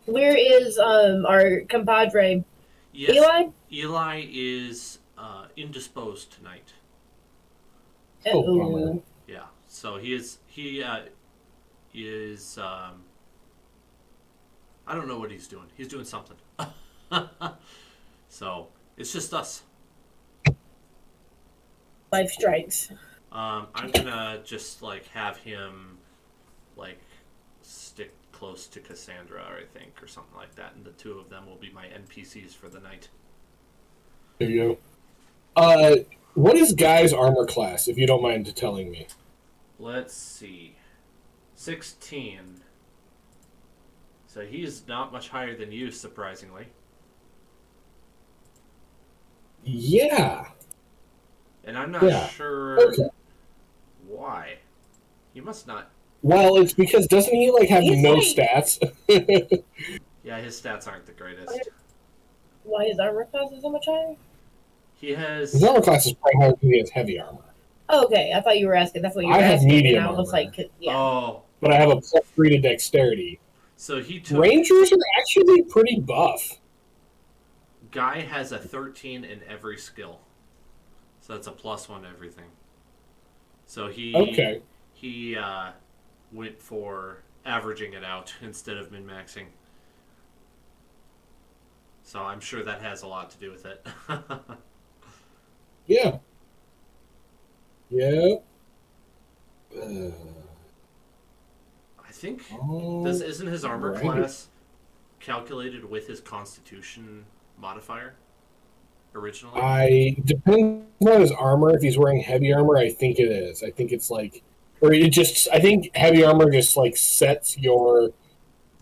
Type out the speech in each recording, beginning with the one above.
Where is our compadre Yes, Eli? Eli is indisposed tonight. Oh, bummer. Oh, Yeah, so he is I don't know what he's doing. He's doing something. So it's just us. life strikes. I'm gonna just like have him like stick close to Cassandra, I think, or something like that, and the two of them will be my NPCs for the night. There you go. What is Guy's armor class, if you don't mind telling me? Let's see, 16. So he's not much higher than you, surprisingly. Yeah. And I'm not Yeah. sure Okay. why. He must not. Well, it's because doesn't he like have He's no like- stats? Yeah, his stats aren't the greatest. Why his armor class is so much higher? He has. His armor class is probably higher because he has heavy armor. Oh, okay, I thought you were asking. That's what you were I have asking. medium and I was armor. like, yeah. Oh, But I have a +3 to dexterity. so he took. Rangers are actually pretty buff. Guy has a 13 in every skill. So that's a +1 to everything. So Okay. he went for averaging it out instead of min maxing. So I'm sure that has a lot to do with it. Yeah. Yeah. I think Oh, isn't his armor right. class calculated with his Constitution modifier originally? I depends on his armor. If he's wearing heavy armor, I think it is. I think it's like, or it just. I think heavy armor just like sets your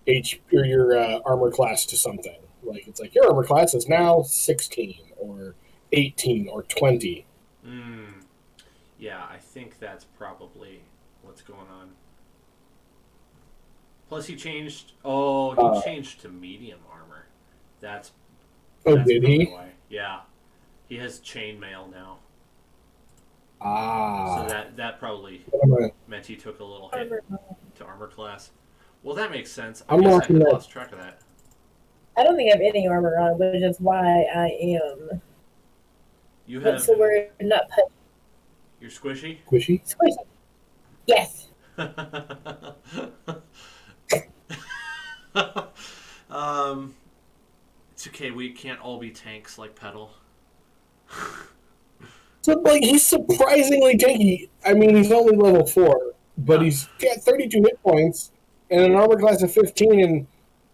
or your armor class to something. Like it's like your armor class is now 16 or 18 or 20. Yeah, I think that's probably what's going on. Plus, he changed. Oh, he changed to medium armor. That's Oh, that's did probably he? why. Yeah, he has chainmail now, Ah. so that probably meant he took a little hit Armor. to armor class. Well, that makes sense. I I'm guess I rocking had that. lost track of that. I don't think I have any armor on, which is why I am. You have What's the word? Not put. you're squishy. Squishy. Squishy. Yes. It's okay. We can't all be tanks like Pedal. So like he's surprisingly tanky. I mean, he's only level 4, but he's got 32 hit points and an armor class of 15. And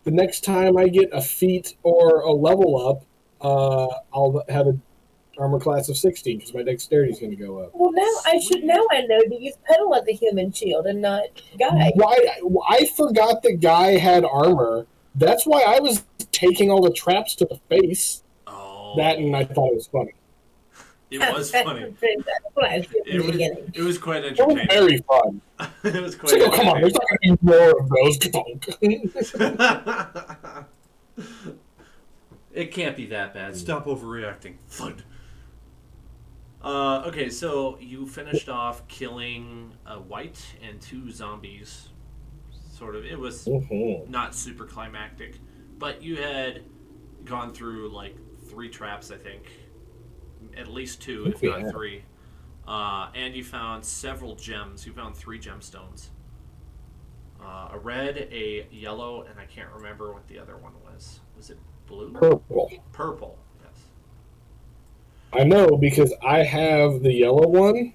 the next time I get a feat or a level up, I'll have an armor class of 16 because my dexterity is going to go up. Well, now I know to use pedal as a human shield and not guy. Why? I forgot that Guy had armor. That's why I was taking all the traps to the face. Oh, That and I thought it was funny. it was funny. That's what I was in the beginning. It was quite It was entertaining. very fun. It was It's quite like, oh, come on, there's entertaining. not going to be more of those. It can't be that bad. Stop overreacting. Thud. Okay, so you finished off killing a white and 2 zombies. Sort of. It was Mhm. not super climactic, but you had gone through like 3 traps, I think. At least 2, if not Yeah. 3. And you found several gems. You found 3 gemstones. A red, a yellow, and I can't remember what the other one was. Was it blue? Purple. Purple, yes. I know because I have the yellow one,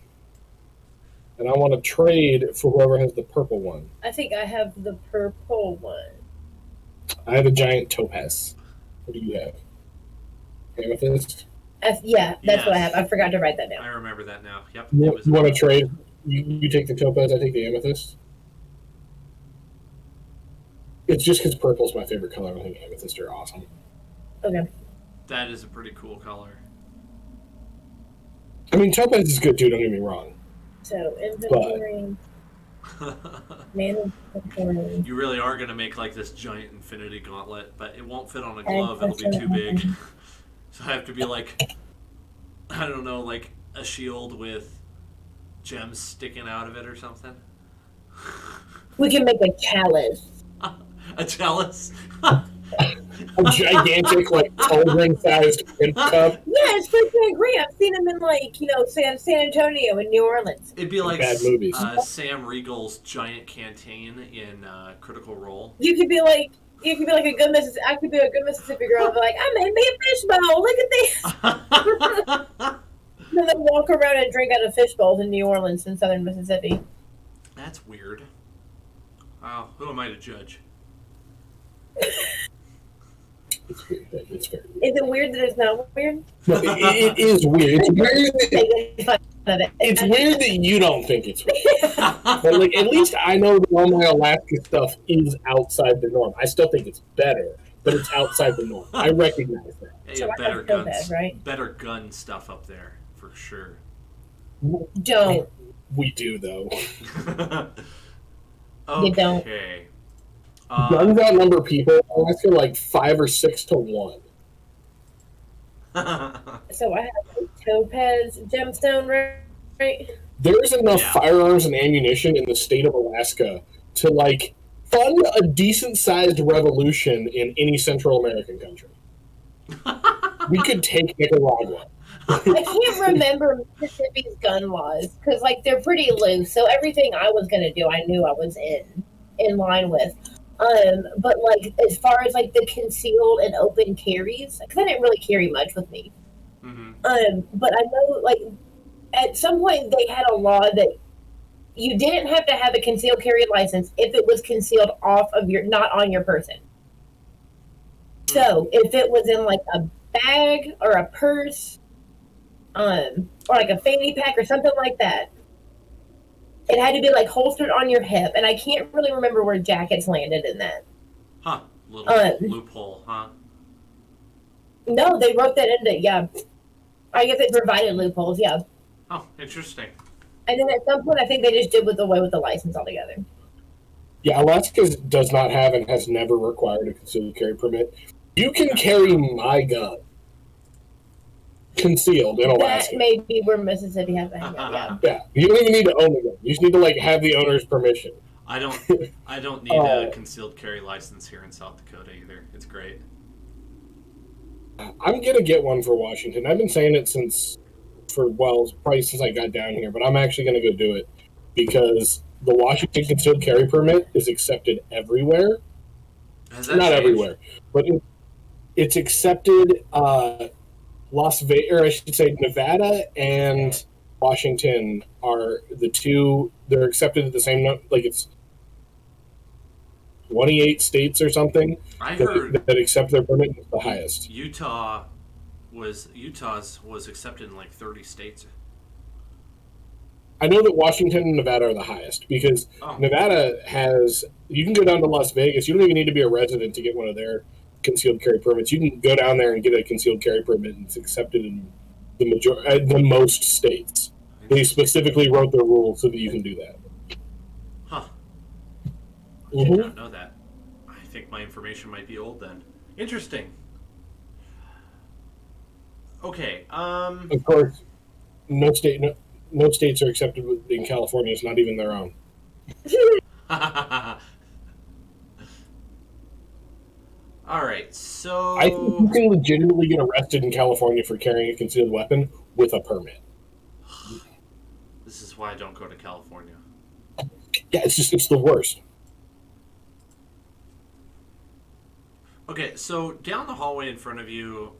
and I want to trade for whoever has the purple one. I think I have the purple one. I have a giant topaz. What do you have? Amethyst? Yeah, that's what I Yes. have. I forgot to write that I down. remember that now. Yep. You, It was want to trade? You take the topaz, I take the amethyst. It's just because purple's my favorite color. I think amethyst are awesome. Okay. That is a pretty cool color. I mean, topaz is good too. Don't get me wrong. So inventory, man inventory. You really are going to make like this giant infinity gauntlet, but it won't fit on a glove. It'll be too big. So I have to be like, I don't know, like a shield with gems sticking out of it or something. We can make a chalice. A chalice. A gigantic, like, cauldron-sized pimp cup. Yeah, it's freaking agree. I've seen them in like San Antonio and New Orleans. It'd be like Bad movies. Sam Riegel's giant canteen in Critical Role. You could be like a good Mississippi. I could be a good Mississippi girl. And be like, I made me a fishbowl. Look at this. Then they walk around and drink out of fish bowls in New Orleans in southern Mississippi. That's weird. Wow, who am I to judge? It's weird. It's very weird. Is it weird that it's not weird? No, it is weird. It's weird that you don't think it's weird. But like, at least I know that all my Alaska stuff is outside the norm. I still think it's better, but it's outside the norm. I recognize that. Hey, So I better don't feel guns, bad, right? better gun stuff up there for sure. Don't. We do, though. Okay. You don't. Guns outnumber people. Alaska like 5 or 6 to 1. So I have a topaz gemstone, right? There's enough Yeah. firearms and ammunition in the state of Alaska to like fund a decent-sized revolution in any Central American country. We could take Nicaragua. I can't remember Mississippi's gun laws because, like, they're pretty loose. So everything I was gonna do, I knew I was in line with. But like, as far as like the concealed and open carries, because I didn't really carry much with me. Mm-hmm. But I know, like, at some point they had a law that you didn't have to have a concealed carry license if it was concealed off of not on your person. So if it was in like a bag or a purse, or like a fanny pack or something like that, it had to be like holstered on your hip. And I can't really remember where jackets landed in that. Huh. Little loophole, huh? No, they wrote that into, yeah. I guess they provided loopholes, yeah. Oh, interesting. And then at some point, I think they just did away with the license altogether. Yeah, Alaska does not have and has never required a concealed carry permit. You can carry my gun concealed in Alaska. That may be where Mississippi has to hang out, yeah. Yeah, you don't even need to own the gun. You just need to like have the owner's permission. I don't need a concealed carry license here in South Dakota either. It's great. I'm gonna get one for Washington. I've been saying it probably since I got down here, but I'm actually gonna go do it because the Washington concealed carry permit is accepted everywhere. Has that Not changed? everywhere, but it's accepted. Las Vegas, or I should say, Nevada and Washington are the two. They're accepted at the same. Like it's 28 states or something I heard that accept their permit is the highest. Utah's was accepted in like 30 states. I know that Washington and Nevada are the highest because Nevada has. You can go down to Las Vegas. You don't even need to be a resident to get one of their concealed carry permits. You can go down there and get a concealed carry permit, and it's accepted in the most states. They specifically wrote their rules so that you can do that. Huh. Mm-hmm. Did not know that. I think my information might be old then. Interesting. Okay. Of course, no states are accepted in California. It's not even their own. All right, so I think you can legitimately get arrested in California for carrying a concealed weapon with a permit. This is why I don't go to California. Yeah, it's the worst. Okay, so down the hallway in front of you,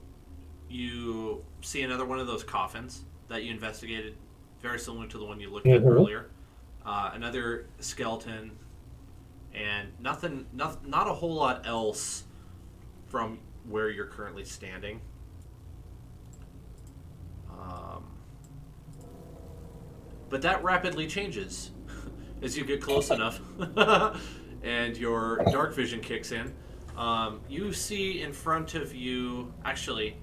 you see another one of those coffins that you investigated, very similar to the one you looked at earlier. Another skeleton, and not a whole lot else from where you're currently standing. But that rapidly changes as you get close enough and your dark vision kicks in. You see in front of you, actually,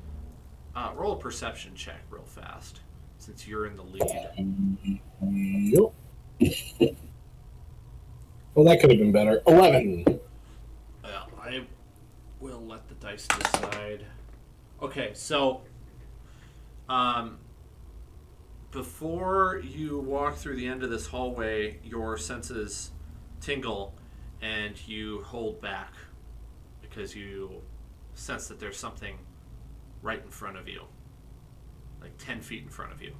roll a perception check real fast since you're in the lead. Yep. Well, that could have been better. 11. Well, I will let the dice decide. Okay, so before you walk through the end of this hallway, your senses tingle, and you hold back because you sense that there's something right in front of you, like 10 feet in front of you.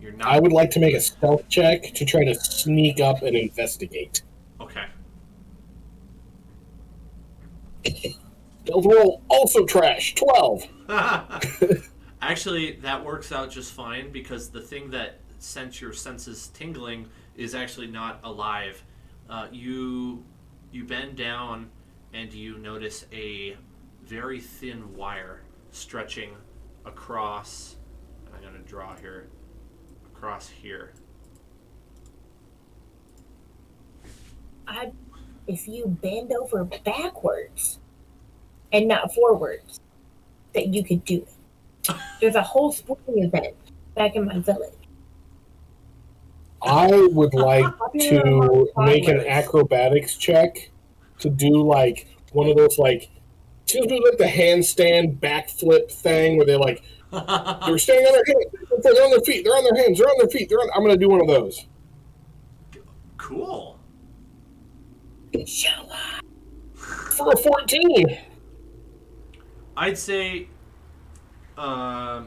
You're not. I would like to make a stealth check to try to sneak up and investigate. Okay. Stealth roll also trash. 12. Actually, that works out just fine because the thing that sent your senses tingling is actually not alive. You bend down and you notice a very thin wire stretching across. And I'm going to draw here. Across here. If you bend over backwards and not forwards, that you could do it. There's a whole sporting event back in my village. I would like to make an acrobatics check to do like one of those like, excuse me, like the handstand backflip thing where they're like, they're standing on their hands, they're on their feet, they're on their hands, they're on their feet, I'm going to do one of those. Cool. Show up. For a 14. I'd say, I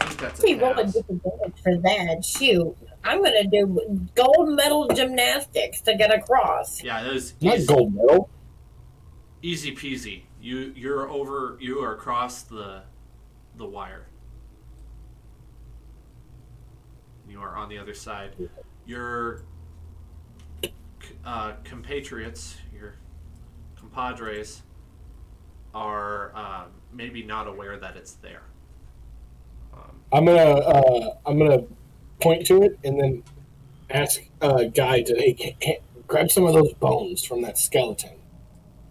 think that's See, a roll a pass. disadvantage for that. Shoot. I'm going to do gold medal gymnastics to get across. Yeah, that was Not easy, gold medal. easy peasy. You are across the wire. You are on the other side. Your compatriots, your compadres, are maybe not aware that it's there. I'm gonna point to it and then ask a guy to hey, grab some of those bones from that skeleton,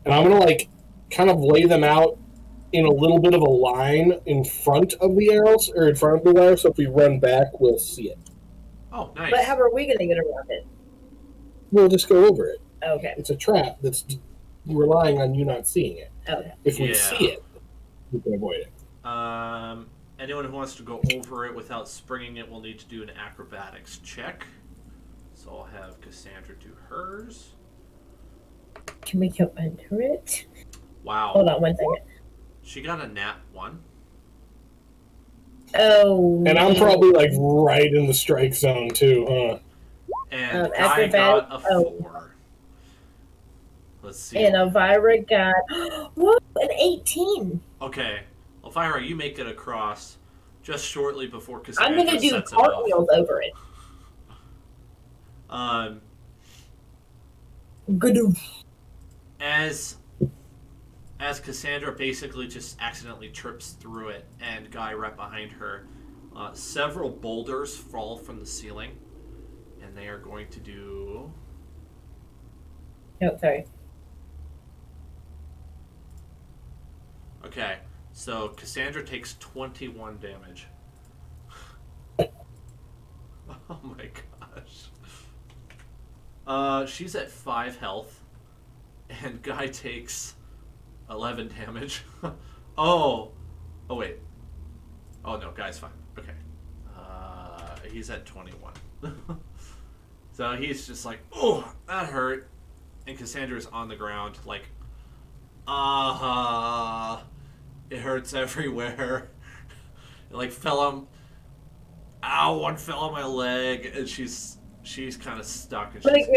and I'm gonna like kind of lay them out in a little bit of a line in front of the arrows or in front of the wire, so if we run back, we'll see it. Oh, nice. But how are we going to get around it? We'll just go over it. Okay. It's a trap that's relying on you not seeing it. Okay. If we see it, we can avoid it. Anyone who wants to go over it without springing it will need to do an acrobatics check. So I'll have Cassandra do hers. Can we go under it? Wow. Hold on 1 second. She got a nat 1. Oh. And I'm probably like right in the strike zone too, huh? And I got a 4. Let's see. And Elvira got what? An 18. Okay. Elvira, you make it across just shortly before Cassandra I'm gonna do sets it off. cartwheels over it. Good. As Cassandra basically just accidentally trips through it and Guy right behind her, several boulders fall from the ceiling, and they are going to do... No, sorry. Okay, so Cassandra takes 21 damage. Oh my gosh. She's at 5 health, and Guy takes 11 damage. Oh wait. Oh no, Guy's fine. Okay. He's at 21. So he's just like, oh, that hurt. And Cassandra's on the ground, like, it hurts everywhere. It like fell on, ow, one fell on my leg, and she's kind of stuck, and she's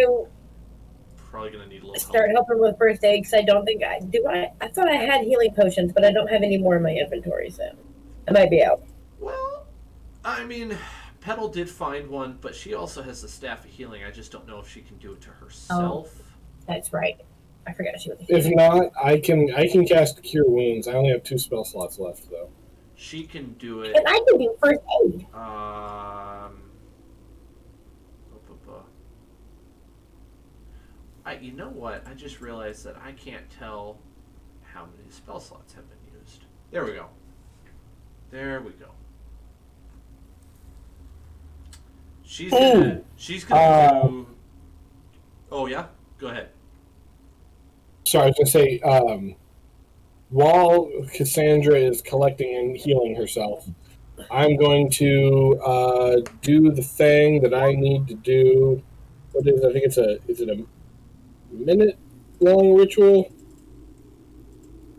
probably gonna need a little start help. helping with first aid because I don't think I do. I thought I had healing potions, but I don't have any more in my inventory, so I might be out. Well, I mean, Petal did find one, but she also has the staff of healing. I just don't know if she can do it to herself. Oh, that's right. I forgot she was. If not, I can cast Cure Wounds. I only have 2 spell slots left though. She can do it. And I can do first aid. You know what? I just realized that I can't tell how many spell slots have been used. There we go. There we go. She's gonna do. Oh yeah, go ahead. Sorry, I was gonna say, while Cassandra is collecting and healing herself, I'm going to do the thing that I need to do. What is? I think it's a. Is it a minute long ritual?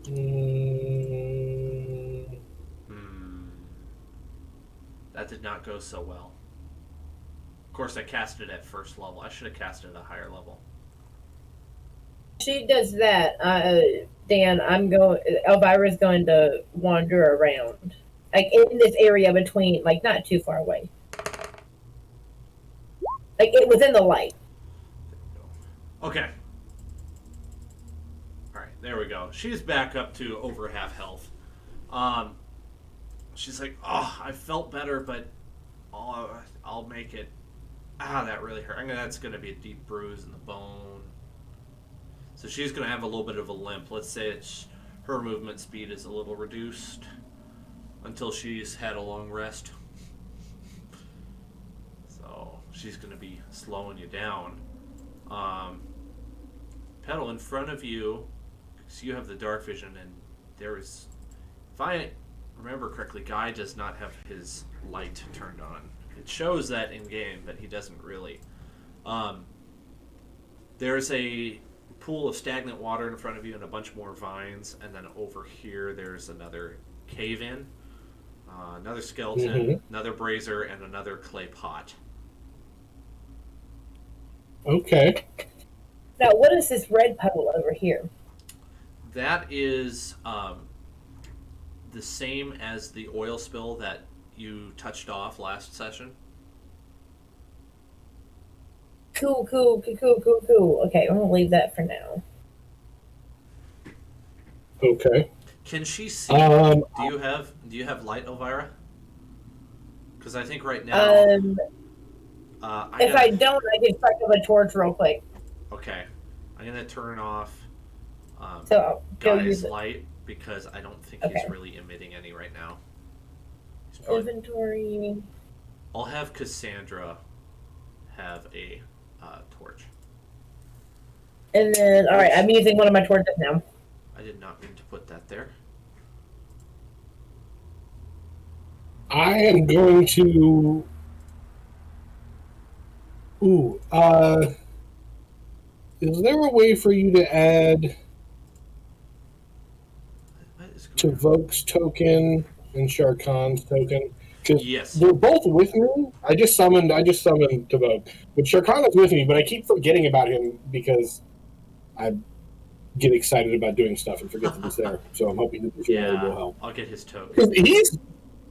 Mm, Hmm. That did not go so well. Of course, I cast it at first level. I should have cast it at a higher level. She does that. Dan, Elvira's going to wander around, like in this area between, like not too far away, like within the light. Okay. All right, there we go. She's back up to over half health. Um, she's like, "Oh, I felt better, but I'll make it." Ah, that really hurt. That's gonna be a deep bruise in the bone. So she's gonna have a little bit of a limp. Let's say her movement speed is a little reduced until she's had a long rest. So she's gonna be slowing you down. Pedal in front of you, because you have the dark vision, and there is, if I remember correctly, Guy does not have his light turned on. It shows that in game, but he doesn't really. There's a pool of stagnant water in front of you and a bunch more vines, and then over here there's another cave in, another skeleton, another brazier, and another clay pot. Okay. Now, what is this red puddle over here? That is the same as the oil spill that you touched off last session. Cool. Okay, I'm gonna leave that for now. Okay. Can she see? Do you have light, Elvira? Because I think right now. If I don't, I can strike up a torch real quick. Okay, I'm gonna turn off So I'll go Guy's use it. light because I don't think Okay. he's really emitting any right now. Inventory. I'll have Cassandra have a torch. And then, all right, I'm using one of my torches now. I did not mean to put that there. I am going to. Ooh. Is there a way for you to add Tavok's token and Sharkan's token? Because yes, they're both with me. I just summoned Tavok, but Sharkan is with me. But I keep forgetting about him because I get excited about doing stuff and forget that he's there. So I'm hoping that this will help. I'll get his token.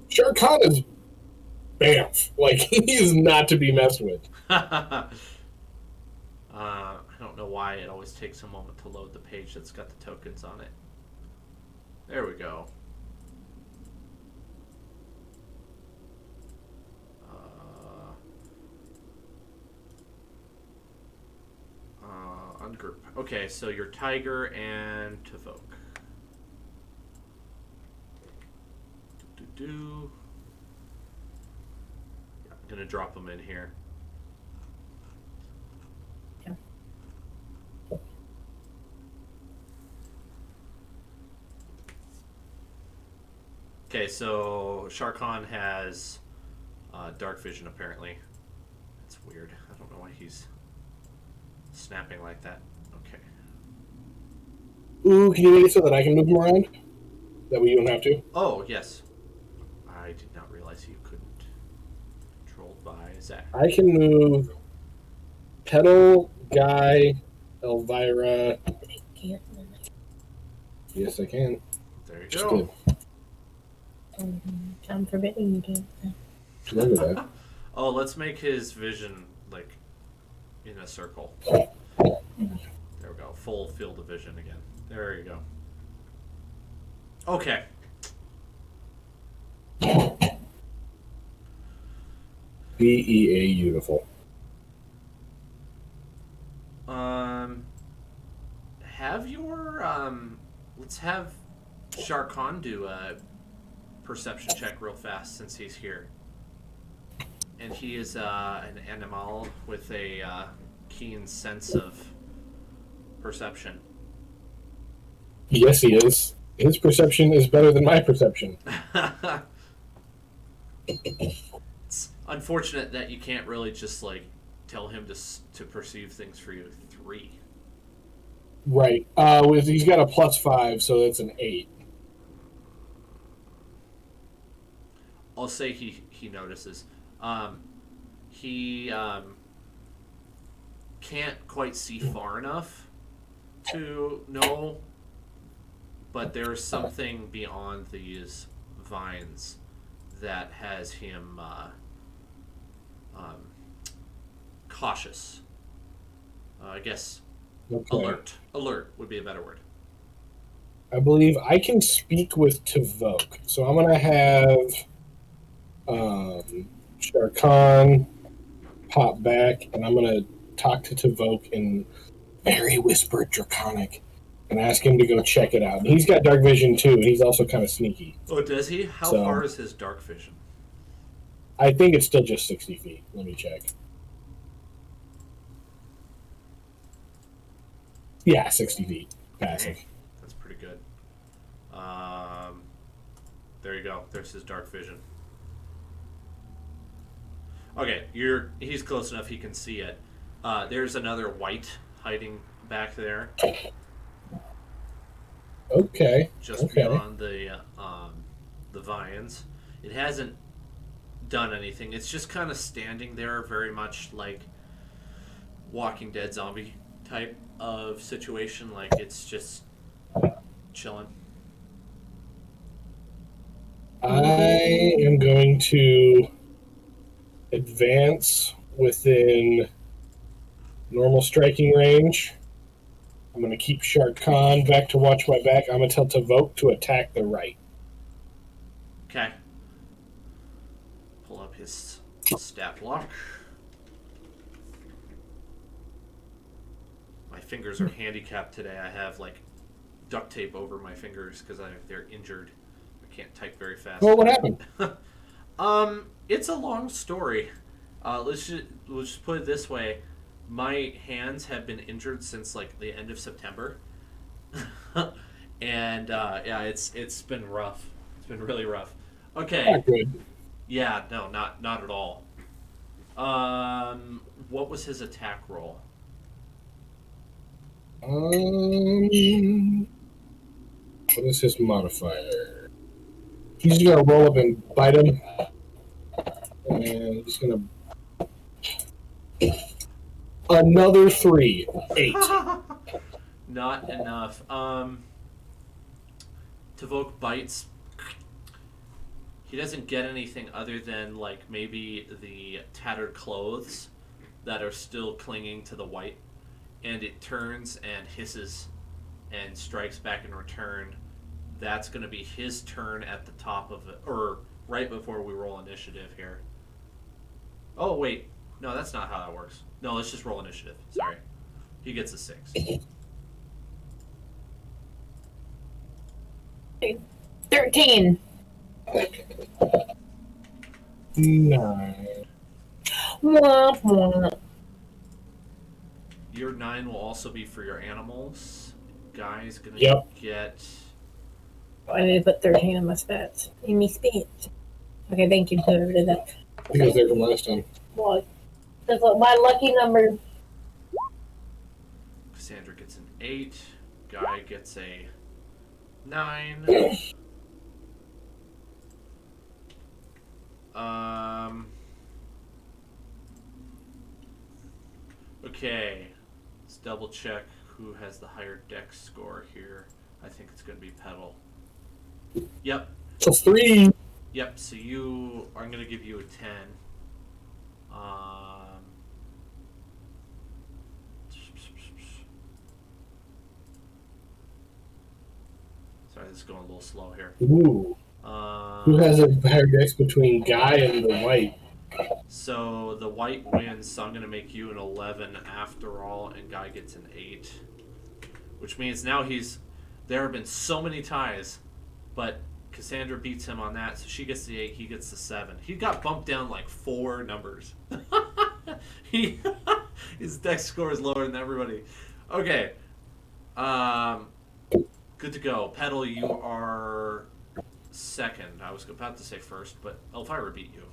Sharkan is bamf. Like he is not to be messed with. I don't know why it always takes a moment to load the page that's got the tokens on it. There we go. Ungroup. Okay, so you're Tiger and Tavok. I'm gonna drop them in here. Okay, so Sharkan has dark vision apparently. It's weird. I don't know why he's snapping like that. Okay. Ooh, can you make it so that I can move him around? That way you don't have to? Oh, yes. I did not realize you couldn't. Controlled by Zach. I can move Petal, Guy, Elvira. Yes, I can. There you go. I'm forbidding you to. Remember that. Oh, let's make his vision like in a circle. There we go. Full field of vision again. There you go. Okay. BEA beautiful. Have your let's have Sharkan do a perception check real fast since he's here. And he is an animal with a keen sense of perception. Yes, he is. His perception is better than my perception. It's unfortunate that you can't really just like tell him to perceive things for you. 3. Right. He's got a +5, so that's an 8. I'll say he notices. He can't quite see far enough to know, but there's something beyond these vines that has him cautious. I guess Okay. Alert would be a better word. I believe I can speak with Tavoke, so I'm gonna have Sharkan pop back, and I'm gonna talk to Tavoke in very whispered Draconic, and ask him to go check it out. And he's got dark vision too, and he's also kind of sneaky. Oh, does he? How So far is his dark vision? I think it's still just 60 feet. Let me check. Yeah, 60 feet. Passive. Dang, that's pretty good. There you go. There's his dark vision. Okay, he's close enough he can see it. There's another white hiding back there, Okay. just Okay. beyond the vines. It hasn't done anything. It's just kind of standing there, very much like Walking Dead zombie type of situation. Like it's just chilling. I am going to advance within normal striking range. I'm going to keep Shark Khan back to watch my back. I'm going to tell Tavoke to attack the right. Okay. Pull up his stat block. My fingers are handicapped today. I have like duct tape over my fingers because they're injured. I can't type very fast. Well, what happened? It's a long story. Let's just put it this way. My hands have been injured since like the end of September, and yeah, it's been rough. It's been really rough. Okay. Not good. Yeah, no, not at all. What was his attack roll? What is his modifier? He's going to roll up and bite him. And he's going to... Another 3. 8. Not enough. Tavoke bites. He doesn't get anything other than like maybe the tattered clothes that are still clinging to the white, and it turns and hisses and strikes back in return. That's going to be his turn at the top of it, or right before we roll initiative here. Oh wait, no, that's not how that works. No, let's just roll initiative. Sorry, he gets a 6. 13. 9. Womp womp. Your 9 will also be for your animals. Guy's gonna get. I need to put 13 in my spats. In me spats. Okay, thank you, whoever did that. I think I was there from last time. What? That's what my lucky number. Cassandra gets an 8. Guy gets a 9. Okay. Let's double check who has the higher dex score here. I think it's going to be Petal. Yep. So 3. Yep. So I'm going to give you a 10. Sorry, this is going a little slow here. Ooh. Who has a higher dex between Guy and the white? So the white wins, so I'm going to make you an 11 after all, and Guy gets an 8. Which means now there have been so many ties, but Cassandra beats him on that, so she gets the 8, he gets the 7. He got bumped down like 4 numbers. His dex score is lower than everybody. Okay. Good to go. Petal, you are second. I was about to say first, but Elvira beat you.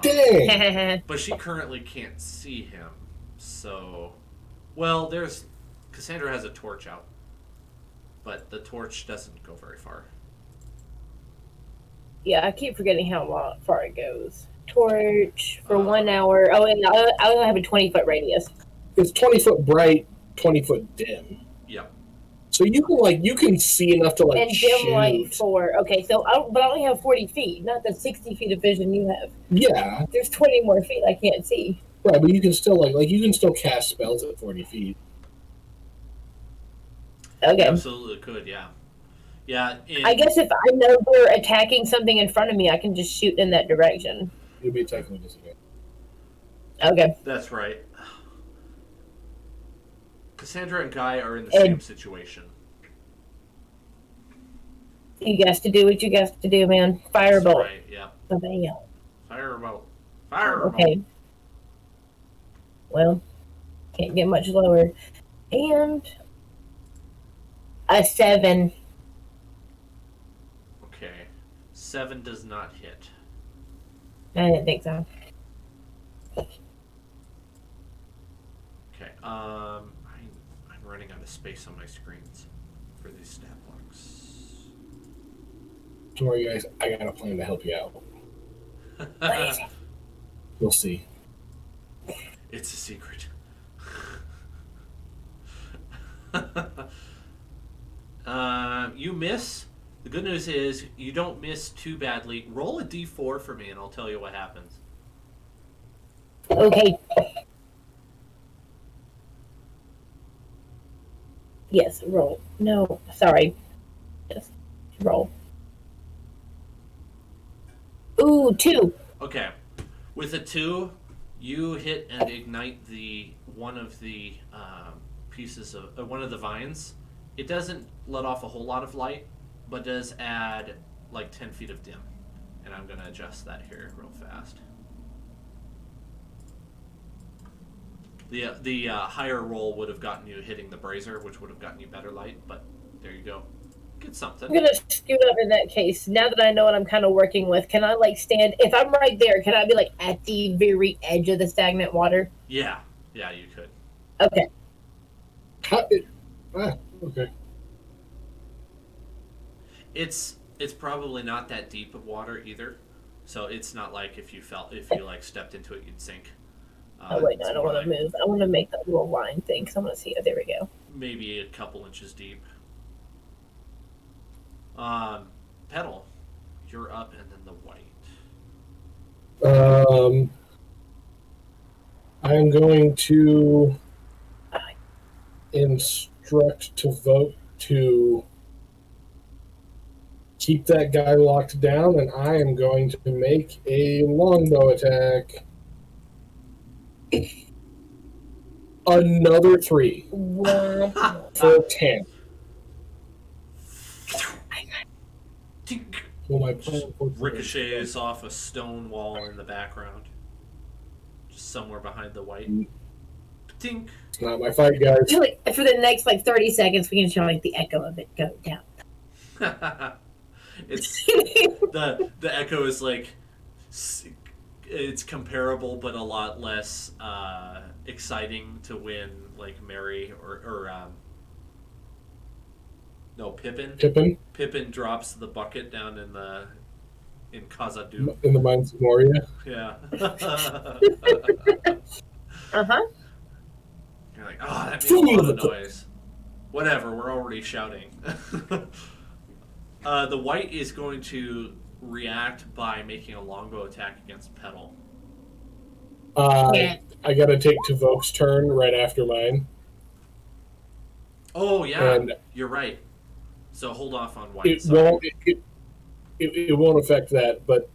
Dang! But she currently can't see him. So, well, there's Cassandra has a torch out, but the torch doesn't go very far. Yeah, I keep forgetting how far it goes. Torch for 1 hour. Oh, and I only have a 20-foot radius. It's 20-foot bright, 20-foot dim. Yep. So you can see enough to and shoot. dim light for but I only have 40 feet, not the 60 feet of vision you have. Yeah. There's 20 more feet I can't see. Right, but you can still you can still cast spells at 40 feet. Okay. Absolutely could, yeah. Yeah. I guess if I know they're attacking something in front of me, I can just shoot in that direction. You'll be attacking with disadvantage. Okay. That's right. Cassandra and Guy are in the same situation. You guys to do what you guys to do, man. Firebolt. Right, yeah. Firebolt. Firebolt. Okay. Well, can't get much lower. And a 7. Okay. 7 does not hit. I didn't think so. Okay. I'm running out of space on my screens for these stat blocks. Don't worry, guys. I got a plan to help you out. We'll see. It's a secret. You miss. The good news is you don't miss too badly. Roll a d4 for me, and I'll tell you what happens. Okay. Yes, roll. No, sorry. Just roll. Ooh, 2. Okay. With a 2, you hit and ignite one of the pieces of one of the vines. It doesn't let off a whole lot of light, but does add 10 feet of dim. And I'm going to adjust that here real fast. The higher roll would have gotten you hitting the brazier, which would have gotten you better light, but there you go. Get something. I'm gonna scoot up in that case. Now that I know what I'm kind of working with, can I stand? If I'm right there, can I be at the very edge of the stagnant water? Yeah, you could. Okay. Okay. It's probably not that deep of water either, so it's not like if you stepped into it, you'd sink. Oh wait, no, I don't want to move. I want to make that little line thing because I want to see it. There we go. Maybe a couple inches deep. Petal, you're up, and then the white. I'm going to instruct to vote to keep that guy locked down, and I am going to make a longbow attack. Another 3 for 10. Well, my plan ricochets off a stone wall in the background, just somewhere behind the white. Tink. It's not my fight, guys. For the next 30 seconds, we can show the echo of it go down. It's the echo is it's comparable, but a lot less exciting to win Mary or no, Pippin. Pippin drops the bucket down in Khazad-dûm. In the mines of Moria. Yeah. Uh-huh. You're like, that made a lot of noise. Whatever, we're already shouting. The white is going to react by making a longbow attack against Petal. I gotta take Tuvok's turn right after mine. Oh yeah, and you're right. So hold off on white. It won't affect that, but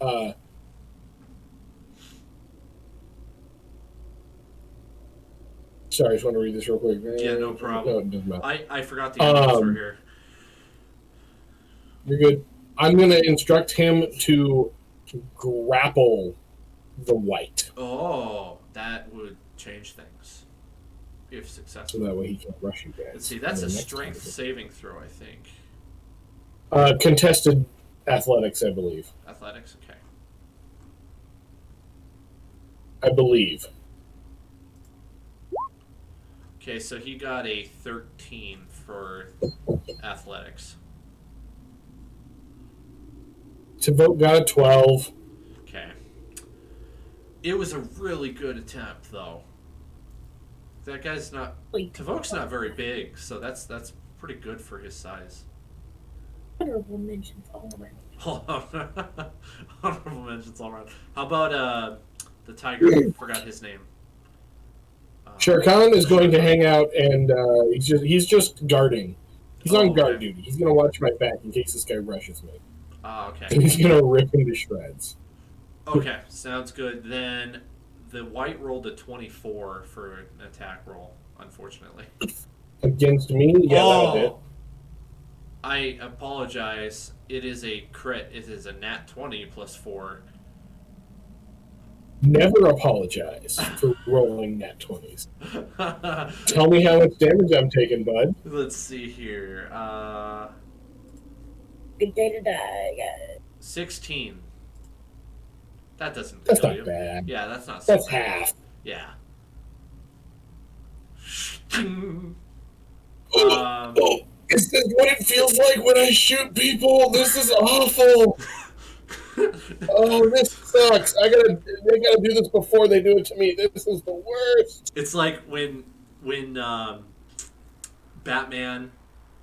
sorry, I just want to read this real quick. Yeah, no problem. No, it doesn't matter. I forgot the elements were here. You're good. I'm going to instruct him to grapple the white. Oh, that would change things. If successful. So that way he can't rush you guys. Let's see, that's a strength saving throw, I think. Contested Athletics, I believe. Athletics, okay. I believe. Okay, so he got a 13 for athletics. Tavoke got a 12. Okay. It was a really good attempt, though. That guy's not. Tavoke's not very big, so that's pretty good for his size. Honorable mentions all around. Honorable mentions all around. How about the tiger? Forgot his name. Shere Khan is going to hang out, and he's just guarding. He's on guard duty. He's going to watch my back in case this guy rushes me. Okay. And he's going to rip him to shreds. Okay, sounds good. Then the white rolled a 24 for an attack roll, unfortunately. Against me? Yeah, that'll hit. I apologize. It is a crit. It is a nat 20 plus 4. Never apologize for rolling nat 20s. Tell me how much damage I'm taking, bud. Let's see here. Good day to die, guys. 16. That doesn't That's kill not you. bad. Yeah, that's not. That's bad. half. Yeah. This is what it feels like when I shoot people. This is awful. Oh, this sucks. They gotta do this before they do it to me. This is the worst. It's like when Batman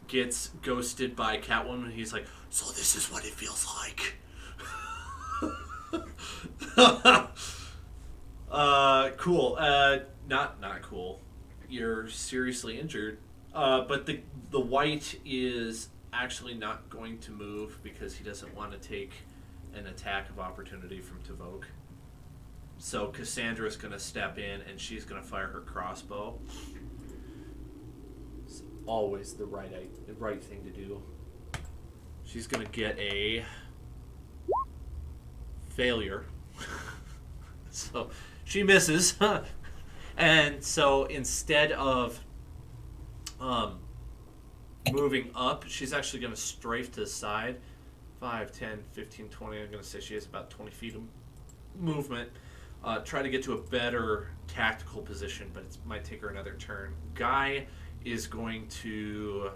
gets ghosted by Catwoman. He's like, so this is what it feels like. Cool. Not cool. You're seriously injured. But the white is actually not going to move because he doesn't want to take an attack of opportunity from Tavoke. So Cassandra's going to step in and she's going to fire her crossbow. It's always the right thing to do. She's going to get a failure. So she misses. And so instead of moving up, she's actually going to strafe to the side. 5, 10, 15, 20. I'm going to say she has about 20 feet of movement. Try to get to a better tactical position, but it might take her another turn. Guy is going to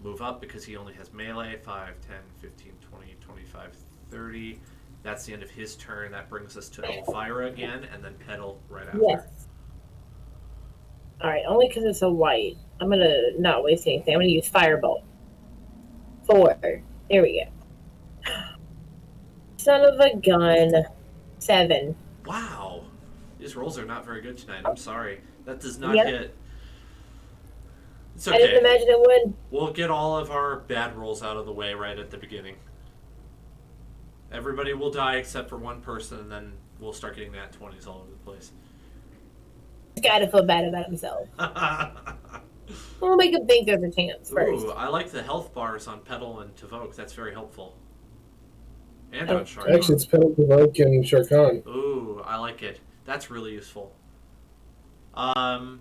move up because he only has melee. 5, 10, 15, 20, 25, 30. That's the end of his turn. That brings us to Elvira again, and then Petal right after. Yes. Alright, only because it's a white. I'm going to not waste anything. I'm going to use Firebolt. 4. There we go. Son of a gun. 7. Wow. These rolls are not very good tonight. I'm sorry. That does not hit. It's okay. I didn't imagine it would. We'll get all of our bad rolls out of the way right at the beginning. Everybody will die except for one person, and then we'll start getting nat 20s all over the place. He's got to feel bad about himself. We'll make him think there's a chance first. Ooh, I like the health bars on Petal and Tavoke. That's very helpful. And on Shere Khan. Actually, it's Petal, Tavoke, and Shere Khan. Ooh, I like it. That's really useful. I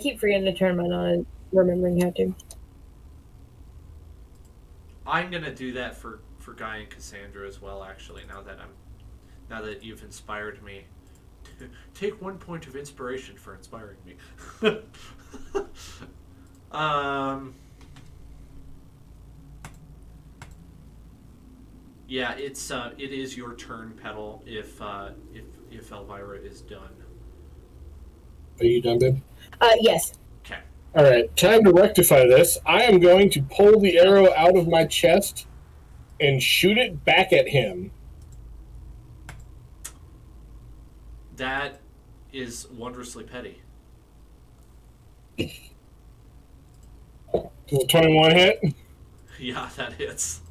keep forgetting to turn mine on, remembering how to. I'm gonna do that for Guy and Cassandra as well. Actually, now that you've inspired me, take 1 point of inspiration for inspiring me. Yeah, it is your turn, Petal. If Elvira is done. Are you done, babe? Yes. Okay. All right, time to rectify this. I am going to pull the arrow out of my chest and shoot it back at him. That is wondrously petty. Does a 21 hit? Yeah, that hits.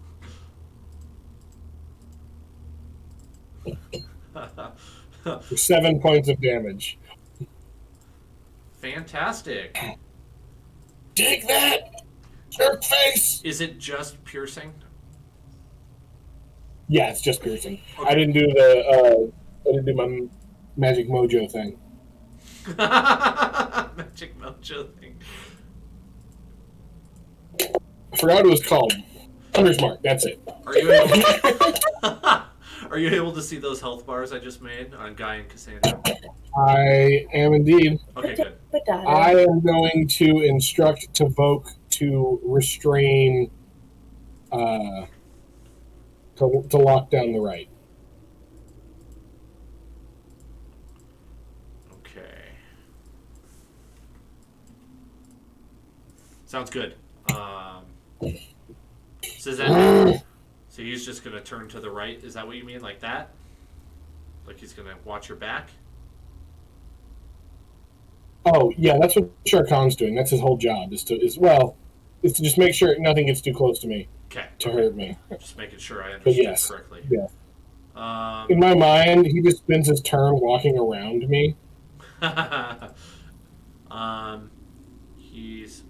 For 7 points of damage. Fantastic. Take that, jerk face! Is it just piercing? Yeah, it's just piercing. Okay. I didn't do my magic mojo thing. Magic mojo thing. I forgot what it was called. Hunter's mark. That's it. Are you able? Are you able to see those health bars I just made on Guy and Cassandra? I am indeed. Okay, good. I am going to instruct Tavoke to restrain, to lock down the right. Okay. Sounds good. So he's just gonna turn to the right. Is that what you mean, like that? Like he's gonna watch your back? Oh yeah, that's what Sharkan's doing. That's his whole job is to just make sure nothing gets too close to me Okay. to hurt me. Just making sure I But understood yes, correctly. yeah. In my mind, he just spends his turn walking around me. He's.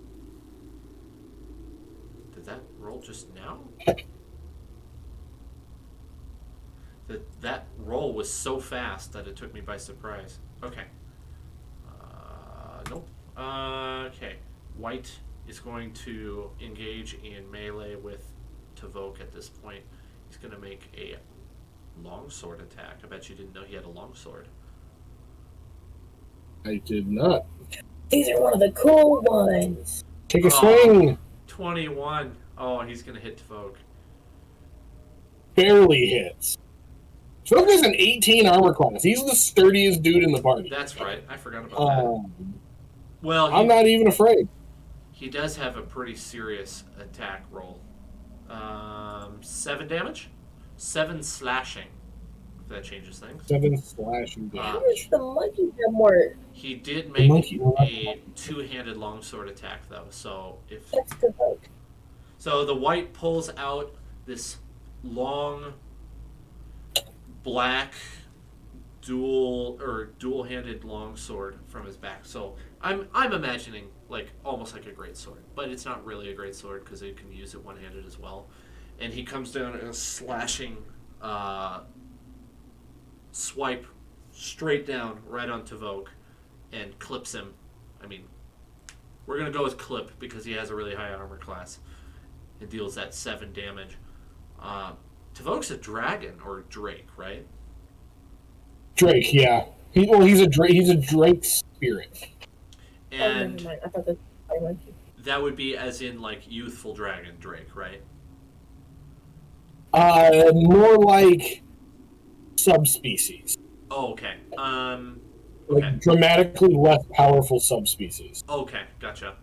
Did that roll just now? That roll was so fast that it took me by surprise. Okay. Nope. Okay. White is going to engage in melee with Tavoke at this point. He's going to make a longsword attack. I bet you didn't know he had a longsword. I did not. These are one of the cool ones. Take a swing. 21. Oh, he's going to hit Tavoke. Barely hits. Tavoke is an 18 armor class. He's the sturdiest dude in the party. That's right. I forgot about that. Well, I'm not even afraid. He does have a pretty serious attack roll. 7 damage? 7 slashing. If that changes things. 7 slashing damage. How much the monkey have more? He did make a 2-handed longsword attack, though. So if That's the vote. so, the white pulls out this long, black, dual-handed longsword from his back. So I'm imagining like almost like a great sword, but it's not really a great sword because you can use it one-handed as well. And he comes down and a slashing swipe straight down right on Tavoke and clips him. I mean, we're gonna go with clip because he has a really high armor class. It deals that 7 damage. Tavoke's a dragon or Drake, right? Drake, yeah. He's a Drake spirit. And never mind. I thought that was a monkey. that would be as in like youthful dragon Drake, right? More like subspecies. Oh, okay. Like dramatically less powerful subspecies. Okay, gotcha.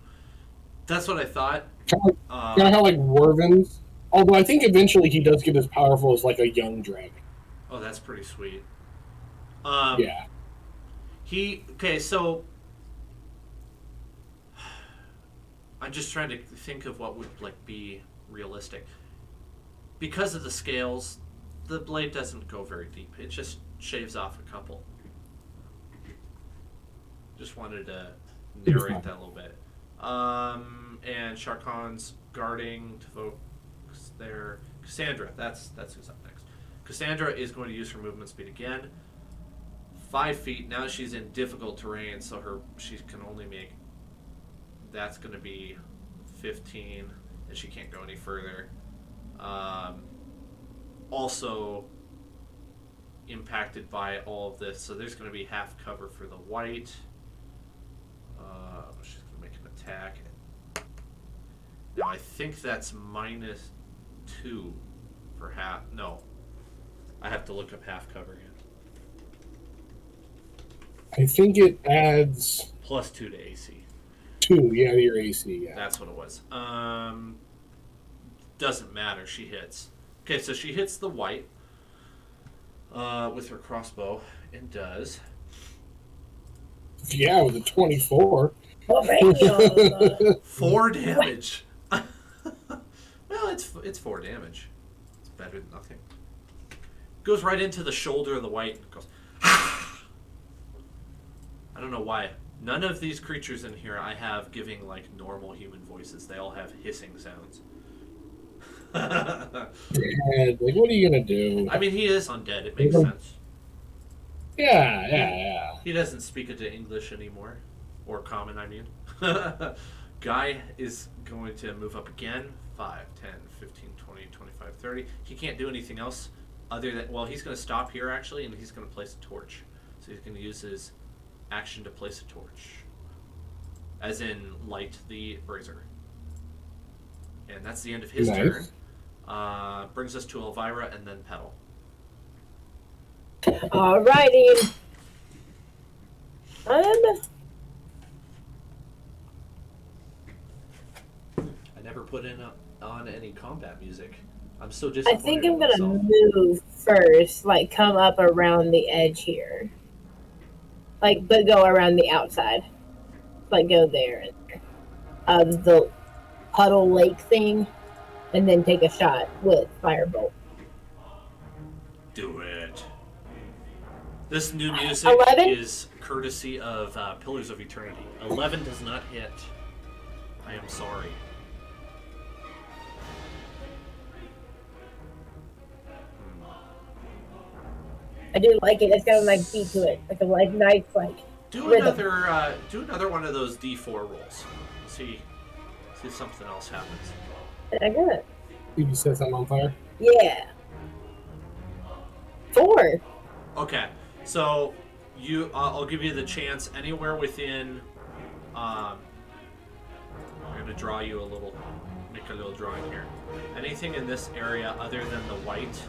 That's what I thought. Kind of how like Wervins. Although I think eventually he does get as powerful as like a young dragon. Oh, that's pretty sweet. Yeah. So I'm just trying to think of what would like be realistic. Because of the scales, the blade doesn't go very deep. It just shaves off a couple. Just wanted to narrate that a little bit. And Sharkan's guarding Tavoke's there. Cassandra, that's who's up next. Cassandra is going to use her movement speed again. 5 feet. Now she's in difficult terrain, so she can only make. That's going to be 15, and she can't go any further. Also impacted by all of this, so there's going to be half cover for the white. She's going to make an attack. Now I think that's -2 for half. No, I have to look up half cover again. I think it adds +2 to AC. 2, yeah, to your AC, yeah. That's what it was. Doesn't matter. She hits. Okay, so she hits the white with her crossbow and does. Yeah, with a 24. 4 damage. Well, it's 4 damage. It's better than nothing. Goes right into the shoulder of the white and goes. I don't know why. None of these creatures in here I have giving like normal human voices. They all have hissing sounds. Like, what are you gonna do? I mean, he is undead. It makes sense. Yeah. He doesn't speak into English anymore, or common. I mean, Guy is going to move up again. 5, 10, 15, 20, 25, 30. He can't do anything else other than, well, he's going to stop here actually, and he's going to place a torch. So he's going to use his action to place a torch. As in, light the brazier. And that's the end of his turn. Brings us to Elvira and then Petal. Alrighty. I never put on any combat music. I'm so disappointed. I think I'm gonna move first, like come up around the edge here. Like, but go around the outside. Like, go there and there. Of the puddle lake thing, and then take a shot with Firebolt. Do it. This new music 11? is courtesy of Pillars of Eternity. 11 does not hit. I am sorry. I do like it. It's got a nice beat to it. Like a nice do rhythm. another one of those D4 rolls. See if something else happens. I got it. Did you set something on fire? Yeah. 4. Okay, so I'll give you the chance anywhere within. I'm gonna draw you make a little drawing here. Anything in this area other than the white.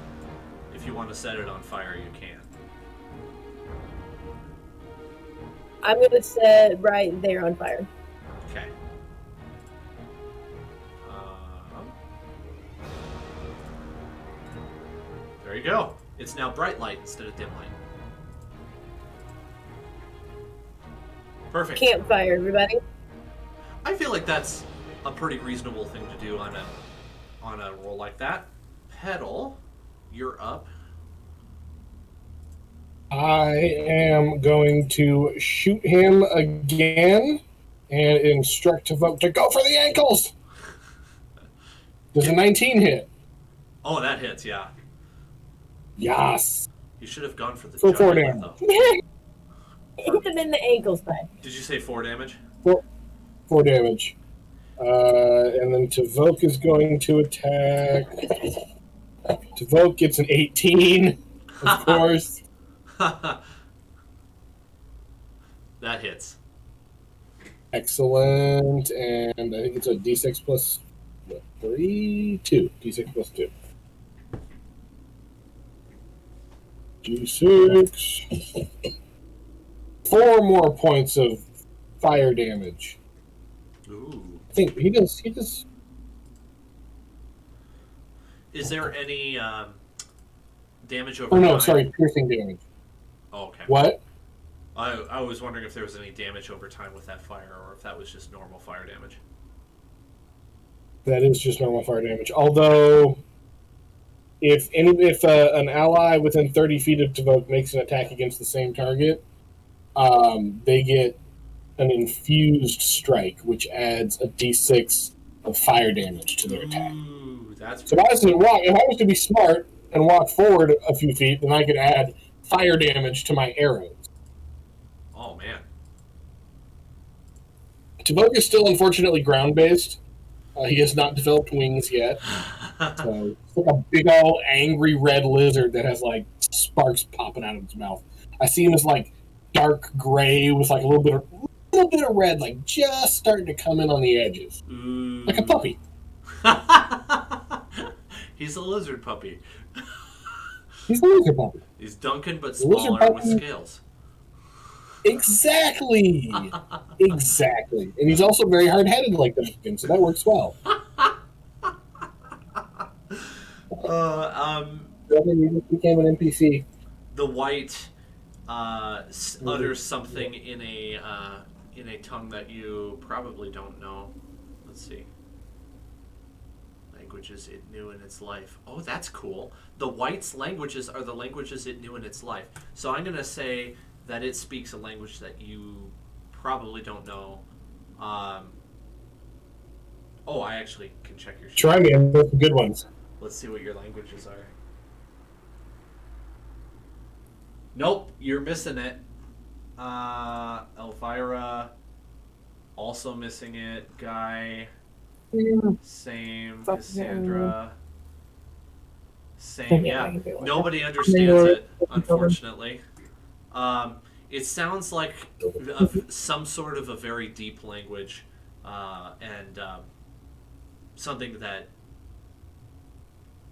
If you want to set it on fire, you can. I'm going to set right there on fire. Okay. There you go. It's now bright light instead of dim light. Perfect. Campfire, everybody. I feel like that's a pretty reasonable thing to do on a roll like that. Petal, you're up. I am going to shoot him again and instruct Tavoke to go for the ankles. Does a 19 hit? Oh, that hits, yeah. Yes. You should have gone for the For 4 giant, damage. Hit them in the ankles, bud. Did you say 4 damage? 4 damage. And then Tavoke is going to attack. Tavoke gets an 18, of course. That hits. Excellent. And I think it's a D6 plus 3? 2. D6 plus 2. D6. 4 more points of fire damage. Ooh. I think he does. Is there any damage over Oh, time? no, sorry. Piercing damage. Oh, okay. What? I was wondering if there was any damage over time with that fire, or if that was just normal fire damage. That is just normal fire damage. Although, if an ally within 30 feet of Tavoke makes an attack against the same target, they get an infused strike, which adds a d6 of fire damage to their attack. Ooh, that's so if I was to be smart and walk forward a few feet, then I could add fire damage to my arrows. Oh, man. Tavoke is still unfortunately ground-based. He has not developed wings yet. So it's like a big old angry red lizard that has like sparks popping out of its mouth. I see him as like dark gray with like a little bit of red, like just starting to come in on the edges. Ooh. Like a puppy. He's a lizard puppy. He's a lizard puppy. He's Duncan, but smaller with scales. Exactly. Exactly. And he's also very hard-headed like Duncan, so that works well. He just became an NPC. The white utters something in a tongue that you probably don't know. Let's see. Languages it knew in its life. Oh, that's cool. The white's languages are the languages it knew in its life. So I'm going to say that it speaks a language that you probably don't know. I actually can check your sheet. Try me, and those are good ones. Let's see what your languages are. Nope, you're missing it. Elvira, also missing it. Guy, Same. Fuck Cassandra. Same. yeah, I Yeah. can do it. Nobody understands it, unfortunately. It sounds like some sort of a very deep language, and something that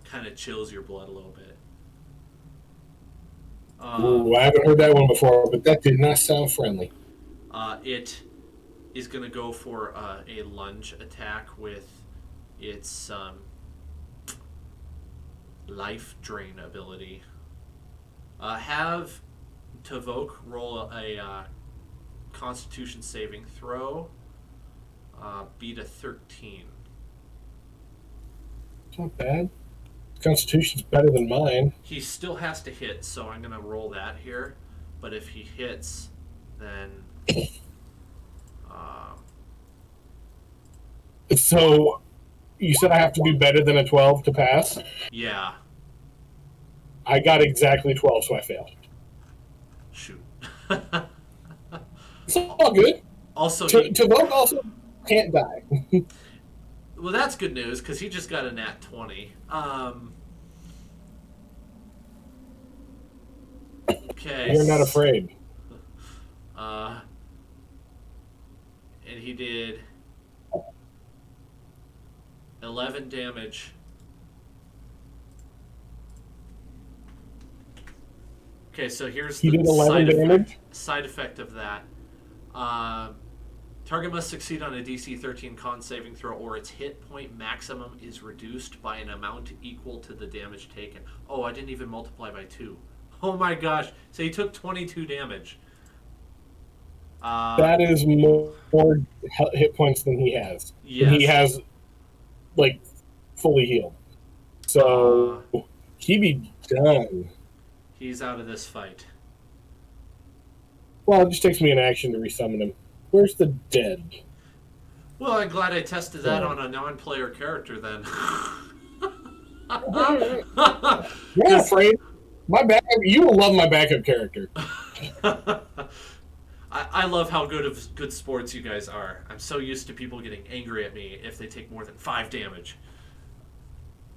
kind of chills your blood a little bit. Ooh, I haven't heard that one before, but that did not sound friendly. It is going to go for a lunge attack with its life drain ability. Have Tavok roll a Constitution saving throw. Beat a 13. It's not bad. Constitution's better than mine. He still has to hit, so I'm going to roll that here. But if he hits, then. So, you said I have to do better than a 12 to pass? Yeah. I got exactly 12, so I failed. Shoot. It's all good. Also, Tavok also can't die. well, that's good news, because he just got a nat 20. Okay. You're not afraid. And he did 11 damage. Okay, so here's He the did 11 damage? Side effect of that. Target must succeed on a DC 13 con saving throw, or its hit point maximum is reduced by an amount equal to the damage taken. Oh, I didn't even multiply by 2. Oh my gosh. So he took 22 damage. That is more hit points than he has. Yes. And he has, like, fully healed. So, he be done. He's out of this fight. Well, it just takes me an action to resummon him. Where's the dead? Well, I'm glad I tested that on a non-player character then. You're not afraid. My backup, you will love my backup character. I love how good sports you guys are. I'm so used to people getting angry at me if they take more than 5 damage.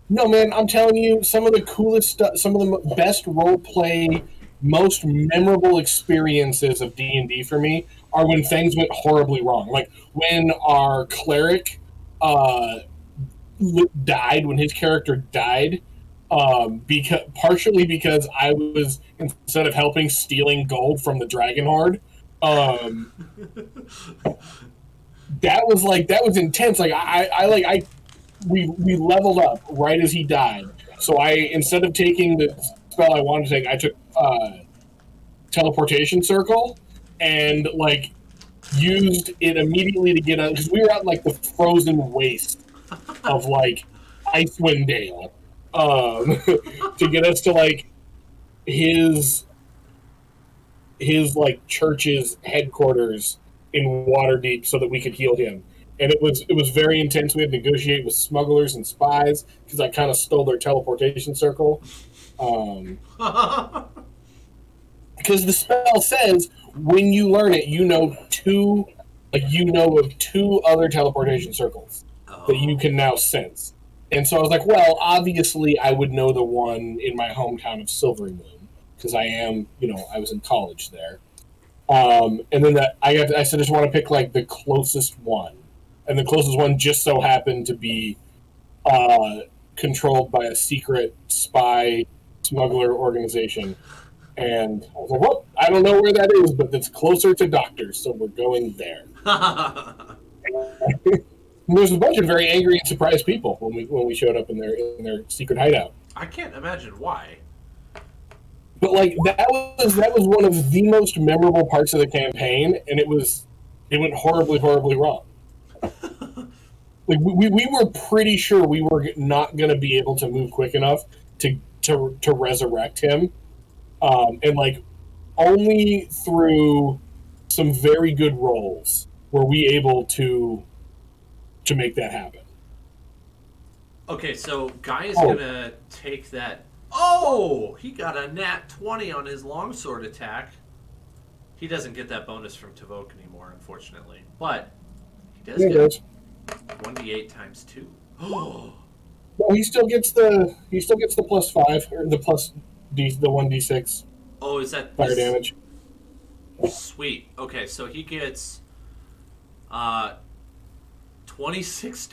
No, man, I'm telling you, some of the coolest stuff, some of the best role play, most memorable experiences of D&D for me are when things went horribly wrong. Like when our cleric died, when his character died, partially because I was, instead of helping, stealing gold from the Dragon Horde. That was intense. Like we leveled up right as he died. So instead of taking the spell I wanted to take, I took teleportation circle and like used it immediately to get out, because we were at like the frozen waste of like Icewind Dale, to get us to like his like church's headquarters in Waterdeep so that we could heal him. And it was very intense. We had to negotiate with smugglers and spies because I kind of stole their teleportation circle. Because the spell says when you learn it, you know of 2 other teleportation circles that you can now sense. And so I was like, well, obviously I would know the one in my hometown of Silvery Moon because I was in college there. And then I said, I just want to pick like the closest one. And the closest one just so happened to be controlled by a secret spy smuggler organization. And I was like, well, I don't know where that is, but it's closer to Doctors, so we're going there. There's a bunch of very angry and surprised people when we showed up in their secret hideout. I can't imagine why. But like that was one of the most memorable parts of the campaign, and it went horribly, horribly wrong. Like we were pretty sure we were not going to be able to move quick enough to resurrect him, and like only through some very good rolls were we able to make that happen. Okay, so Guy is gonna take that. Oh, he got a nat 20 on his longsword attack. He doesn't get that bonus from Tavok anymore, unfortunately, but he does get 1d8 times 2. Oh, Well, he still gets the +5 or the plus the 1d6 oh, is that fire this? damage. Sweet. Okay, so he gets uh 26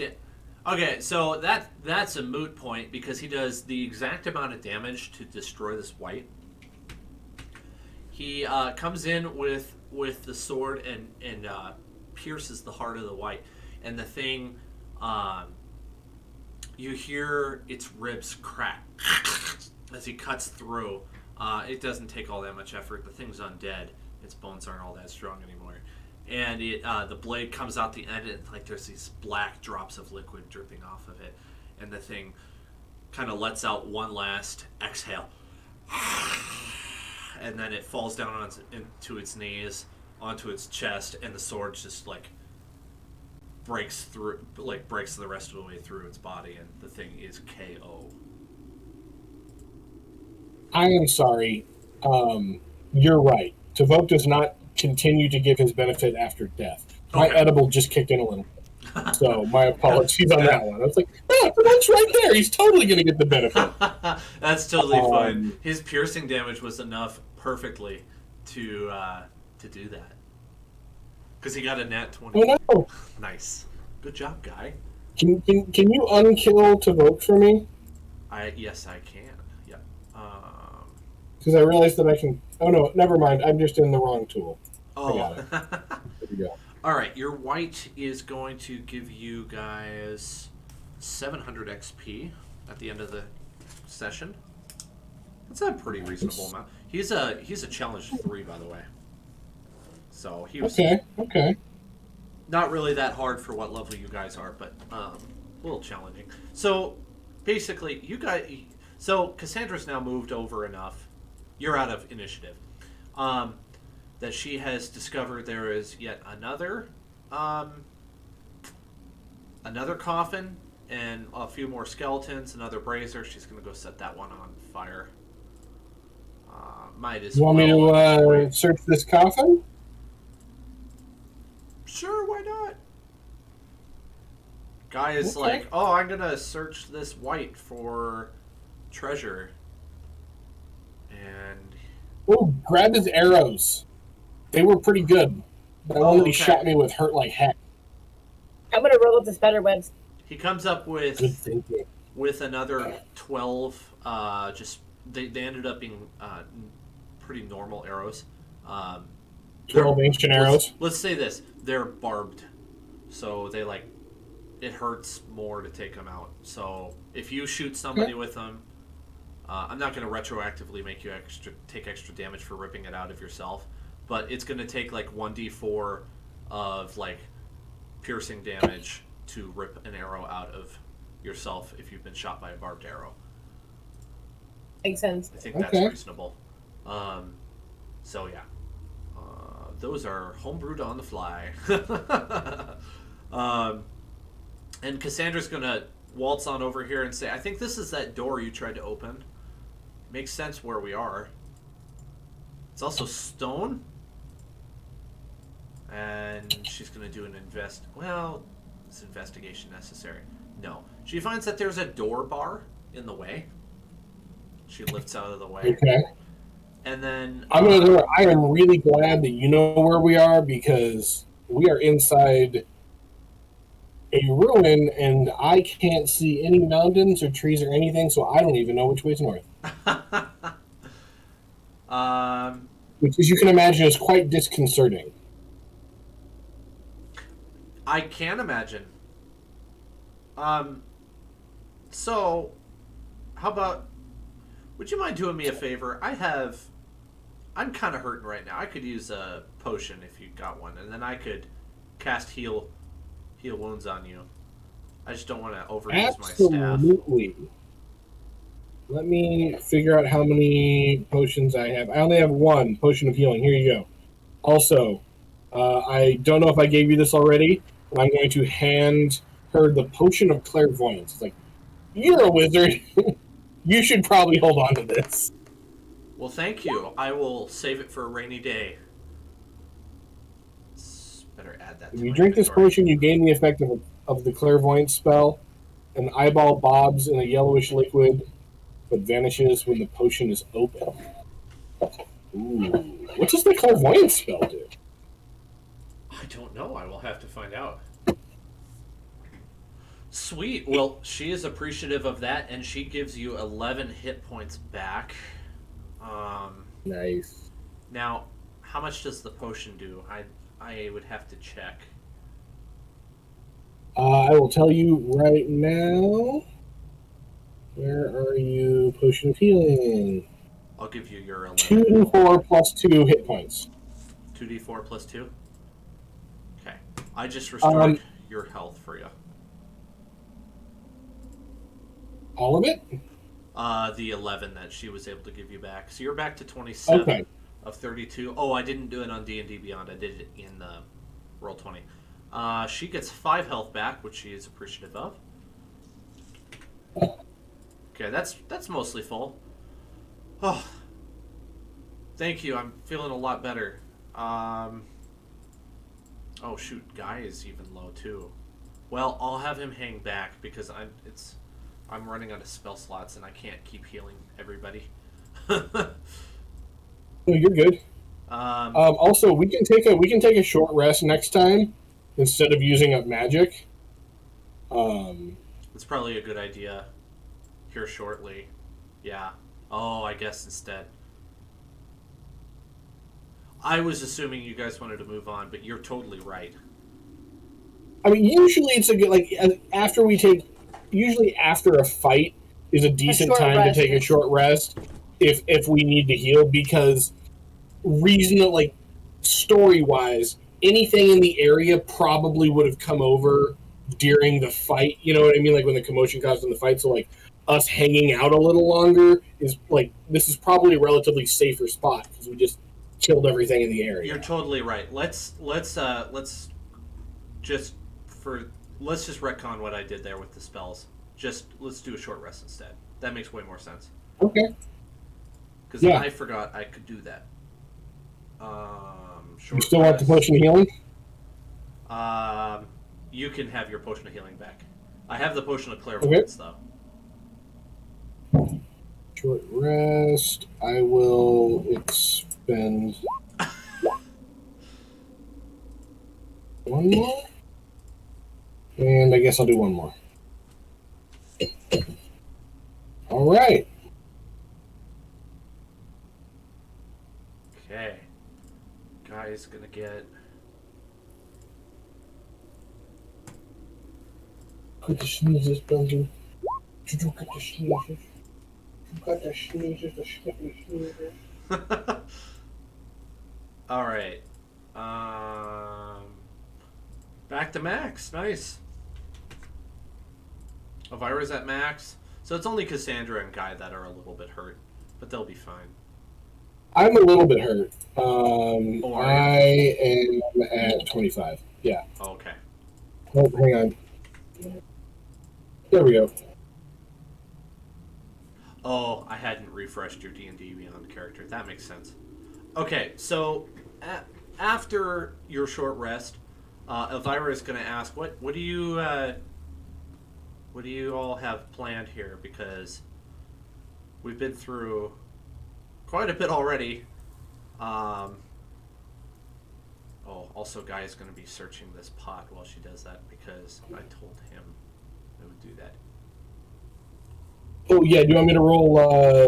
Okay, so that's a moot point because he does the exact amount of damage to destroy this white. He comes in with the sword and pierces the heart of the white, and the thing, you hear its ribs crack as he cuts through. It doesn't take all that much effort. The thing's undead. Its bones aren't all that strong anymore. And the blade comes out the end, and like there's these black drops of liquid dripping off of it, and the thing kind of lets out one last exhale, and then it falls down into its knees, onto its chest, and the sword just like breaks the rest of the way through its body, and the thing is KO. I am sorry. You're right. Tavok does not continue to give his benefit after death. My Okay. edible just kicked in a little. So my apologies on that one. I was like, oh, Tavok's right there. He's totally going to get the benefit. That's totally fine. His piercing damage was enough perfectly to do that. Because he got a nat 20. Oh no! Nice. Good job, guy. Can you unkill Tavok for me? Yes, I can. Yep. Because I realized that I can. Oh no, never mind. I'm just in the wrong tool. I got it. There we go. All right, your white is going to give you guys 700 XP at the end of the session. That's a pretty reasonable amount. He's a challenge 3, by the way. So he was okay. not really that hard for what level you guys are, but a little challenging. So basically, you guys. So Cassandra's now moved over enough. You're out of initiative. That she has discovered there is yet another coffin and a few more skeletons, another brazier. She's going to go set that one on fire. Might as You want me to search this coffin? Sure, why not? Guy is Okay. like, oh, I'm going to search this white for treasure. And Oh, grab his arrows. They were pretty good. That one that he shot me with hurt like heck. I'm gonna roll up the spider webs. he comes up Good thinking. with another 12. Just they ended up being pretty normal arrows. 12 ancient arrows. Let's say this: they're barbed, so they it hurts more to take them out. So if you shoot somebody with them, I'm not going to retroactively make you take extra damage for ripping it out of yourself, but it's going to take 1d4 of piercing damage to rip an arrow out of yourself if you've been shot by a barbed arrow. Makes sense. I think that's reasonable. So yeah, those are homebrewed on the fly. And Cassandra's gonna waltz on over here and say, I think this is that door you tried to open. Makes sense where we are. It's also stone. And she's gonna do an is investigation necessary? No. She finds that there's a door bar in the way. She lifts out of the way. Okay. And then I am really glad that you know where we are, because we are inside a ruin and I can't see any mountains or trees or anything, so I don't even know which way's north. Which, as you can imagine, is quite disconcerting. I can imagine. So, how about, would you mind doing me a favor? I'm kind of hurting right now. I could use a potion if you got one, and then I could cast heal wounds on you. I just don't want to overuse my staff. Absolutely. Let me figure out how many potions I have. I only have one potion of healing. Here you go. Also, I don't know if I gave you this already, but I'm going to hand her the potion of clairvoyance. It's like, you're a wizard. You should probably hold on to this. Well, thank you. I will save it for a rainy day. Better add that to If you my drink this inventory. potion, you gain the effect of of the clairvoyance spell. An eyeball bobs in a yellowish liquid, but vanishes when the potion is open. Ooh. What does the clairvoyance spell do? I don't know. I will have to find out. Sweet. Well, she is appreciative of that, and she gives you 11 hit points back. Nice. Now, how much does the potion do? I would have to check. I will tell you right now. Where are you? Potion of healing. I'll give you your 11. 2d4 plus 2 hit points. 2d4 plus 2? Okay. I just restored your health for you. All of it? The 11 that she was able to give you back. So you're back to 27 Okay. of 32. Oh, I didn't do it on D&D Beyond. I did it in Roll20. She gets 5 health back, which she is appreciative of. Okay, that's mostly full. Oh, thank you. I'm feeling a lot better. Oh shoot, Guy is even low too. Well, I'll have him hang back because I'm running out of spell slots and I can't keep healing everybody. No, you're good. Also, we can take a short rest next time instead of using up magic. It's probably a good idea. Here shortly. Yeah. Oh, I guess instead. I was assuming you guys wanted to move on, but you're totally right. I mean, usually it's a good usually after a fight is a decent time to take a short rest if we need to heal, because story wise, anything in the area probably would have come over during the fight. You know what I mean? Like when the commotion caused in the fight. So like us hanging out a little longer is like, this is probably a relatively safer spot because we just killed everything in the area. You're totally right. Let's just retcon what I did there with the spells. Let's do a short rest instead. That makes way more sense. Okay. Because I forgot I could do that. You still want the potion of healing? You can have your potion of healing back. I have the potion of clairvoyance though. Short rest. I will expend one more, and I guess I'll do one more. All right. Okay. Guy's gonna get. Got the sneezes, Belgium. Did you get the sneezes? You got the sneezes, the sneezes. All right. Back to max. Nice. Elvira's at max. So it's only Cassandra and Guy that are a little bit hurt, but they'll be fine. I'm a little bit hurt. I am at 25. Yeah. Okay. Oh, hang on. There we go. Oh, I hadn't refreshed your D&D Beyond character. That makes sense. Okay, so after your short rest, Elvira is going to ask, what do you all have planned here? Because we've been through quite a bit already. Also, Guy is going to be searching this pot while she does that because I told him I would do that. Oh, yeah, do you want me to roll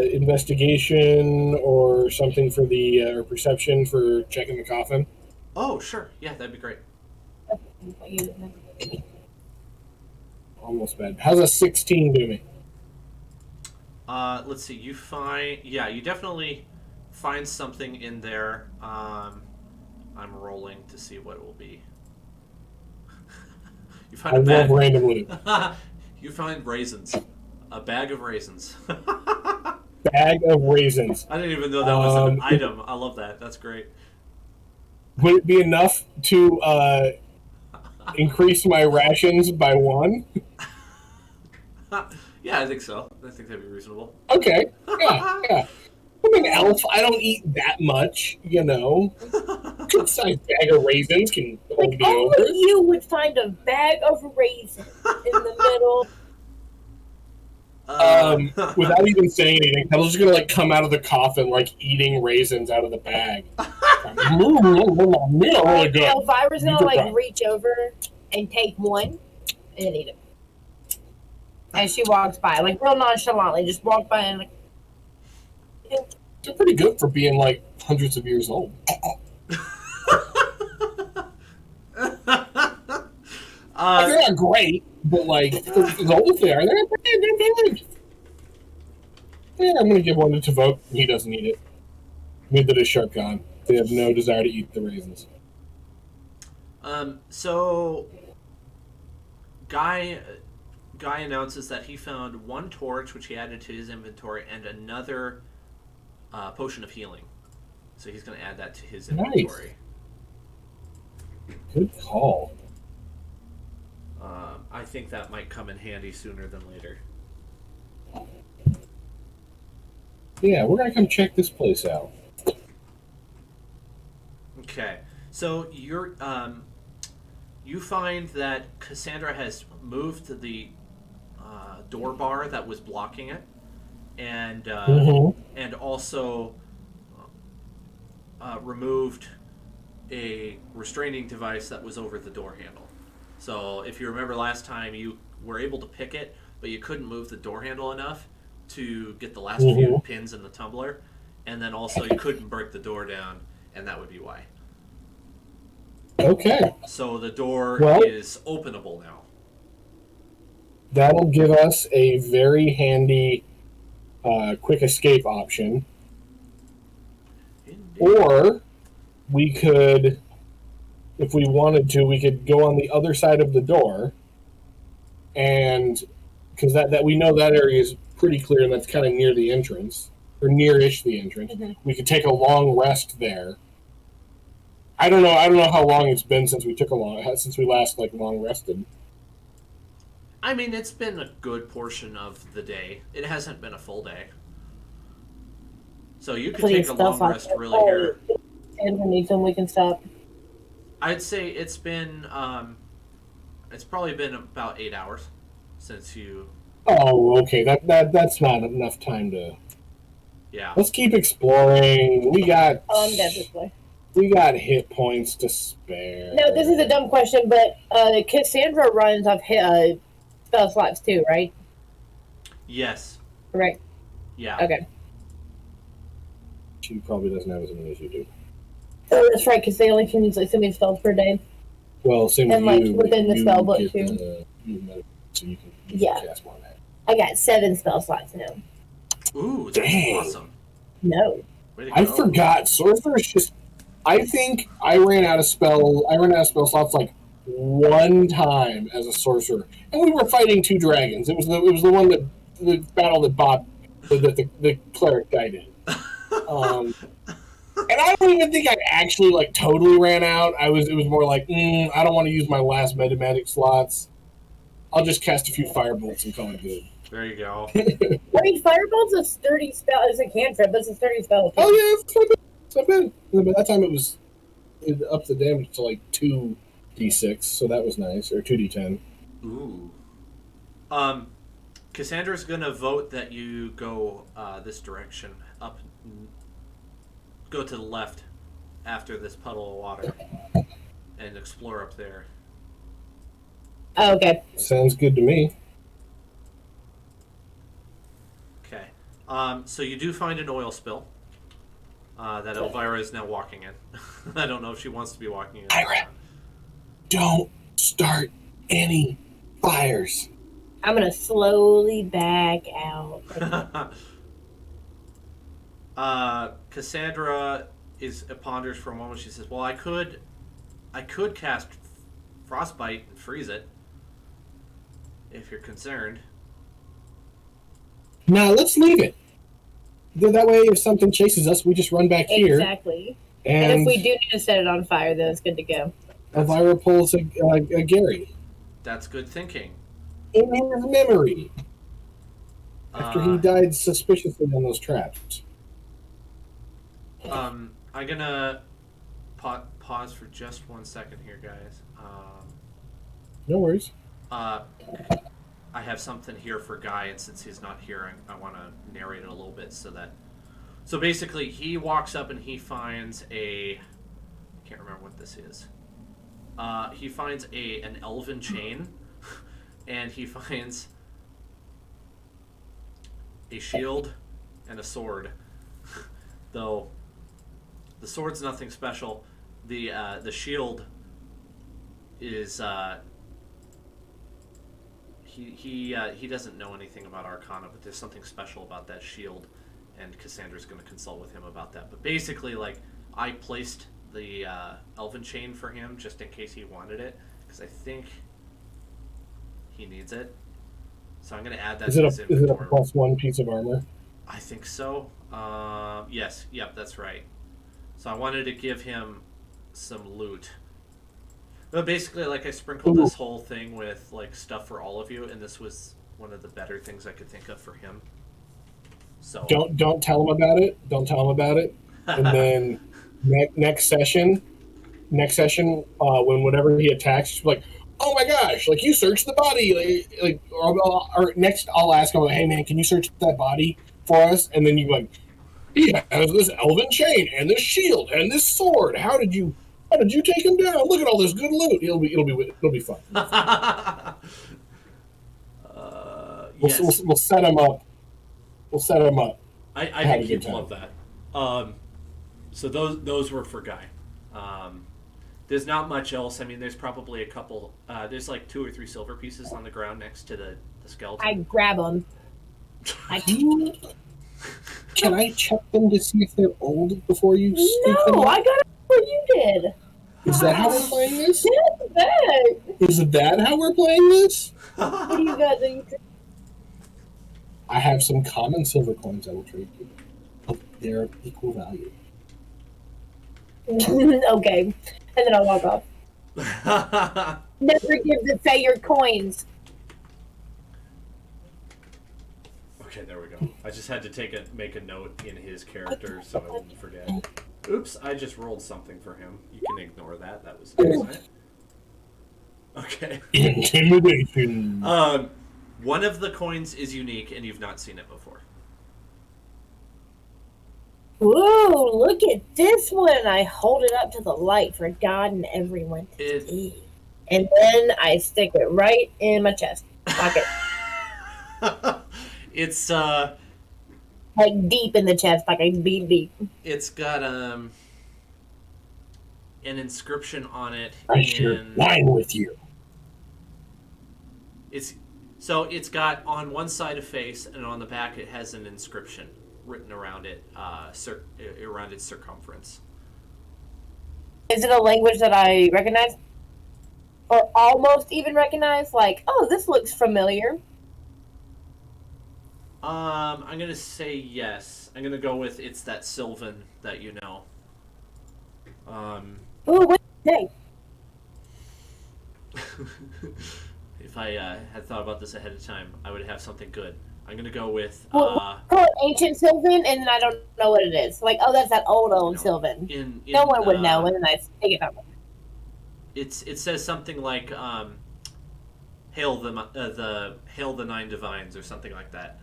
investigation or something for the or perception for checking the coffin? Oh, sure. Yeah, that'd be great. Almost bad. How's a 16 do me? Let's see. You definitely find something in there. I'm rolling to see what it will be. You find a bag randomly. You find raisins. A bag of raisins. Bag of raisins. I didn't even know that was an item. I love that. That's great. Would it be enough to increase my rations by 1? Yeah, I think so. I think that'd be reasonable. Okay. Yeah. I'm an elf. I don't eat that much, you know. Good sized bag of raisins can Like, only you would find a bag of raisins in the middle. Without even saying anything, I was just gonna like come out of the coffin like eating raisins out of the bag. Really good. Elvira's gonna like reach over and take one and eat it as she walks by, like real nonchalantly, just walk by and like. They're pretty good for being like hundreds of years old. They're not great, but like as old as they are, they're good. Yeah, I'm gonna give one to Tavok. He doesn't eat it. Neither does Sharp Khan. They have no desire to eat the raisins. So Guy announces that he found one torch, which he added to his inventory, and another potion of healing. So he's going to add that to his inventory. Nice. Good call. I think that might come in handy sooner than later. Yeah, we're going to come check this place out. Okay. So you find that Cassandra has moved the door bar that was blocking it, and also removed a restraining device that was over the door handle. So if you remember last time, you were able to pick it, but you couldn't move the door handle enough to get the last few pins in the tumbler, and then also you couldn't break the door down, and that would be why. Okay. So the door is openable now. That'll give us a very handy quick escape option. Indeed. Or we could, if we wanted to, we could go on the other side of the door, and because that we know that area is pretty clear, and that's kind of near the entrance, or near-ish the entrance. Mm-hmm. We could take a long rest there. I don't know how long it's been since we last long rested. I mean, it's been a good portion of the day. It hasn't been a full day. So you could take a long rest really here. And we need some, we can stop. I'd say it's been, it's probably been about 8 hours since you... Oh, okay. That's not enough time to... Yeah. Let's keep exploring. We got... I'm dead this way. We got hit points to spare. No, this is a dumb question, but Cassandra runs off spell slots too, right? Yes. Right. Yeah. Okay. She probably doesn't have as many as you do. Oh, that's right, because they only can use so many spells per day. Well, same and with you. Within the spell book too. So you can cast more than that. I got 7 spell slots now. Ooh, that's awesome. No. I forgot. Sorcerer's just... I think I ran out of spell slots like one time as a sorcerer, and we were fighting 2 dragons. It was the one that the battle that Bob, the cleric died in. And I don't even think I actually totally ran out. It was more like I don't want to use my last metamatic slots. I'll just cast a few firebolts and call it good. There you go. Wait, firebolts is 30 spell. It's a cantrip. It's a 30 spell. Oh yeah, it's not bad. By that time it upped the damage to 2d6, so that was nice, or 2d10. Ooh. Cassandra's gonna vote that you go this direction, go to the left after this puddle of water, and explore up there. Oh, okay. Sounds good to me. Okay. So you do find an oil spill that Elvira is now walking in. I don't know if she wants to be walking in. Ira, don't start any fires. I'm going to slowly back out. Cassandra ponders for a moment. She says, well, I could cast Frostbite and freeze it, if you're concerned. Nah, let's leave it. That way, if something chases us, we just run back here. Exactly. And if we do need to set it on fire, then it's good to go. Elvira pulls a Gary. That's good thinking. In his memory. After he died suspiciously on those traps. I'm gonna pause for just 1 second here, guys. No worries. I have something here for Guy, and since he's not here, I want to narrate it a little bit so that. So basically, he walks up and he finds a. I can't remember what this is. He finds an elven chain, and he finds a shield and a sword. Though the sword's nothing special, the shield is he doesn't know anything about Arcana, but there's something special about that shield, and Cassandra's going to consult with him about that. But basically, like, I placed the elven chain for him just in case he wanted it, because I think he needs it. So I'm going to add that to his inventory. Is it a +1 piece of armor? I think so. Yes. Yep, that's right. So I wanted to give him some loot. But basically, like, I sprinkled this whole thing with, like, stuff for all of you, and this was one of the better things I could think of for him. So Don't tell him about it. Don't tell him about it. And then next session, when whenever he attacks, like, oh my gosh, like, you searched the body, or next I'll ask him, like, hey man, can you search that body for us? And then you like, he has this elven chain and this shield and this sword. How did you take him down? Look at all this good loot. It'll be fun. Yes. We'll set him up. We'll set him up. I think he'd love that. So those were for Guy. There's not much else. I mean, there's probably a couple. There's like 2 or 3 silver pieces on the ground next to the skeleton. I grab them. Can I check them to see if they're old before you stick them? No, I got it before you did. Is that how we're playing this? Yes, Is that how we're playing this? what do you got? I have some common silver coins I will trade you. They're of equal value. Okay. And then I'll walk off. Never give the Fae your coins. Okay, there we go. I just had to make a note in his character so I wouldn't forget. Oops, I just rolled something for him. You can ignore that. That was nice. Okay. Intimidation. One of the coins is unique, and you've not seen it before. Whoa, look at this one. I hold it up to the light for God and everyone to see. And then I stick it right in my chest pocket. It's like deep in the chest, like a deep. It's got an inscription on it. I share wine with you. It's got on one side a face, and on the back it has an inscription written around it, around its circumference. Is it a language that I recognize? Or almost even recognize? Like, oh, this looks familiar. I'm gonna say yes. I'm gonna go with it's that Sylvan that you know. Ooh, what did you say? If I had thought about this ahead of time, I would have something good. I'm gonna go with call it ancient Sylvan, and then I don't know what it is. Like, oh, that's that old Sylvan. No one would know, and then I take it out. It says something like hail the 9 divines or something like that.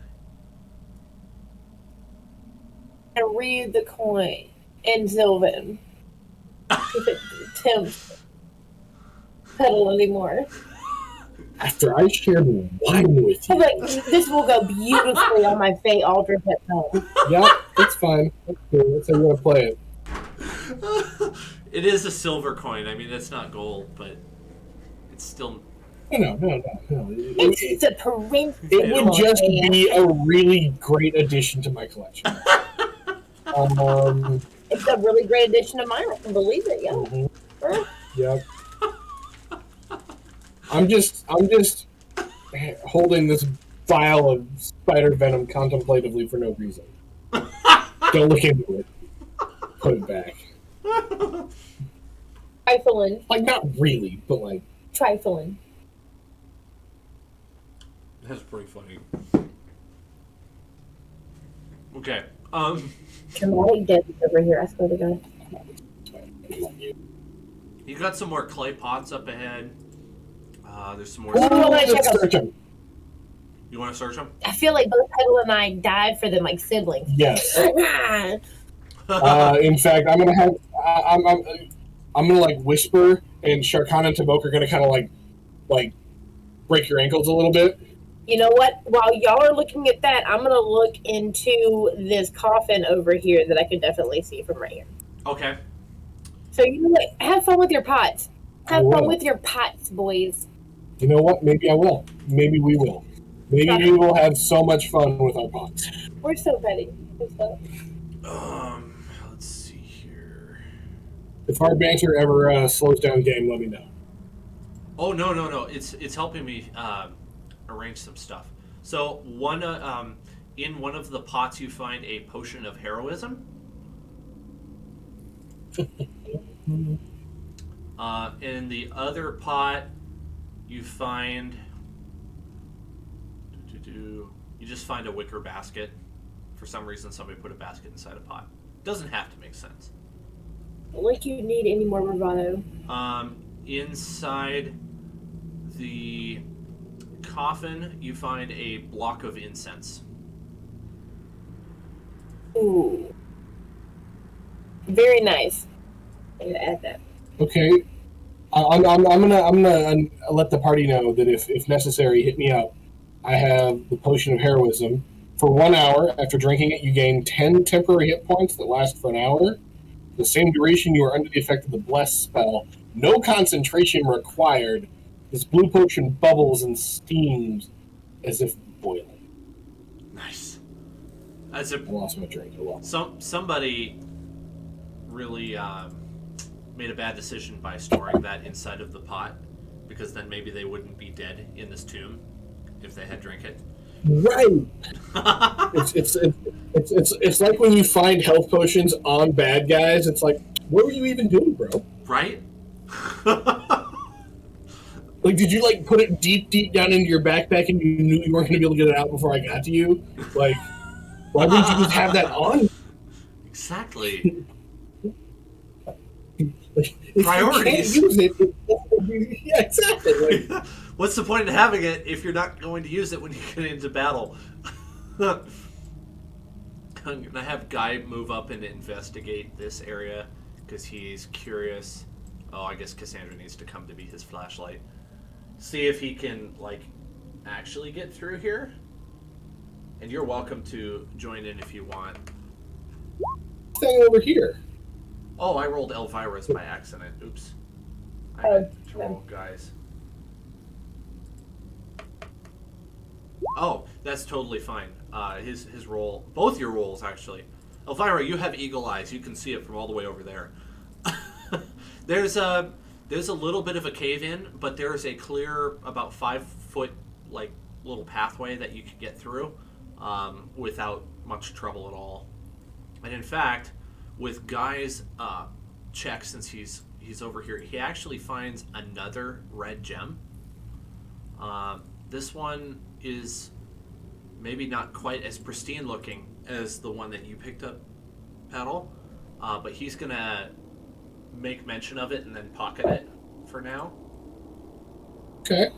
I read the coin in Sylvan. If it attempts pedal anymore. After I shared wine with you. I'm like, this will go beautifully on my Fate altar at home. Yeah, it's fine. That's cool. That's how you want to play it. It is a silver coin. I mean, it's not gold, but it's still. No. It's a parenthesis. It would just be a really great addition to my collection. It's a really great addition to mine. I can believe it. Yeah. Mm-hmm. Yep. I'm just holding this vial of spider venom contemplatively for no reason. Don't look into it. Put it back. Trifling. Like, not really, but like... Trifling. That's pretty funny. Okay. Dramatic death over here, I swear to God. You got some more clay pots up ahead. There's some more. Let's search them. You want to search them? I feel like both Pedal and I died for them like siblings. Yes. In fact, I'm gonna like whisper, and Sharkana and Tabok are gonna kind of like break your ankles a little bit. You know what? While y'all are looking at that, I'm gonna look into this coffin over here that I can definitely see from right here. Okay. So you know what? Have fun with your pots. Have fun with your pots, boys. You know what? Maybe I will. Maybe we will. Maybe we will have so much fun with our pots. We're so petty. Let's see here. If our banter ever slows down game, let me know. Oh no! It's helping me arrange some stuff. So in one of the pots you find a potion of heroism. In the other pot, you find. You just find a wicker basket. For some reason, somebody put a basket inside a pot. Doesn't have to make sense. Like you need any more bravado. Inside the coffin, you find a block of incense. Ooh. Very nice. I'm gonna add that. Okay. I'm gonna let the party know that if necessary, hit me up. I have the potion of heroism. For 1 hour, after drinking it, you gain 10 temporary hit points that last for an hour. The same duration you are under the effect of the Bless spell. No concentration required. This blue potion bubbles and steams as if boiling. Nice. I lost my drink. Somebody really made a bad decision by storing that inside of the pot, because then maybe they wouldn't be dead in this tomb if they had drank it. Right. It's like when you find health potions on bad guys. It's like, what were you even doing, bro? Right. Like, did you like put it deep down into your backpack and you knew you weren't going to be able to get it out before I got to you? Like, why wouldn't you just have that on? Exactly. Like, priorities. You can't use it, yeah, exactly. Like, what's the point of having it if you're not going to use it when you get into battle? I'm gonna have Guy move up and investigate this area because he's curious. Oh, I guess Cassandra needs to come to be his flashlight. See if he can like actually get through here. And you're welcome to join in if you want. Thing over here. Oh, I rolled Elvira's by accident. Oops. I meant to roll Guy's. Oh, that's totally fine. His roll, both your rolls actually. Elvira, you have eagle eyes. You can see it from all the way over there. There's a little bit of a cave in, but there is a clear about 5 foot like little pathway that you could get through without much trouble at all. And in fact, with Guy's check, since he's over here, he actually finds another red gem. This one is maybe not quite as pristine looking as the one that you picked up, Petal, but he's gonna make mention of it and then pocket it for now. Okay.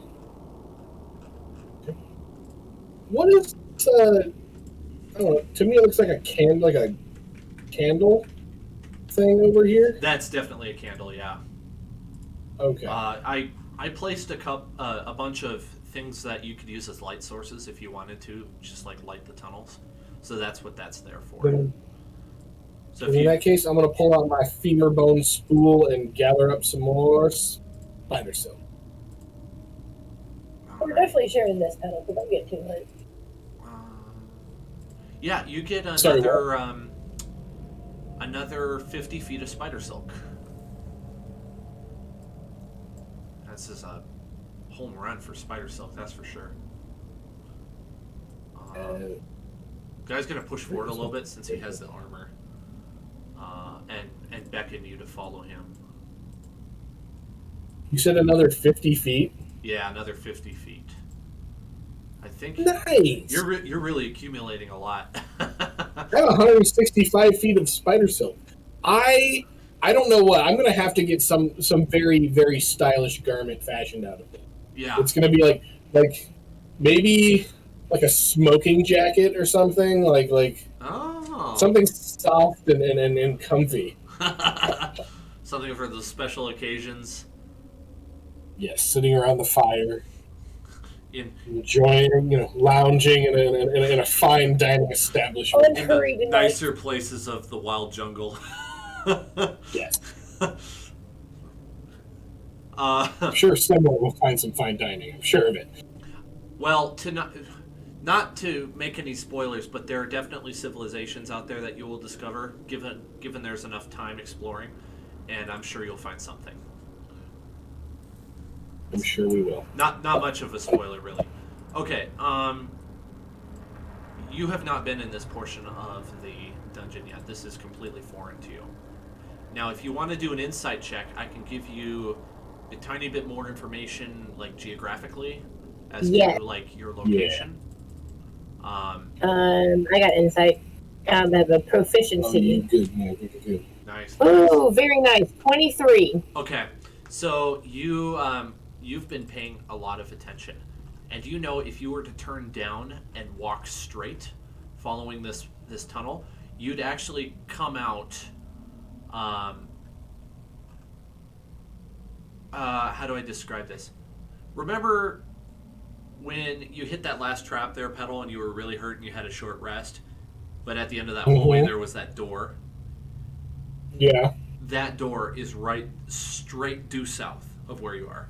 What is I don't know, to me it looks like a candle thing over here. That's definitely a candle, yeah. Okay. I placed a bunch of things that you could use as light sources if you wanted to, just like light the tunnels. So that's what that's there for. So in that case, I'm going to pull out my femur bone spool and gather up some more spider silk. We're definitely sharing this, Petal, but don't get too much. Yeah, you get another 50 feet of spider silk. This is a home run for spider silk, that's for sure. Guy's gonna push forward a little bit since he has the armor, and beckon you to follow him. You said another 50 feet? Yeah, another 50 feet. I think nice. You're really accumulating a lot. I have 165 feet of spider silk. I I don't know what I'm gonna have to get some very very stylish garment fashioned out of it. Yeah. It's gonna be like maybe like a smoking jacket or something like Oh. something soft and comfy. Something for those special occasions. Yes, sitting around the fire, In enjoying, lounging in a fine dining establishment. in the nicer places of the wild jungle. Yes. I'm uh, sure somewhere we'll find some fine dining. I'm sure of it. well, to not to make any spoilers, but there are definitely civilizations out there that you will discover, given there's enough time exploring, and I'm sure you'll find something. I'm sure we will. Not much of a spoiler, really. Okay. You have not been in this portion of the dungeon yet. This is completely foreign to you. Now, if you want to do an insight check, I can give you a tiny bit more information, like geographically, as to like your location. I got insight. I have a proficiency. Good. Good. Nice. Oh, very nice. 23. Okay, so you've been paying a lot of attention, and you know if you were to turn down and walk straight, following this tunnel, you'd actually come out. How do I describe this? Remember when you hit that last trap there, Petal, and you were really hurt and you had a short rest, but at the end of that hallway there was that door? Yeah. That door is right straight due south of where you are.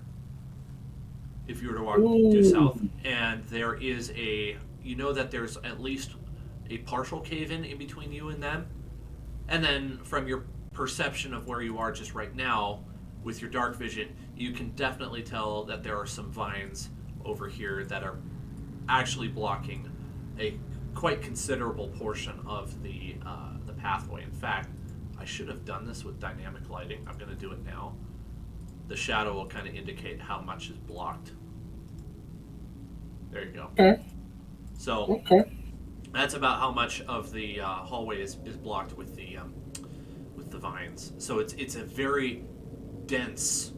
If you were to walk due south. And there is you know that there's at least a partial cave-in between you and them. And then from your perception of where you are just right now, with your dark vision, you can definitely tell that there are some vines over here that are actually blocking a quite considerable portion of the pathway. In fact, I should have done this with dynamic lighting. I'm going to do it now. The shadow will kind of indicate how much is blocked. There you go. Okay. So that's about how much of the hallway is blocked with the vines. So it's a very dense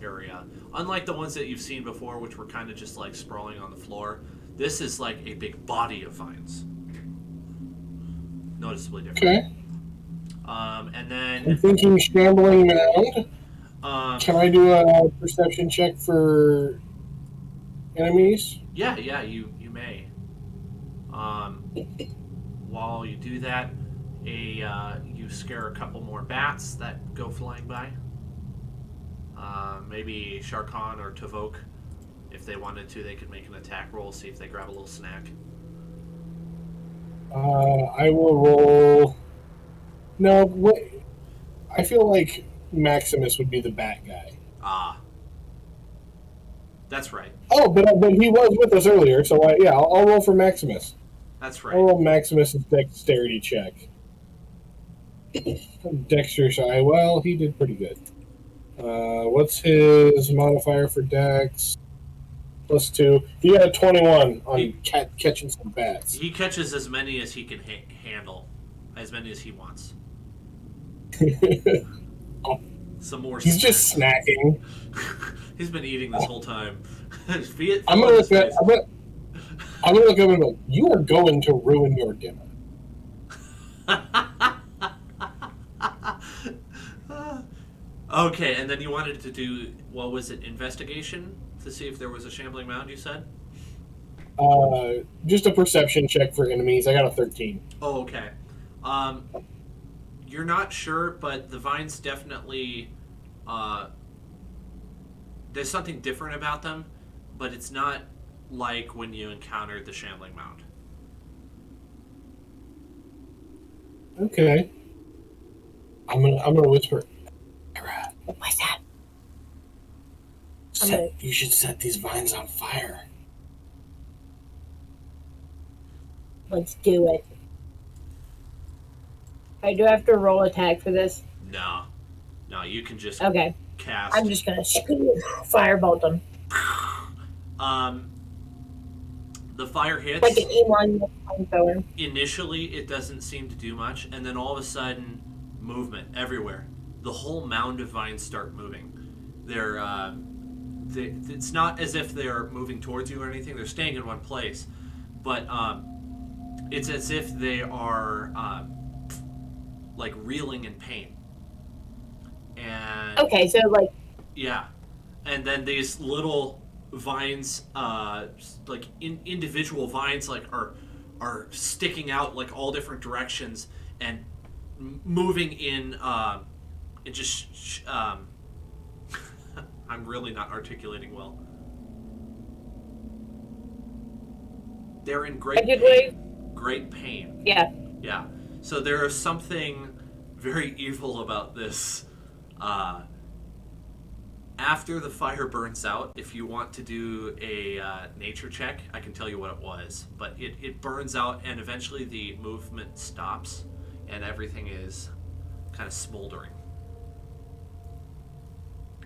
area. Unlike the ones that you've seen before, which were kind of just like sprawling on the floor, this is like a big body of vines. Noticeably different. Okay. And then I'm thinking shambling mound. Can I do a perception check for enemies? Yeah, you may. While you do that, you scare a couple more bats that go flying by. Maybe Sharkan or Tavok, if they wanted to, they could make an attack roll, see if they grab a little snack. I will roll. No, wait. I feel like Maximus would be the bat guy. Ah. That's right. Oh, but he was with us earlier, so I'll roll for Maximus. That's right. I'll roll Maximus's dexterity check. Dexter shy. Well, he did pretty good. What's his modifier for dex? +2. He got a 21 on catching some bats. He catches as many as he can handle, as many as he wants. Some more. He's just snacking. He's been eating this whole time. I'm gonna look up and go, you are going to ruin your dinner. Okay, and then you wanted to do, what was it, investigation? To see if there was a shambling mound, you said? Just a perception check for enemies. I got a 13. Oh, okay. You're not sure, but the vines definitely, there's something different about them, but it's not like when you encountered the shambling mound. Okay. I'm gonna whisper. What's that? You should set these vines on fire. Let's do it. I do have to roll attack for this. No, you can just cast. I'm just gonna firebolt them. The fire hits. Like an E1 flamethrower. Initially, it doesn't seem to do much, and then all of a sudden, movement everywhere. the whole mound of vines start moving. It's not as if they're moving towards you or anything. They're staying in one place, but it's as if they are like reeling in pain. And Okay, so like, yeah, and then these little vines, like individual vines, like are sticking out like all different directions and moving in just. I'm really not articulating well. They're in great pain. Great pain. yeah. Yeah. So there is something very evil about this. After the fire burns out, if you want to do a nature check, I can tell you what it was. But it burns out, and eventually the movement stops, and everything is kind of smoldering.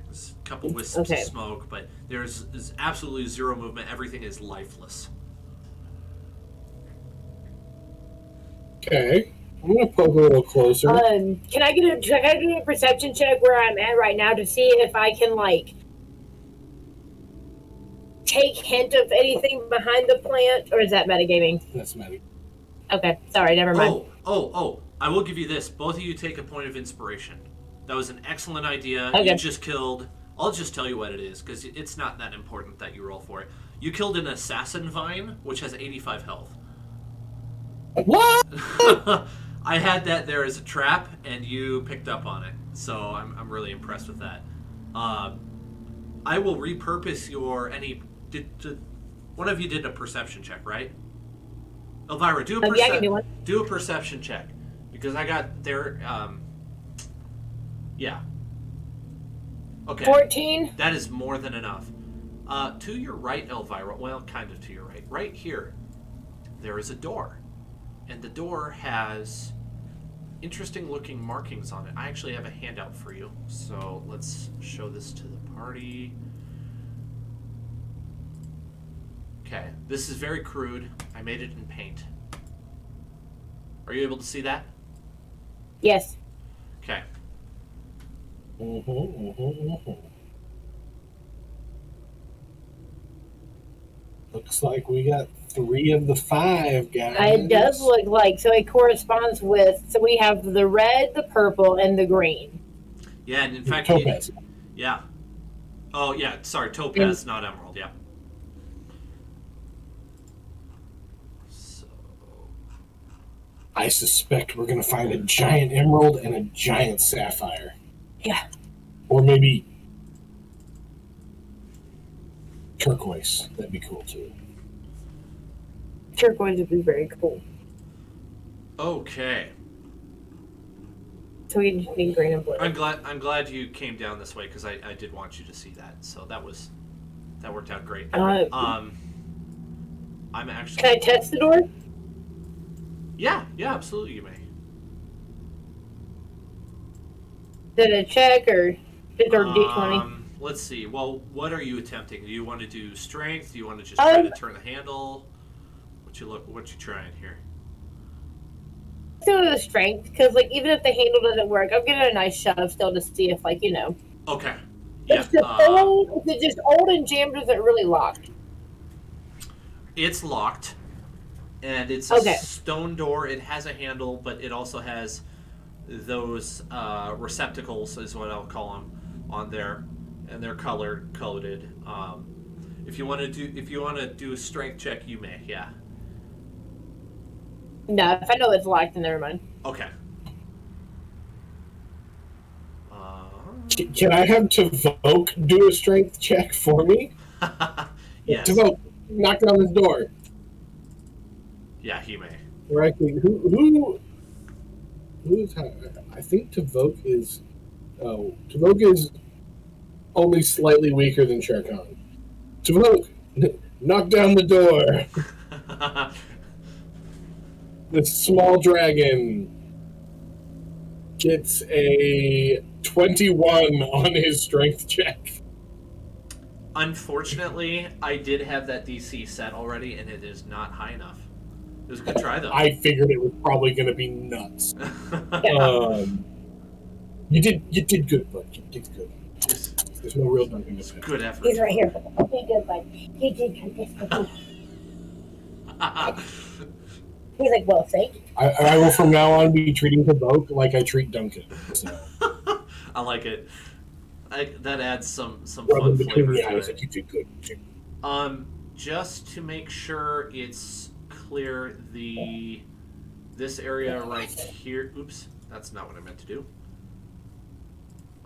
There's a couple wisps of smoke, but there's absolutely zero movement. Everything is lifeless. Okay. I'm gonna poke a little closer. Can I get a perception check where I'm at right now to see if I can like take hint of anything behind the plant, or is that metagaming? That's metagaming. Okay, sorry, never mind. Oh! I will give you this. Both of you take a point of inspiration. That was an excellent idea. Okay. You just killed. I'll just tell you what it is because it's not that important that you roll for it. You killed an assassin vine, which has 85 health. What? I had that there as a trap, and you picked up on it. So I'm really impressed with that. I will repurpose your one of you did a perception check, right? Elvira, do a perception check because I got there. Yeah. Okay. 14. That is more than enough. To your right, Elvira. Well, kind of to your right. Right here, there is a door, and the door has interesting-looking markings on it. I actually have a handout for you, so let's show this to the party. Okay, this is very crude. I made it in paint. Are you able to see that? Yes. Okay. Looks like we got 3 of the 5 guys. It does look like, so it corresponds with, so we have the red, the purple, and the green. Yeah, and in fact, Topaz. Yeah. Oh, yeah, sorry, topaz, not emerald, yeah. So... I suspect we're going to find a giant emerald and a giant sapphire. Yeah. Or maybe turquoise. That'd be cool, too. Turquoise would be very cool. Okay. So we just need green and blue. I'm glad you came down this way because I did want you to see that. So that worked out great. I'm actually. Can I test the door? Yeah, absolutely, you may. Is it a check or D20? Let's see. Well, what are you attempting? Do you want to do strength? Do you want to just try to turn the handle? What you trying here? Let's do the strength, because like even if the handle doesn't work, I'm getting a nice shove still to see if like Okay. Yeah. Is it just old and jammed? Or is it really locked? It's locked, and it's a stone door. It has a handle, but it also has those receptacles, is what I'll call them, on there, and they're coded. If you want to do a strength check, you may. Yeah. No, if I know it's locked, then never mind. Okay. Can I have Tavoke do a strength check for me? Yes. Tavoke, knock down this door. Yeah, he may. Right. Who's? I think Tavoke is. Oh, Tavoke is only slightly weaker than Sharkan. Tavoke, knock down the door. The small dragon gets a 21 on his strength check. Unfortunately, I did have that DC set already, and it is not high enough. It was a good try, though. I figured it was probably going to be nuts. You did good, bud. You did good. It's, There's no real dunking it's of it. good effort. He's right here. He did, bud. He did good. He's like, well, thank you. I will from now on be treating Havoke like I treat Duncan. So I like it. That adds some rub fun him between flavor the to eyes it. like you did good. Just to make sure it's clear, this area right here. Oops, that's not what I meant to do.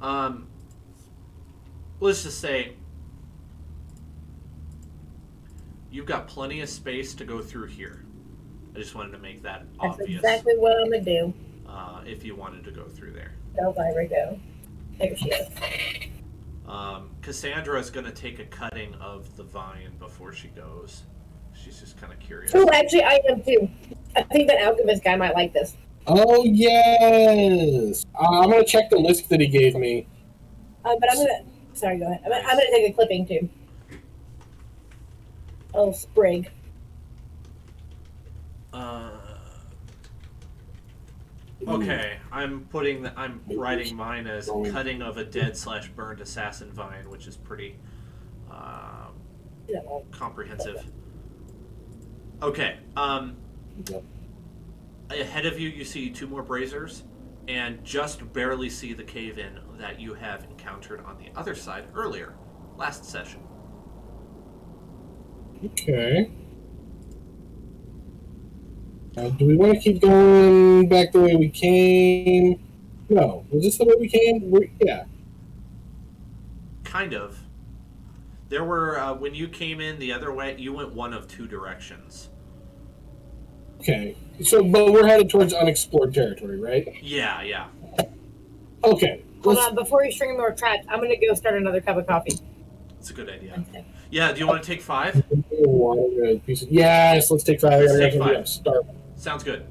Um, let's just say you've got plenty of space to go through here. I just wanted to make that That's obvious. exactly what I'm gonna do. If you wanted to go through there. Go, Lyra, go. There she is. Cassandra is going to take a cutting of the vine before she goes. She's just kind of curious. Oh, actually, I am too. I think that alchemist guy might like this. Oh yes. I'm gonna check the list that he gave me. But I'm gonna. Sorry, go ahead. I'm gonna take a clipping too. Oh, sprig. Okay, I'm writing mine as cutting of a dead / burned assassin vine, which is pretty comprehensive. Okay. Ahead of you, you see 2 more braziers, and just barely see the cave in that you have encountered on the other side earlier, last session. Okay. Do we want to keep going back the way we came? No. Was this the way we came? Yeah. Kind of. There were when you came in the other way, you went one of 2 directions. Okay. So, but we're headed towards unexplored territory, right? Yeah. Okay. Hold on, before you string more traps, I'm gonna go start another cup of coffee. It's a good idea. Yeah, do you want to take 5? Yes, let's take 5. Let's take 5. Start. Sounds good.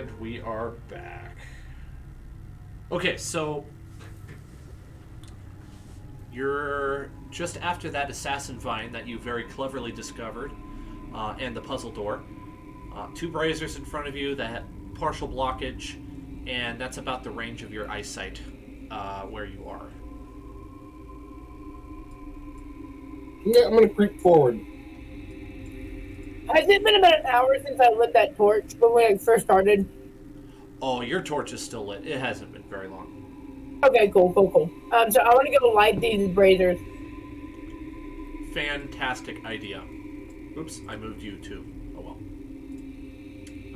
And we are back. Okay, so you're just after that assassin vine that you very cleverly discovered, and the puzzle door. Two braziers in front of you that partial blockage, and that's about the range of your eyesight where you are. Yeah, I'm gonna creep forward. Has it been about an hour since I lit that torch when I first started? Oh, your torch is still lit. It hasn't been very long. Okay, cool. So I want to go light these braziers. Fantastic idea. Oops, I moved you too. Oh well.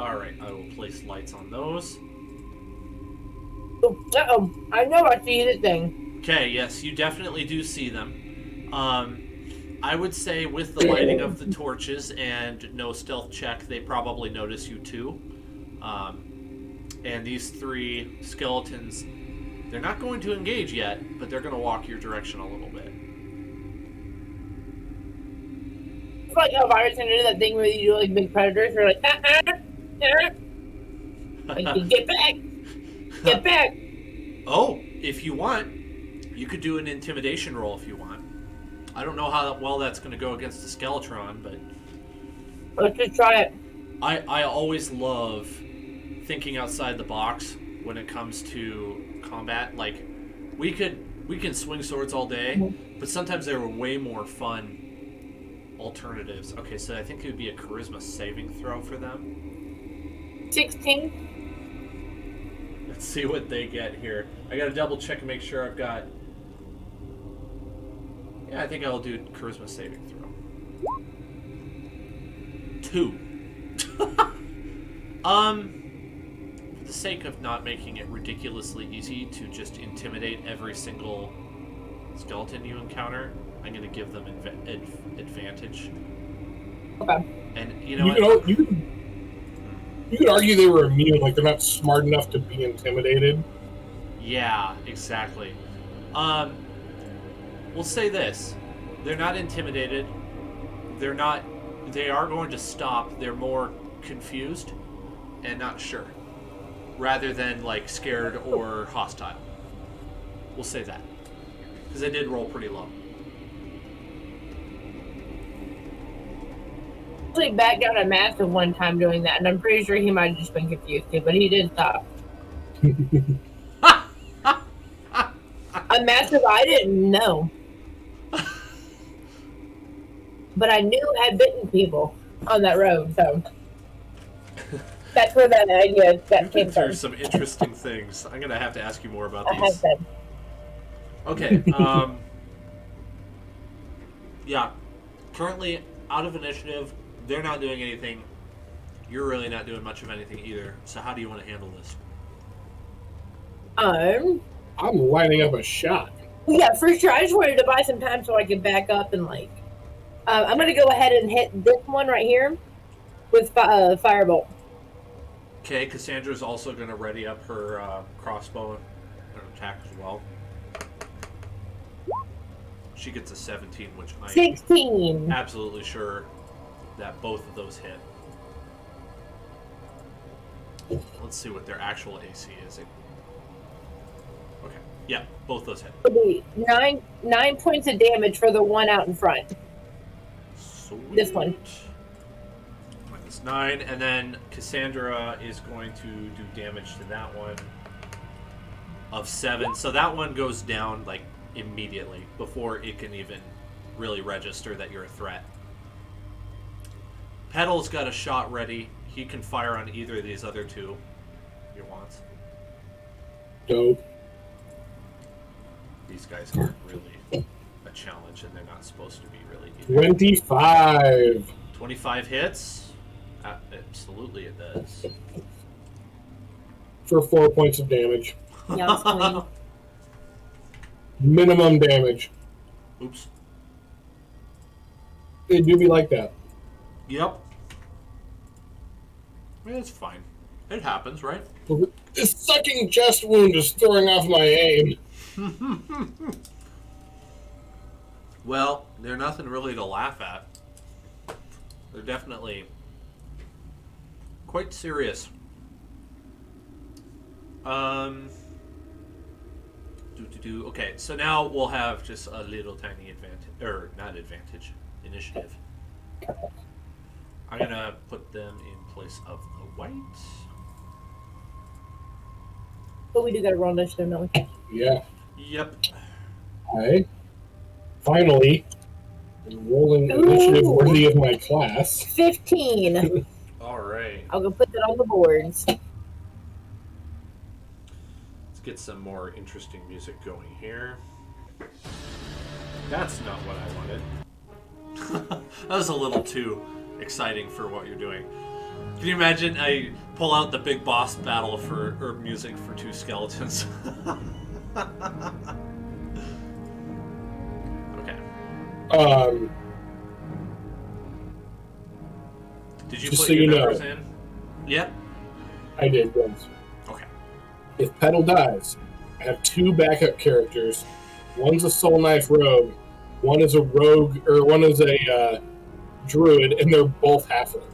Alright, I will place lights on those. Uh-oh. I know I see this thing. Okay, yes, you definitely do see them. I would say with the lighting of the torches and no stealth check, they probably notice you too. And these three skeletons, they're not going to engage yet, but they're going to walk your direction a little bit. It's like how Virus did that thing where you do like big predators. You're like, like, get back, get back. Oh, if you want, you could do an intimidation roll if you want. I don't know how well that's going to go against the Skeletron, but Let's just try it. I always love thinking outside the box when it comes to combat. Like, we can swing swords all day, but sometimes there are way more fun alternatives. Okay, so I think it would be a charisma saving throw for them. 16. Let's see what they get here. I gotta double check and make sure I've got... Yeah, I think I'll do charisma saving throw. 2. For the sake of not making it ridiculously easy to just intimidate every single skeleton you encounter, I'm going to give them advantage. Okay. And you know what? You could argue they were immune, like they're not smart enough to be intimidated. Yeah, exactly. We'll say this. They're not intimidated. They are going to stop. They're more confused and not sure, rather than like scared or hostile. We'll say that, because they did roll pretty low. Actually backed down a massive one time doing that, and I'm pretty sure he might have just been confused too, but he did stop. A massive I didn't know. But I knew had bitten people on that road, so that's where that idea that came from. There's some interesting things. I'm gonna have to ask you more about I have these. said. Okay. Yeah. Currently out of initiative. They're not doing anything. You're really not doing much of anything either. So how do you want to handle this? I'm lining up a shot. Yeah, for sure. I just wanted to buy some time so I could back up and like. I'm gonna go ahead and hit this one right here with firebolt. Okay, Cassandra's also going to ready up her crossbow and attack as well. She gets a 17, which I'm 16. absolutely sure that both of those hit. Let's see what their actual AC is. Okay, yeah, both those hit. It'll be 9 points of damage for the one out in front. Sweet. This one. Minus 9, and then Cassandra is going to do damage to that one of 7. So that one goes down like immediately before it can even really register that you're a threat. Petal's got a shot ready. He can fire on either of these other two if he wants. Dope. These guys aren't really a challenge, and they're not supposed to be really either. 25. 25 hits? Absolutely it does. For 4 points of damage. Yeah, queen. Minimum damage. Oops. It do be like that. Yep. Yeah, it's fine. It happens, right? This sucking chest wound is throwing off my aim. Well, they're nothing really to laugh at. They're definitely quite serious. Okay, so now we'll have just a little tiny initiative. I'm gonna put them in place of the white. But we do got to roll initiative, don't we? Yeah. Yep. Okay. Finally, rolling initiative worthy of my class. 15. All right. I'll go put that on the boards. Let's get some more interesting music going here. That's not what I wanted. That was a little too exciting for what you're doing. Can you imagine I pull out the big boss battle or music for two skeletons? Okay. Did you put your numbers in? Yep. I did, yes. Okay. If Petal dies, I have two backup characters. One's a Soul Knife rogue, one is a rogue, or one is a druid, and they're both halflings.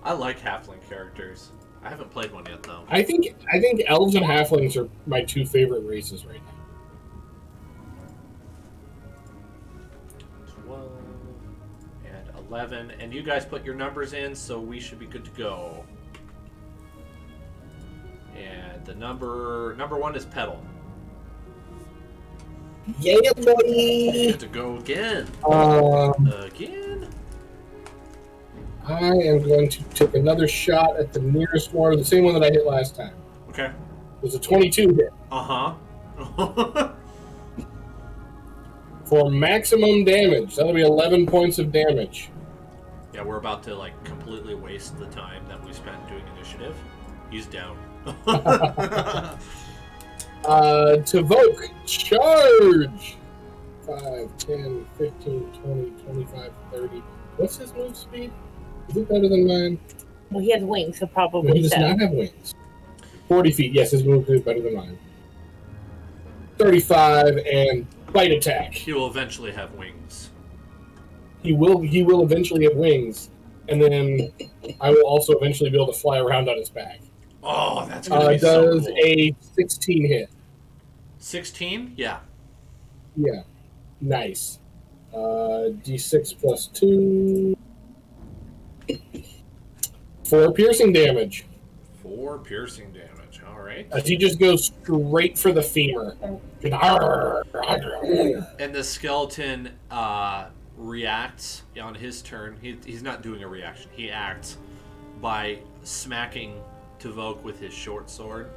I like halfling characters. I haven't played one yet, though. I think elves and halflings are my two favorite races right now. 12 and 11, and you guys put your numbers in, so we should be good to go. And the number one is Petal. Yeah, buddy. Have to go again. Again. I am going to take another shot at the nearest one, the same one that I hit last time. Okay. It was a 22 hit. Uh-huh. For maximum damage. That'll be 11 points of damage. Yeah, we're about to, like, completely waste the time that we spent doing initiative. He's down. Tovoke, charge! 5, 10, 15, 20, 25, 30. What's his move speed? Is it better than mine? Well, he has wings, so probably No, he does so. not have wings. 40 feet, yes, his move is better than mine. 35 and bite attack. He will eventually have wings. He will eventually have wings, and then I will also eventually be able to fly around on his back. Oh, that's going to be so cool. Does a 16 hit. 16? Yeah. Yeah. Nice. D6 plus 2. 4 piercing damage. 4 piercing damage. All right. As he just goes straight for the femur. And the skeleton reacts on his turn. He's not doing a reaction. He acts by smacking Tovoke with his short sword.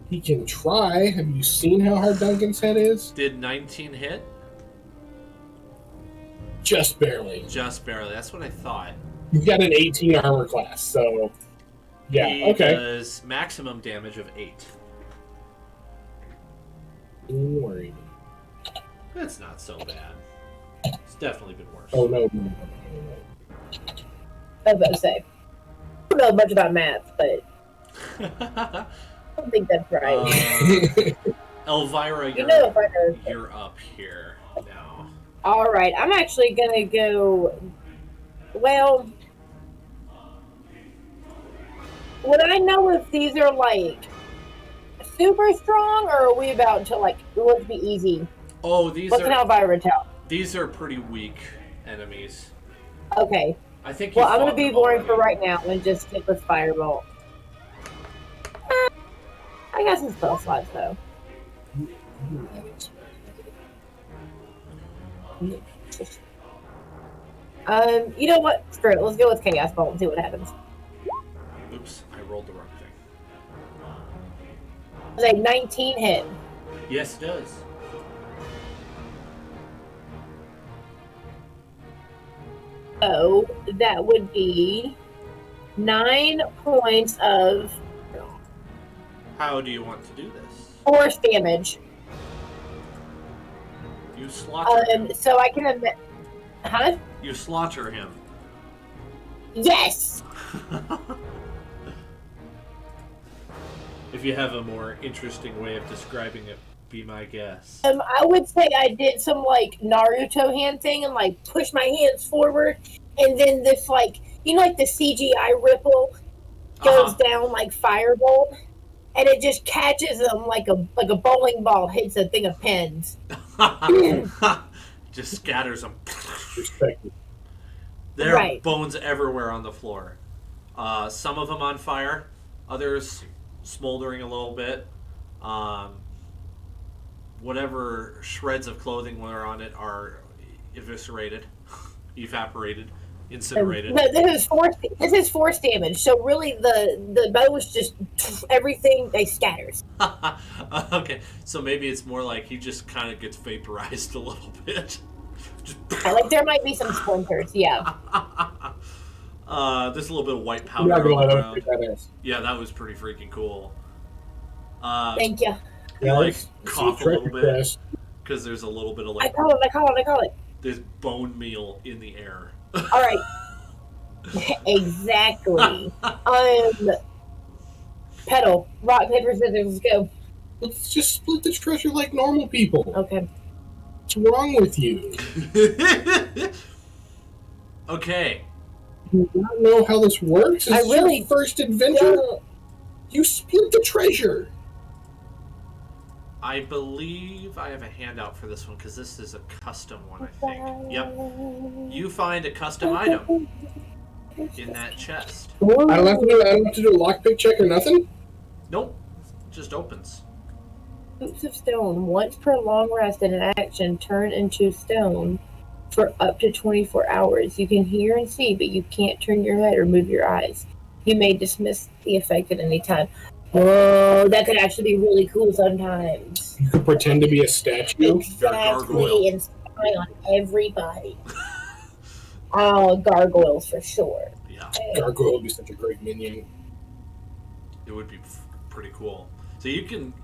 He can try. Have you seen how hard Duncan's head is? Did 19 hit? Just barely. Just barely. That's what I thought. He's got an 18 armor class, so yeah, he okay. does maximum damage of 8. Don't worry. That's not so bad. It's definitely been worse. Oh no. I was about to say. I don't know much about math, but I don't think that's right. Elvira, you're up here now. All right, I'm actually gonna go. Well, would I know if these are like super strong, or are we about to like? Will it be easy? Oh, these What's an Elvira tell? These are pretty weak enemies. Okay. I think. Well, I'm gonna be boring for right now and just stick with Firebolt. I got some spell slots though. You know what? Screw it. Let's go with Chaos Bolt and see what happens. Oops, I rolled the wrong thing. It's a 19 hit. Yes, it does. So that would be 9 points of How do you want to do this? force damage. You slaughter him. So I can admit. Huh? You slaughter him. Yes! If you have a more interesting way of describing it, be my guess. I would say I did some like Naruto hand thing and like push my hands forward, and then this like like the CGI ripple goes down like firebolt, and it just catches them like a bowling ball hits a thing of pins. Just scatters them. Respect it. There are Right. bones everywhere on the floor. Some of them on fire, others smoldering a little bit. Um, Whatever shreds of clothing were on it are eviscerated, evaporated, incinerated. No, this is force damage. So really, the bow is just everything they scatters. Okay, so maybe it's more like he just kind of gets vaporized a little bit. Just Like there might be some splinters. Yeah. there's a little bit of white I'm powder not on gonna lie, the that was ground. pretty badass. Yeah, that was pretty freaking cool. Thank you. You like Guys, cough a see, little treasure bit chest. because there's a little bit of I like call it. there's bone meal in the air. All right. Exactly. Pedal. Rock, paper, scissors. Let's go. Let's just split the treasure like normal people. Okay. What's wrong with you? Okay. Do you not know how this works? I It's really your first adventure. Don't- You split the treasure. I believe I have a handout for this one because this is a custom one, I think. Yep. You find a custom item in that chest. I don't have to do a lockpick check or nothing. Nope. Just opens. Boots of stone. Once per long rest in an action, turn into stone for up to 24 hours. You can hear and see, but you can't turn your head or move your eyes. You may dismiss the effect at any time. Oh, that could actually be really cool sometimes. You could pretend to be a statue. gargoyle. Exactly, and spy on everybody. Oh, gargoyles for sure. Yeah. Gargoyle would be such a great minion. It would be pretty cool. So you can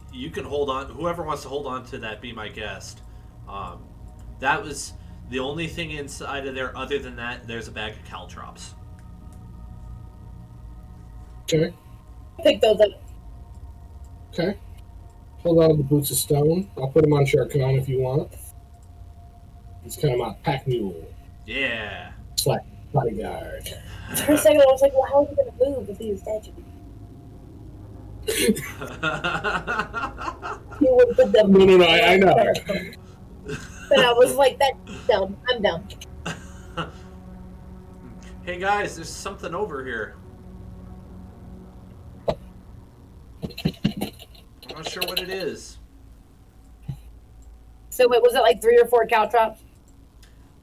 hold on. Whoever wants to hold on to that, be my guest. That was the only thing inside of there. Other than that, there's a bag of caltrops. Okay. Pick those up. Okay. Hold on to the boots of stone. I'll put him on Sharkan if you want. He's kind of my pack mule. Yeah. Slack bodyguard. For a second, I was like, well, how is he going to move if he's a statue? You would put them. No, I know. But I was like, that's dumb. I'm dumb. Hey guys, there's something over here. I'm not sure what it is. So wait, was it like 3 or 4 caltrops?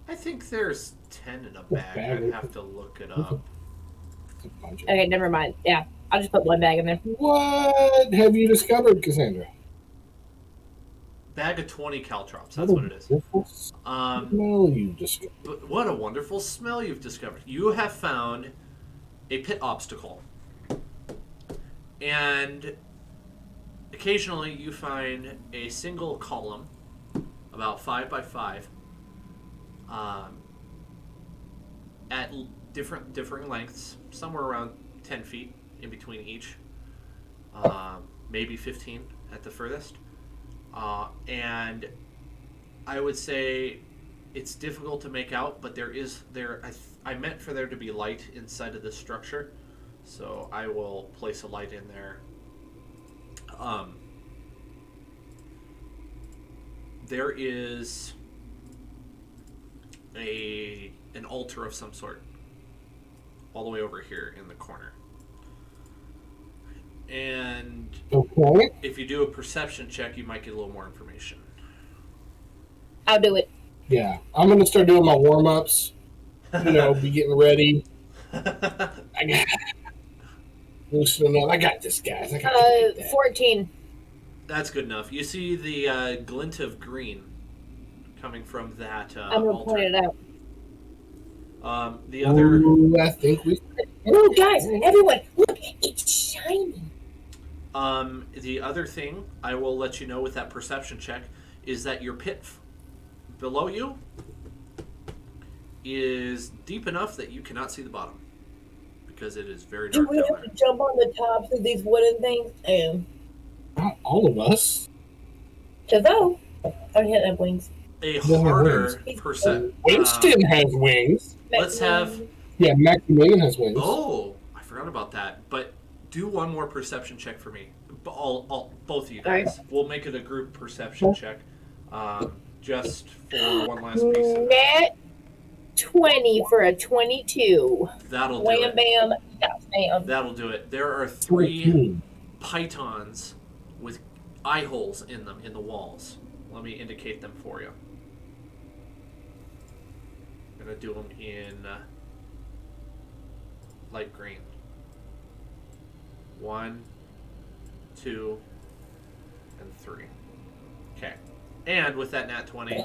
I think there's 10 in a bag. I'd have to look it up. Okay, never mind. Yeah, I'll just put one bag in there. What have you discovered, Cassandra? Bag of 20 caltrops. That's what it is. Smell you discovered. But what a wonderful smell you've discovered. You have found a pit obstacle. And occasionally you find a single column, about 5 by 5, at differing lengths, somewhere around 10 feet in between each, maybe 15 at the furthest. And I would say it's difficult to make out, but I meant for there to be light inside of this structure, so I will place a light in there. There is an altar of some sort all the way over here in the corner. And Okay. if you do a perception check, you might get a little more information. I'll do it. Yeah, I'm gonna start doing my warm ups. You know, be getting ready. I got loosening up. I got this, guys. I got 14. That's good enough. You see the glint of green coming from that I'm gonna altar. point it out. The other. Ooh, I think we. Oh, guys, everyone, look, it's shining. The other thing I will let you know with that perception check is that your pit below you is deep enough that you cannot see the bottom because it is very Do dark we down have there. to jump on the tops of these wooden things? Not all of us. Although, I don't have wings. A No, harder wings. percent. Winston has wings. Let's have Yeah, Maximilian has wings. Oh, I forgot about that. But do one more perception check for me. Both of you guys. We'll make it a group perception check. Just for one last piece of it. Net 20 for a 22. That'll do Wham it. bam, bam. That'll do it. There are 3 pythons with eye holes in them in the walls. Let me indicate them for you. I'm gonna do them in light green. 1, 2, and 3. Okay. And with that nat 20,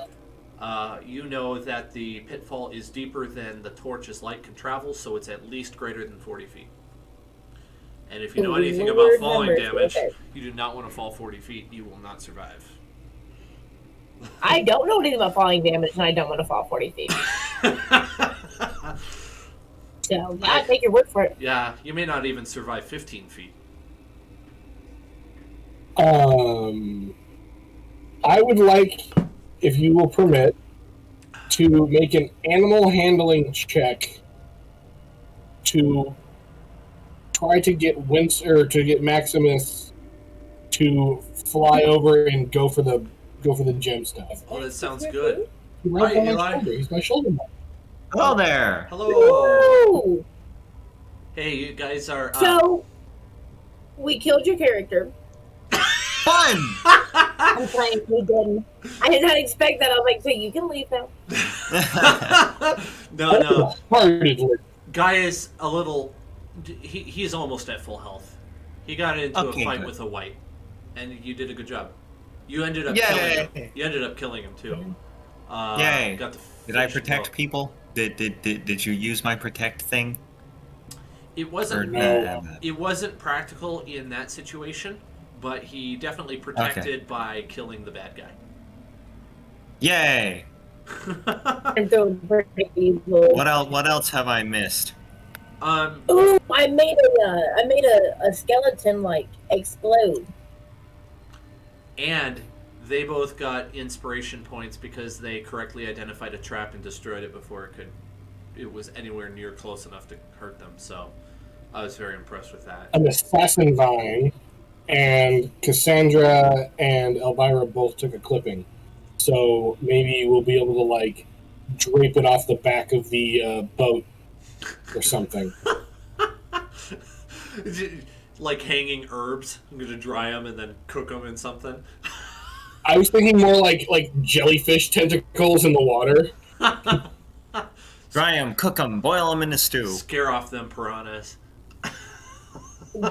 you know that the pitfall is deeper than the torch's light can travel, so it's at least greater than 40 feet. And if you know anything about falling damage, you do not want to fall 40 feet. You will not survive. I don't know anything about falling damage, and I don't want to fall 40 feet. So, yeah, take your word for it. Yeah, you may not even survive 15 feet. I would like, if you will permit, to make an animal handling check to try to get Maximus to fly over and go for the gemstone. Oh, that sounds good. Right on my Eli. shoulder. He's my shoulder boy. Hello there. Hello. Woo! Hey, you guys are. So, we killed your character. Fun. I'm playing. We didn't. I did not expect that. I was like, so you can leave now. No. Heartedly. Guy is a little. He's almost at full health. He got into a fight good. with a white, and you did a good job. You ended up Yay. killing him. You ended up killing him too. Yay. Got the Did I finished protect blow. people? Did you use my protect thing? It wasn't. no. It wasn't practical in that situation, but he definitely protected by killing the bad guy. Yay. I'm so pretty evil. What else have I missed? Ooh, I made a skeleton like explode. And they both got inspiration points because they correctly identified a trap and destroyed it before it was anywhere near close enough to hurt them. So I was very impressed with that. An assassin vine, and Cassandra and Elvira both took a clipping. So maybe we'll be able to like drape it off the back of the boat or something. Like hanging herbs. I'm gonna dry them and then cook them in something. I was thinking more like jellyfish tentacles in the water. Dry them, cook them, boil them in a stew. Scare off them piranhas.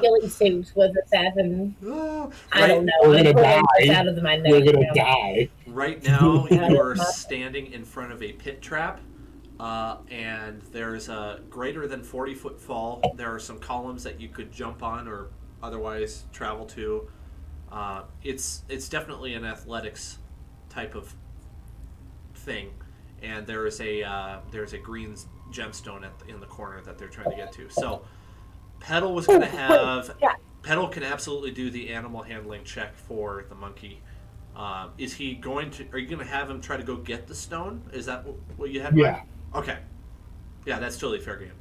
Ghillie suits with assassin. Right, I don't know. We're I'm gonna pulling this die. out of my We're neck gonna now. die. right now, you are standing in front of a pit trap, and there's a greater than 40-foot fall. There are some columns that you could jump on or otherwise travel to. It's definitely an athletics type of thing, and there's a green gemstone in the corner that they're trying to get to. So, Petal was going to have. Petal can absolutely do the animal handling check for the monkey. Is he going to? Are you going to have him try to go get the stone? Is that what you had? in mind? Yeah. Okay. Yeah, that's totally fair game.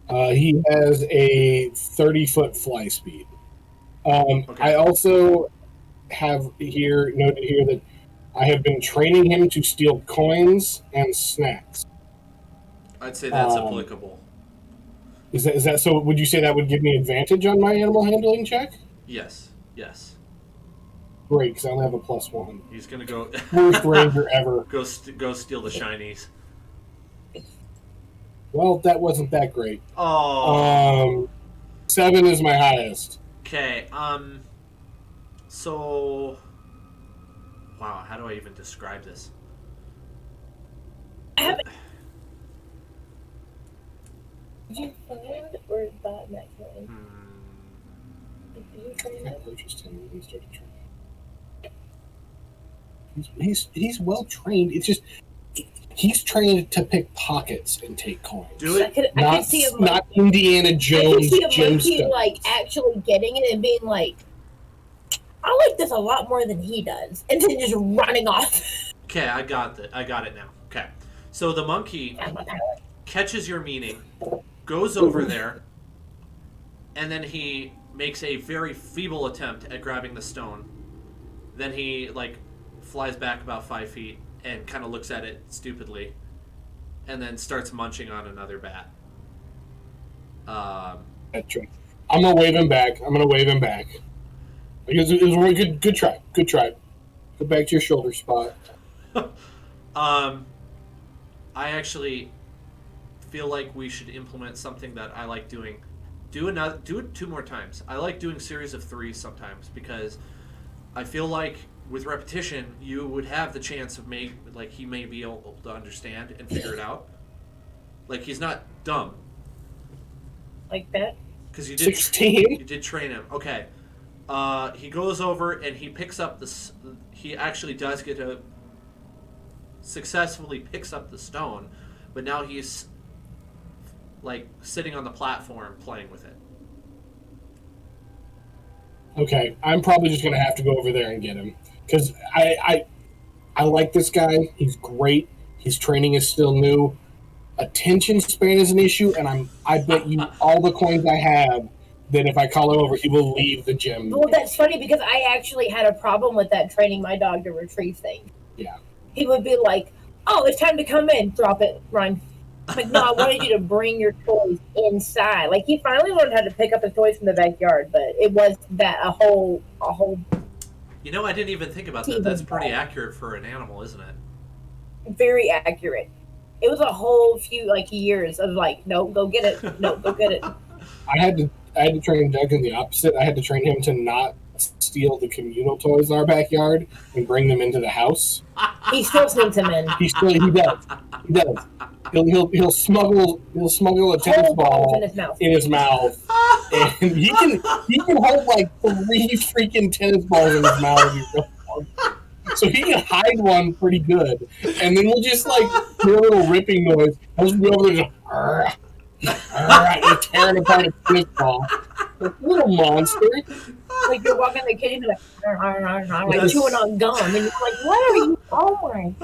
He has a 30-foot fly speed. Okay. I also have noted here that I have been training him to steal coins and snacks. I'd say that's applicable. Is that so? Would you say that would give me advantage on my animal handling check? Yes. Great, because I only have a +1. He's gonna go. Worst ranger ever. Go steal the shinies. Well, that wasn't that great. Oh. 7 is my highest. Okay. So. Wow. How do I even describe this? Did you find or is that next one? Did you find I it? purchased him when he started training. He's well trained. It's just he's trained to pick pockets and take coins. Do I it. could see a monkey. Not Indiana I could Jones see a monkey gemstone. like actually getting it and being like, "I like this a lot more than he does," and then just running off. Okay, I got it now. Okay. So the monkey. I'm a pilot. catches your meaning, goes over there, and then he makes a very feeble attempt at grabbing the stone. Then he, like, flies back about 5 feet and kind of looks at it stupidly, and then starts munching on another bat. That's true. I'm gonna wave him back. Because it was a really good try. Good try. Go back to your shoulder spot. I actually feel like we should implement something that I like doing. Do it 2 more times. I like doing series of 3 sometimes because I feel like with repetition you would have the chance of he may be able to understand and figure it out. Like, he's not dumb. Like that? Because you did 16. You did train him. Okay. He goes over and he picks up this. He actually does successfully picks up the stone, but now he's like sitting on the platform playing with it. Okay, I'm probably just gonna have to go over there and get him because I like this guy. He's great. His training is still new. Attention span is an issue, and I bet you all the coins I have that if I call him over, he will leave the gym. Well, that's funny because I actually had a problem with that training my dog to retrieve things. Yeah. He would be like, "Oh, it's time to come in. Drop it, run." Like, no, I wanted you to bring your toys inside. Like, he finally learned how to pick up his toys from the backyard, but it was that a whole. You know, I didn't even think about that. That's pretty accurate for an animal, isn't it? Very accurate. It was a whole few years of no, go get it. No, go get it. I had to train Doug in the opposite. I had to train him to not steal the communal toys in our backyard and bring them into the house. He still sneaks them in. He does. He'll smuggle a tennis ball in his mouth, and he can hold like 3 freaking tennis balls in his mouth. So he can hide one pretty good, and then we'll just do a little ripping noise. I'll just be over there, just tearing apart a tennis ball. Little monster. Like, you're walking the kitchen, like chewing on gum, and you're like, "What are you doing?"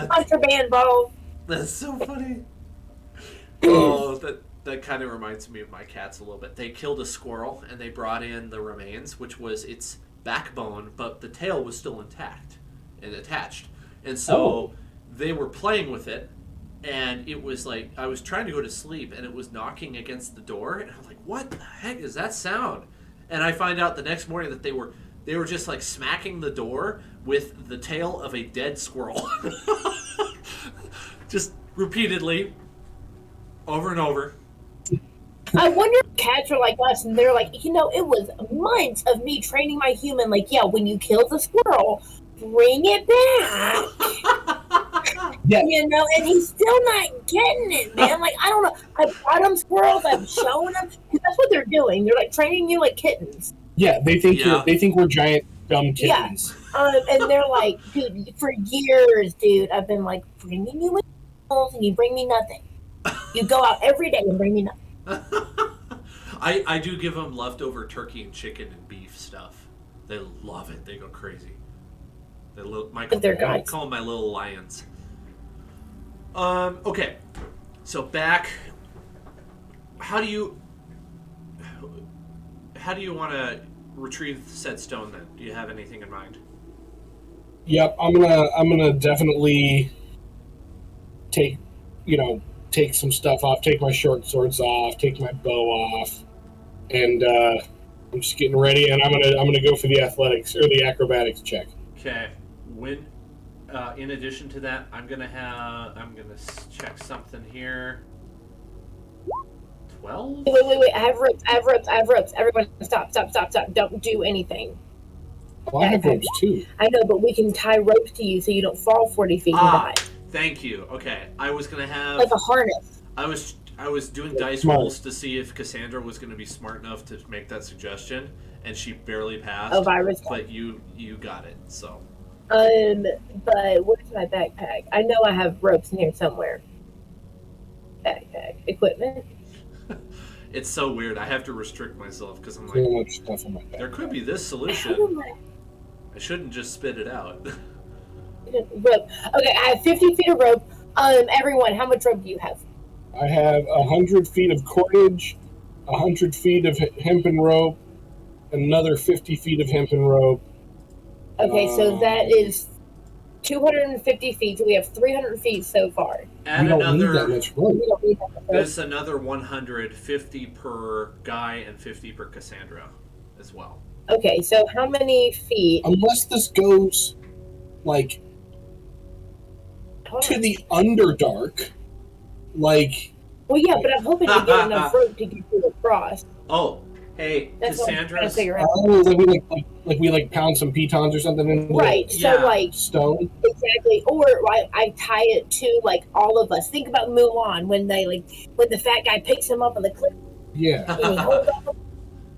Contraband, bro. That's so funny. Oh, that kind of reminds me of my cats a little bit. They killed a squirrel and they brought in the remains, which was its backbone, but the tail was still intact and attached. And so they were playing with it, and it was like, I was trying to go to sleep and it was knocking against the door, and I was like, what the heck is that sound? And I find out the next morning that they were just like smacking the door with the tail of a dead squirrel. Just repeatedly, over and over. I wonder if cats are like us, and they're like, it was months of me training my human. Like, yeah, when you kill the squirrel, bring it back. Yeah. And he's still not getting it, man. Like, I don't know. I brought him squirrels. I'm showing them. Because that's what they're doing. They're like training you like kittens. Yeah, they think we're giant dumb kittens. Yeah. And they're like, dude, for years, dude, I've been like bringing you animals, and you bring me nothing. You go out every day and bring me nothing. I do give them leftover turkey and chicken and beef stuff. They love it. They go crazy. I call them my little lions. Okay. So back. How do you want to retrieve said stone then? Do you have anything in mind? Yep, I'm gonna definitely take some stuff off, take my short swords off, take my bow off, and I'm just getting ready, and I'm gonna go for the athletics or the acrobatics check. Okay. When in addition to that, I'm gonna check something here. 12? Wait. I have ropes. Everyone stop. Don't do anything. Well, I have ropes too. I know, but we can tie ropes to you so you don't fall 40 feet and die. Thank you. Okay. I was gonna have like a harness. I was doing dice rolls to see if Cassandra was gonna be smart enough to make that suggestion, and she barely passed. Oh, virus. But you got it, so. But where's my backpack? I know I have ropes in here somewhere. Backpack. Equipment. It's so weird. I have to restrict myself because I'm like, too much stuff in my backpack. There could be this solution. I shouldn't just spit it out. Rope. Okay, I have 50 feet of rope, Everyone, how much rope do you have? I have 100 feet of cordage, 100 feet of hempen rope, another 50 feet of hempen rope. Okay, so that is 250 feet. So we have 300 feet so far. Add we don't need that another. much rope. We don't need that much rope. There's another 150 per Guy and 50 per Cassandra, as well. Okay, so how many feet? Unless this goes, like, Hold to on. the Underdark, like... Well, yeah, but I'm hoping to get enough rope to get you across. Oh, hey, That's what I'm trying to Cassandra's. figure out. Oh, like we paund some pitons or something in Right, Yeah. so like stone. exactly, or I tie it to like all of us. Think about Mulan when the fat guy picks him up on the cliff Yeah. and he holds on.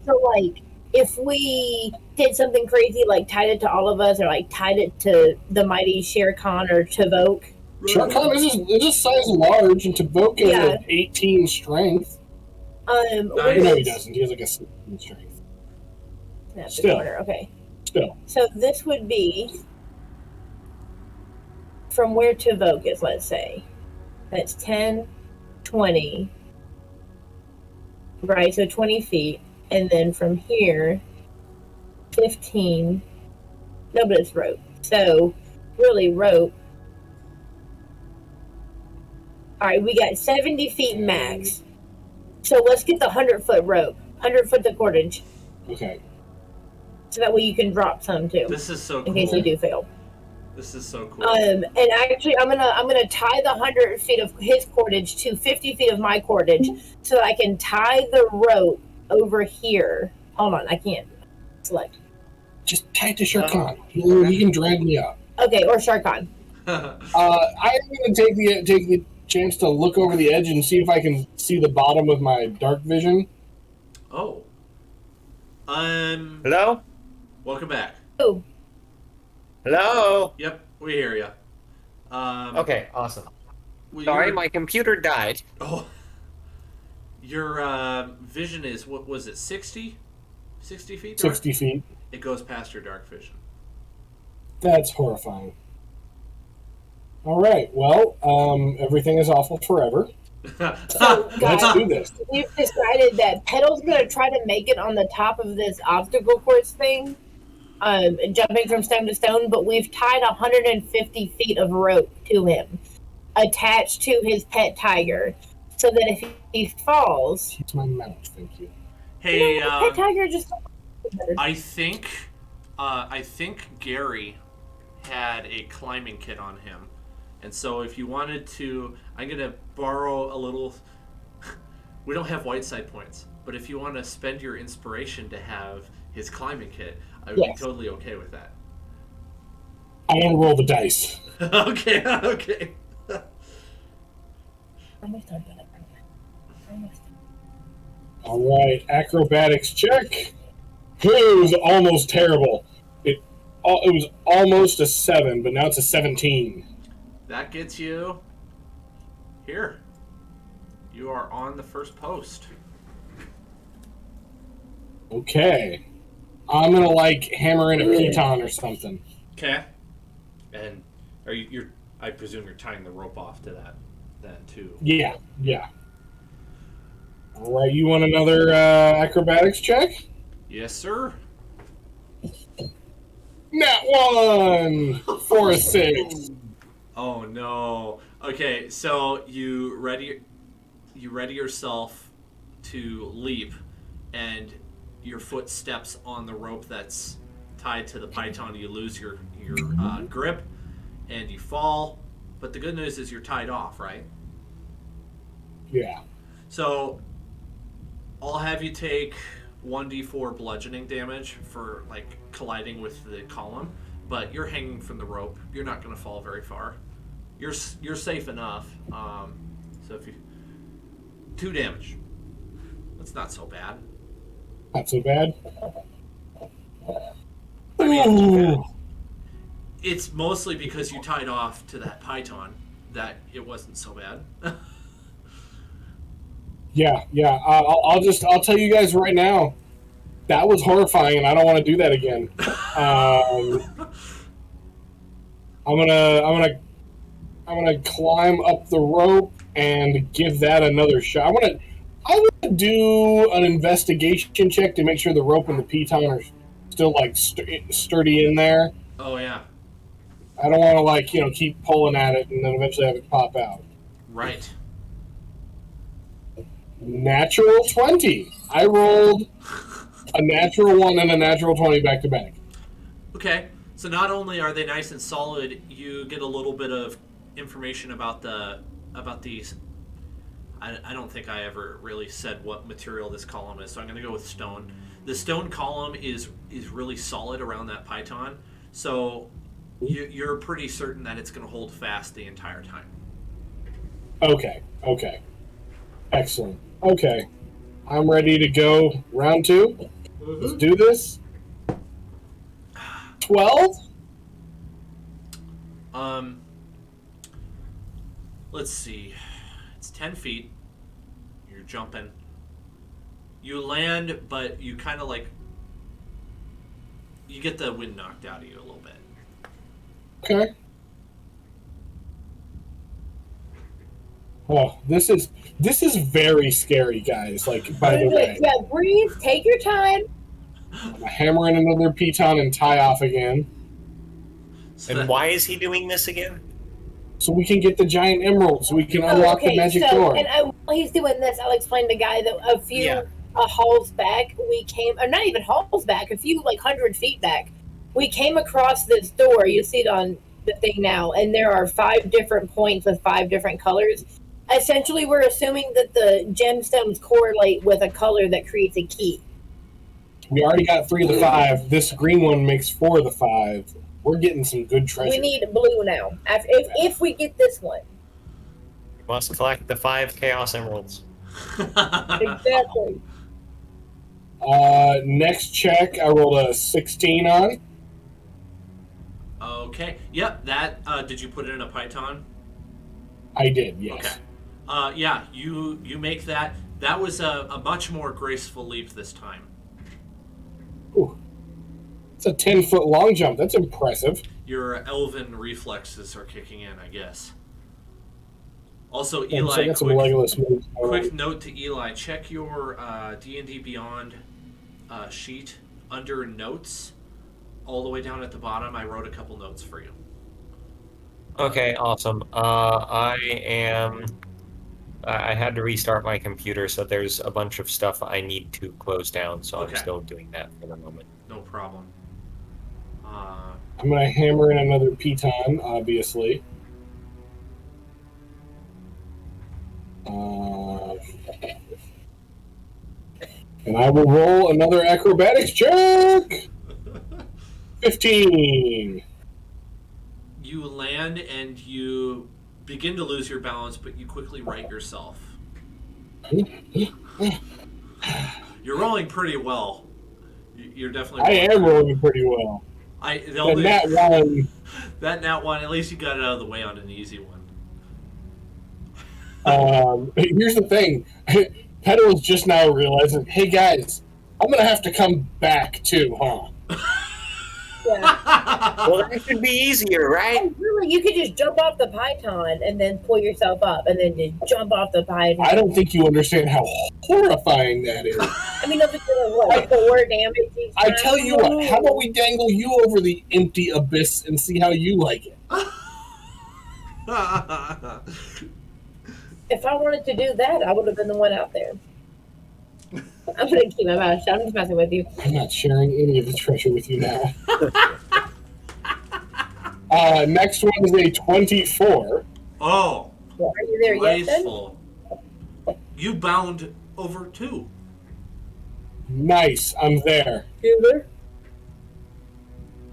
So like if we did something crazy like tied it to all of us or like tied it to the mighty Shere Khan or Tavok. Shere Khan is just size large, and Tavok is Yeah. an 18 strength. Nice. No, he doesn't. He has like a 16 strength. Snap the Still. corner. Okay. Still. So this would be from where Tavok is, let's say. That's 10, 20. Right, so 20 feet. And then from here, 15. No, but it's rope. So, really, rope. Alright, we got 70 feet max. So let's get the 100-foot rope. 100-foot the cordage. Okay. So that way you can drop some too. This is so cool. In case you do fail. This is so cool. And actually, I'm gonna tie the 100 feet of his cordage to 50 feet of my cordage, so that I can tie the rope over here. Hold on, I can't select. Just tie it to Shere Khan. He can drag me up. Okay, or Sharkan. I'm gonna take the chance to look over the edge and see if I can see the bottom with my dark vision. Oh. Hello? Welcome back. Oh, Hello? Yep, we hear you. Okay, awesome. Well, Sorry, your- my computer died. Oh. Your vision is, what was it, 60? 60 feet dark? 60 feet. It goes past your dark vision. That's horrifying. All right. Well, everything is awful forever. so Let's guys, do this. we've decided that Petal's gonna try to make it on the top of this obstacle course thing, jumping from stone to stone. But we've tied 150 feet of rope to him, attached to his pet tiger, so that if he falls, It's my mouth. Thank you. Hey, the pet tiger just. I think Gary had a climbing kit on him, and so if you wanted to, I'm gonna borrow a little. We don't have white side points, but if you want to spend your inspiration to have his climbing kit, I would Yes. be totally okay with that. I want to roll the dice. Okay, okay. All right. Acrobatics check. It was almost terrible. It was almost a 7, but now it's a 17. That gets you here. You are on the first post. Okay. I'm gonna hammer in a piton or something. Okay. And are you're I presume you're tying the rope off to that then too. Yeah. All right. You want another acrobatics check? Yes, sir. Nat 1 for a 6. Oh no. Okay, so you ready yourself to leap, and your foot steps on the rope that's tied to the python. You lose your grip, and you fall. But the good news is you're tied off, right? Yeah. So I'll have you take 1d4 bludgeoning damage for colliding with the column, but you're hanging from the rope. You're not going to fall very far. You're safe enough. So if you 2 damage, that's not so bad. Not so bad. I mean, Ooh. it's mostly because you tied off to that python that it wasn't so bad. Yeah. I'll tell you guys right now, that was horrifying, and I don't want to do that again. I'm I'm gonna climb up the rope and give that another shot. I want to do an investigation check to make sure the rope and the piton are still like sturdy in there. Oh yeah. I don't want to keep pulling at it and then eventually have it pop out. Right. Natural 20. I rolled a natural 1 and a natural 20 back to back. Okay. So not only are they nice and solid, you get a little bit of information about these. I don't think I ever really said what material this column is, so I'm going to go with stone. The stone column is really solid around that piton, so you're pretty certain that it's going to hold fast the entire time. Okay. Excellent. Okay. I'm ready to go. Round 2. Mm-hmm. Let's do this. 12? Let's see. It's 10 feet. You're jumping. You land, but you kind of you get the wind knocked out of you a little bit. Okay. Oh, this is very scary, guys. By the way. Yeah, breathe. Take your time. I'm hammering another piton and tie off again. And why is he doing this again? So we can get the giant emerald, so we can unlock the magic door. And while he's doing this, I'll explain to Guy that a few halls back, we came, or not even halls back, a few 100 feet back, we came across this door. You see it on the thing now, and there are 5 different points with 5 different colors. Essentially, we're assuming that the gemstones correlate with a color that creates a key. We already got 3 of the 5. This green one makes 4 of the 5. We're getting some good treasure. We need blue now. If we get this one. You must collect the 5 Chaos Emeralds. Exactly. Next check, I rolled a 16 on. Okay. Yep. That. Did you put it in a python? I did. Yes. Okay. Yeah. You make that. That was a much more graceful leap this time. Ooh. It's a 10-foot long jump. That's impressive. Your elven reflexes are kicking in, I guess. Also, Yeah, Eli, got some Legolas moves. quick note to Eli: check your D&D Beyond sheet under notes, all the way down at the bottom. I wrote a couple notes for you. Okay, awesome. I had to restart my computer, so there's a bunch of stuff I need to close down, so I'm still doing that for the moment. No problem. I'm going to hammer in another piton, obviously. And I will roll another acrobatics check! 15! You land and you begin to lose your balance, but you quickly right yourself. You're rolling pretty well. You're definitely. I am rolling pretty well. That nat one, at least you got it out of the way on an easy one. Here's the thing. Pedal's just now realizing, hey guys, I'm going to have to come back too, huh? Yeah. Well, that should be easier, right? Really, you could just jump off the python and then pull yourself up and then just jump off the python. I don't think you understand how horrifying that is. I mean, if it's what, 4 damage. I tell you what, how about we dangle you over the empty abyss and see how you like it? If I wanted to do that, I would have been the one out there. I'm going to keep my mouth shut. I'm just messing with you. I'm not sharing any of the treasure with you now. Next one is a 24. Oh. Well, are you there graceful. yet, then? You bound over 2. Nice. I'm there.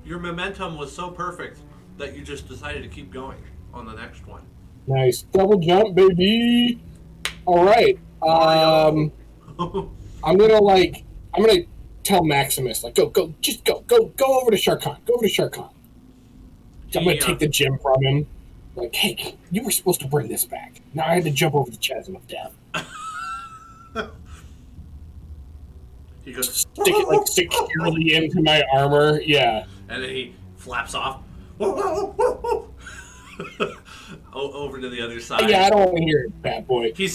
Your momentum was so perfect that you just decided to keep going on the next one. Nice. Double jump, baby. All right. I'm gonna tell Maximus, go over to Sharkon. Go over to Sharkon. I'm gonna take the gem from him. Like, hey, you were supposed to bring this back. Now I had to jump over the chasm of death. He goes, stick it securely into my armor. Yeah. And then he flaps off. over to the other side. Yeah, I don't want to hear it, bad boy. He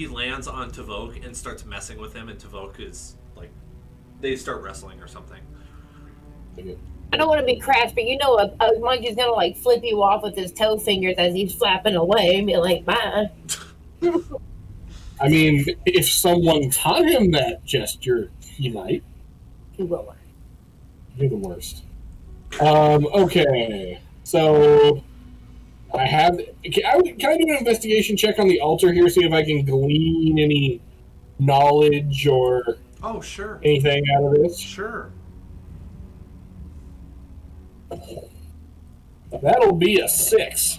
lands on Tavok and starts messing with him, and Tavok is like, they start wrestling or something. I don't want to be crass, but a monkey's gonna like flip you off with his toe fingers as he's flapping away and be like, bye. I mean, if someone taught him that gesture, he might. He will learn. You're the worst. Okay. So I have. Can I do an investigation check on the altar here, see if I can glean any knowledge or Sure. anything out of this? Sure. That'll be a 6.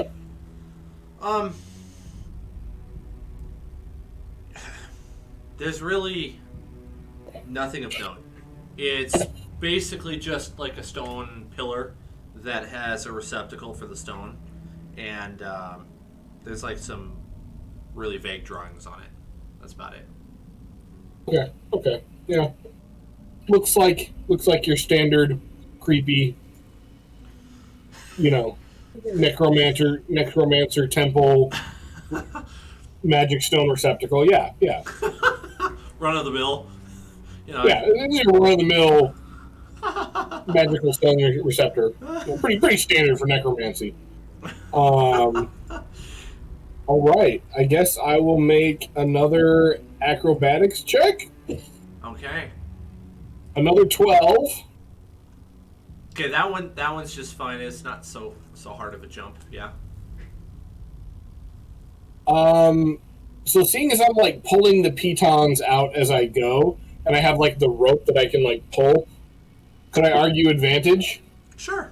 There's really nothing of note. It's basically just like a stone pillar that has a receptacle for the stone, and there's like some really vague drawings on it. That's about it. Okay. Yeah. Looks like your standard creepy, necromancer temple magic stone receptacle. Yeah. Run of the mill. Yeah, this is a run-of-the-mill magical stone receptor. Pretty standard for necromancy. All right, I guess I will make another acrobatics check. Okay. Another 12. Okay, that one's just fine. It's not so hard of a jump. Yeah. So seeing as I'm like pulling the pitons out as I go, and I have like the rope that I can like pull, could I argue advantage? Sure.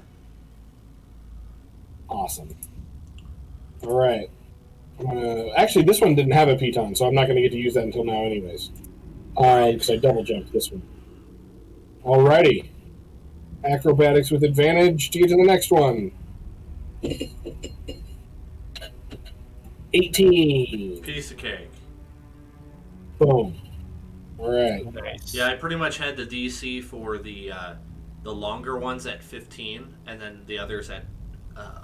Awesome. All right. Actually, this one didn't have a piton, so I'm not going to get to use that until now, anyways. Because I double jumped this one. Alrighty. Acrobatics with advantage to get to the next one. 18. Piece of cake. Boom. All right. Nice. Yeah, I pretty much had the DC for the longer ones at 15, and then the others at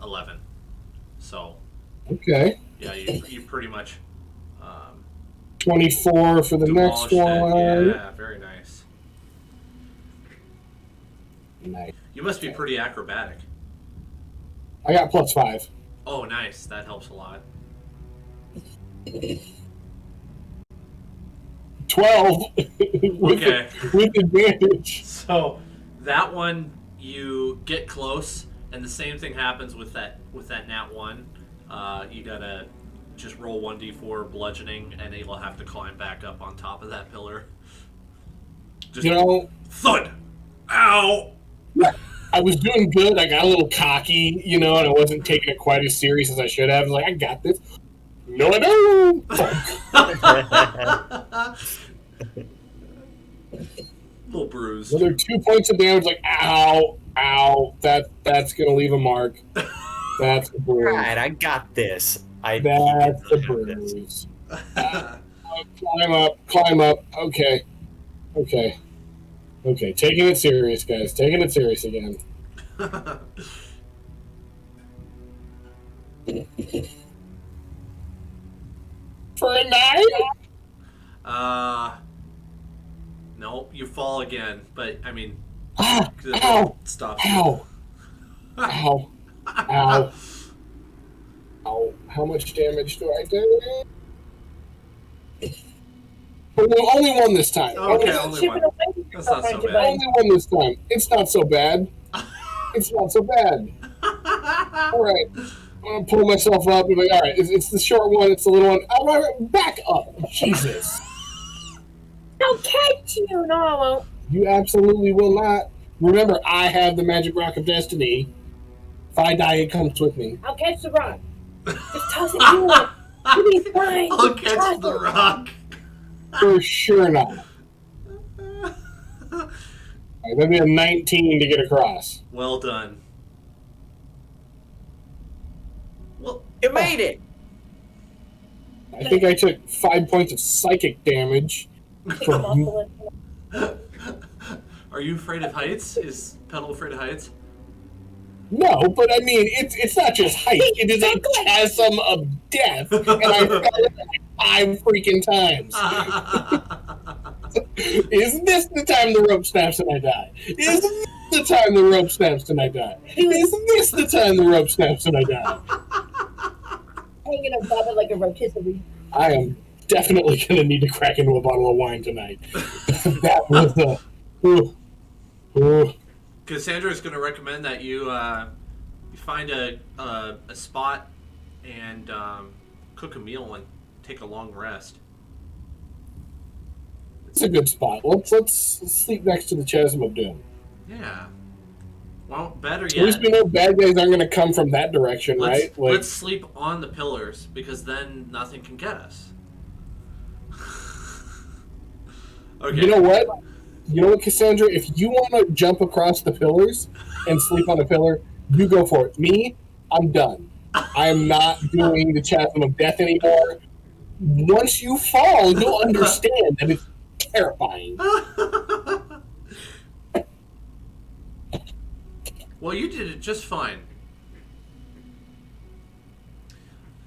11. So. Okay. Yeah, you pretty much. 24 for the next one. Yeah, very nice. Nice. You must be pretty acrobatic. I got +5. Oh, nice. That helps a lot. 12 Okay. with advantage. So that one you get close, and the same thing happens with that nat 1. You gotta just roll 1d4 bludgeoning, and you'll have to climb back up on top of that pillar. Just thud. Ow. I was doing good. I got a little cocky, and I wasn't taking it quite as serious as I should have. I was like, I got this. No, I don't. Little bruised. Another 2 points of damage. Like, ow. That's gonna leave a mark. That's the bruise. Right, I got this. That's the bruise. Climb up. Okay. Taking it serious, guys. Taking it serious again. For a 9? Nope, you fall again. But I mean, Ow! Stop. Ow! How much damage do I do? Only one this time. Okay, only one. That's not so bad. Only one this time. It's not so bad. All right. I'm going to pull myself up and be like, all right, it's the short one, it's the little one. All right, back up. Jesus. I'll catch you. No, I won't. You absolutely will not. Remember, I have the magic rock of destiny. If I die, it comes with me. I'll catch the rock. Just toss it to him. You'll be fine. I'll catch the rock. For sure not. All right, that'd be a 19 to get across. Well done. Well, You made it! I think I took 5 points of psychic damage. are you afraid of heights? Is Petal afraid of heights? No, but I mean, it's not just height. It is a chasm of death, and I fell in it 5 freaking times. Is this the time the rope snaps and I die? Is this the time the rope snaps and I die? Is this the time the rope snaps and I die? Hanging above it like a rotisserie. I am definitely going to need to crack into a bottle of wine tonight. That was the. Cassandra is going to recommend that you find a spot and cook a meal and take a long rest. It's a good spot. Let's sleep next to the Chasm of Doom. Yeah. Well, better yet. At least we know bad guys aren't going to come from that direction, right? Let's sleep on the pillars because then nothing can get us. Okay. You know what? Cassandra? If you want to jump across the pillars and sleep on a pillar, you go for it. Me, I'm done. I am not doing the Chasm of Death anymore. Once you fall, you'll understand that it's terrifying. Well, you did it just fine.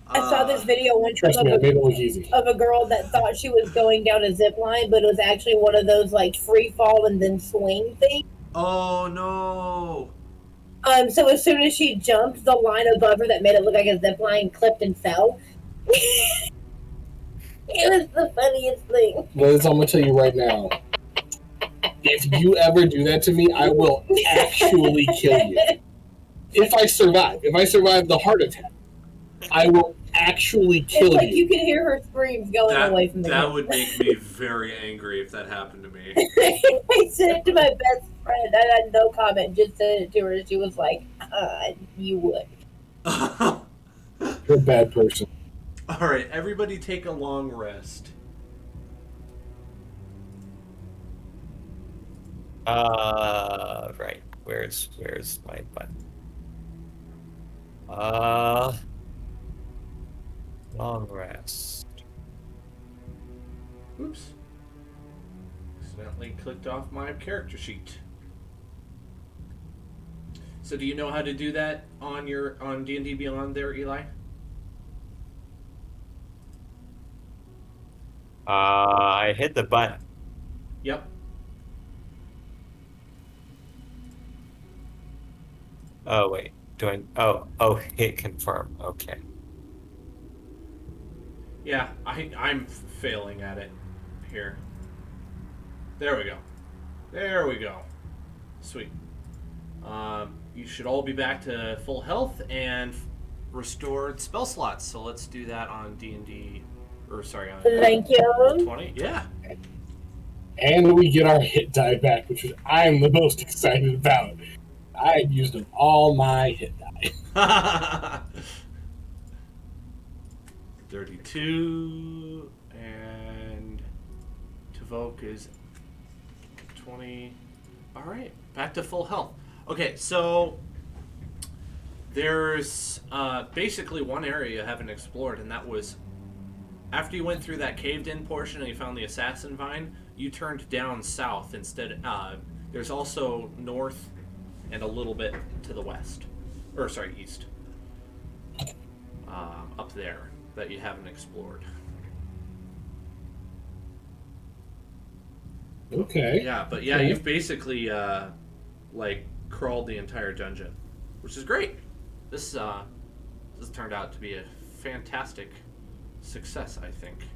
I saw this video one time Trust me, I made it look easy. of a girl that thought she was going down a zip line, but it was actually one of those like free fall and then swing things. Oh no! So as soon as she jumped, the line above her that made it look like a zip line clipped and fell. It was the funniest thing. Liz, I'm going to tell you right now. If you ever do that to me, I will actually kill you. If I survive the heart attack, I will actually kill It's like you. you can hear her screams going away from the That camera. would make me very angry if that happened to me. I sent it to my best friend. I had no comment, just sent it to her. She was like, you would. You're a bad person. All right, everybody take a long rest. Right. Where's my button? Long rest. Oops. Accidentally clicked off my character sheet. So do you know how to do that on D&D Beyond there, Eli? I hit the button. Yep. Oh wait, oh hit confirm. Okay. Yeah, I'm failing at it here. There we go. There we go. Sweet. You should all be back to full health and restored spell slots. So let's do that on D&D, or sorry, on Thank you. 20. Yeah. And we get our hit die back, which I'm the most excited about. I've used up all my hit die. 32, and Tavok is 20. All right, back to full health. Okay, so there's basically one area you haven't explored, and that was after you went through that caved-in portion and you found the assassin vine, you turned down south instead. There's also north and a little bit to the west, or sorry, east, up there that you haven't explored. Okay. Yeah, but yeah, Okay. you've basically like crawled the entire dungeon, which is great. This turned out to be a fantastic success, I think.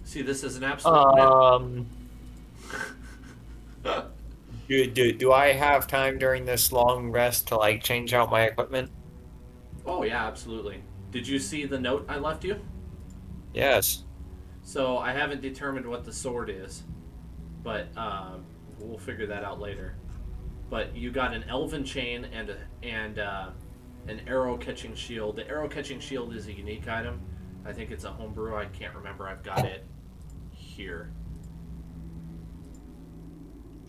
See, this is an absolute Do I have time during this long rest to like change out my equipment? Oh yeah, absolutely. Did you see the note I left you? Yes. So I haven't determined what the sword is, but we'll figure that out later. But you got an elven chain and an arrow catching shield. The arrow catching shield is a unique item. I think it's a homebrew. I can't remember. I've got it here.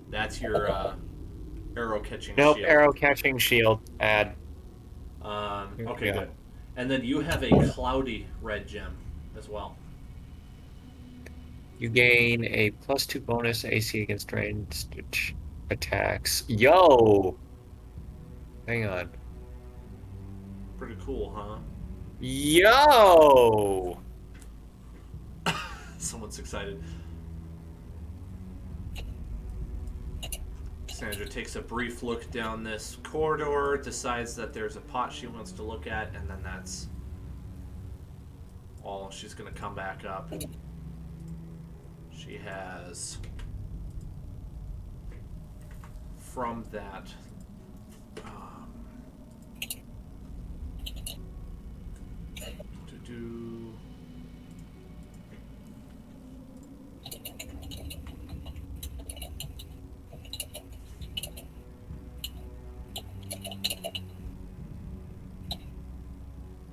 That's your arrow catching Nope, shield. arrow catching shield. Add. Okay, Yeah. good. And then you have a cloudy red gem as well. You gain a +2 bonus AC against ranged attacks. Yo! Hang on. pretty cool, huh? Yo! Someone's excited. Sandra takes a brief look down this corridor, decides that there's a pot she wants to look at, and then that's all. She's going to come back up. She has, from that,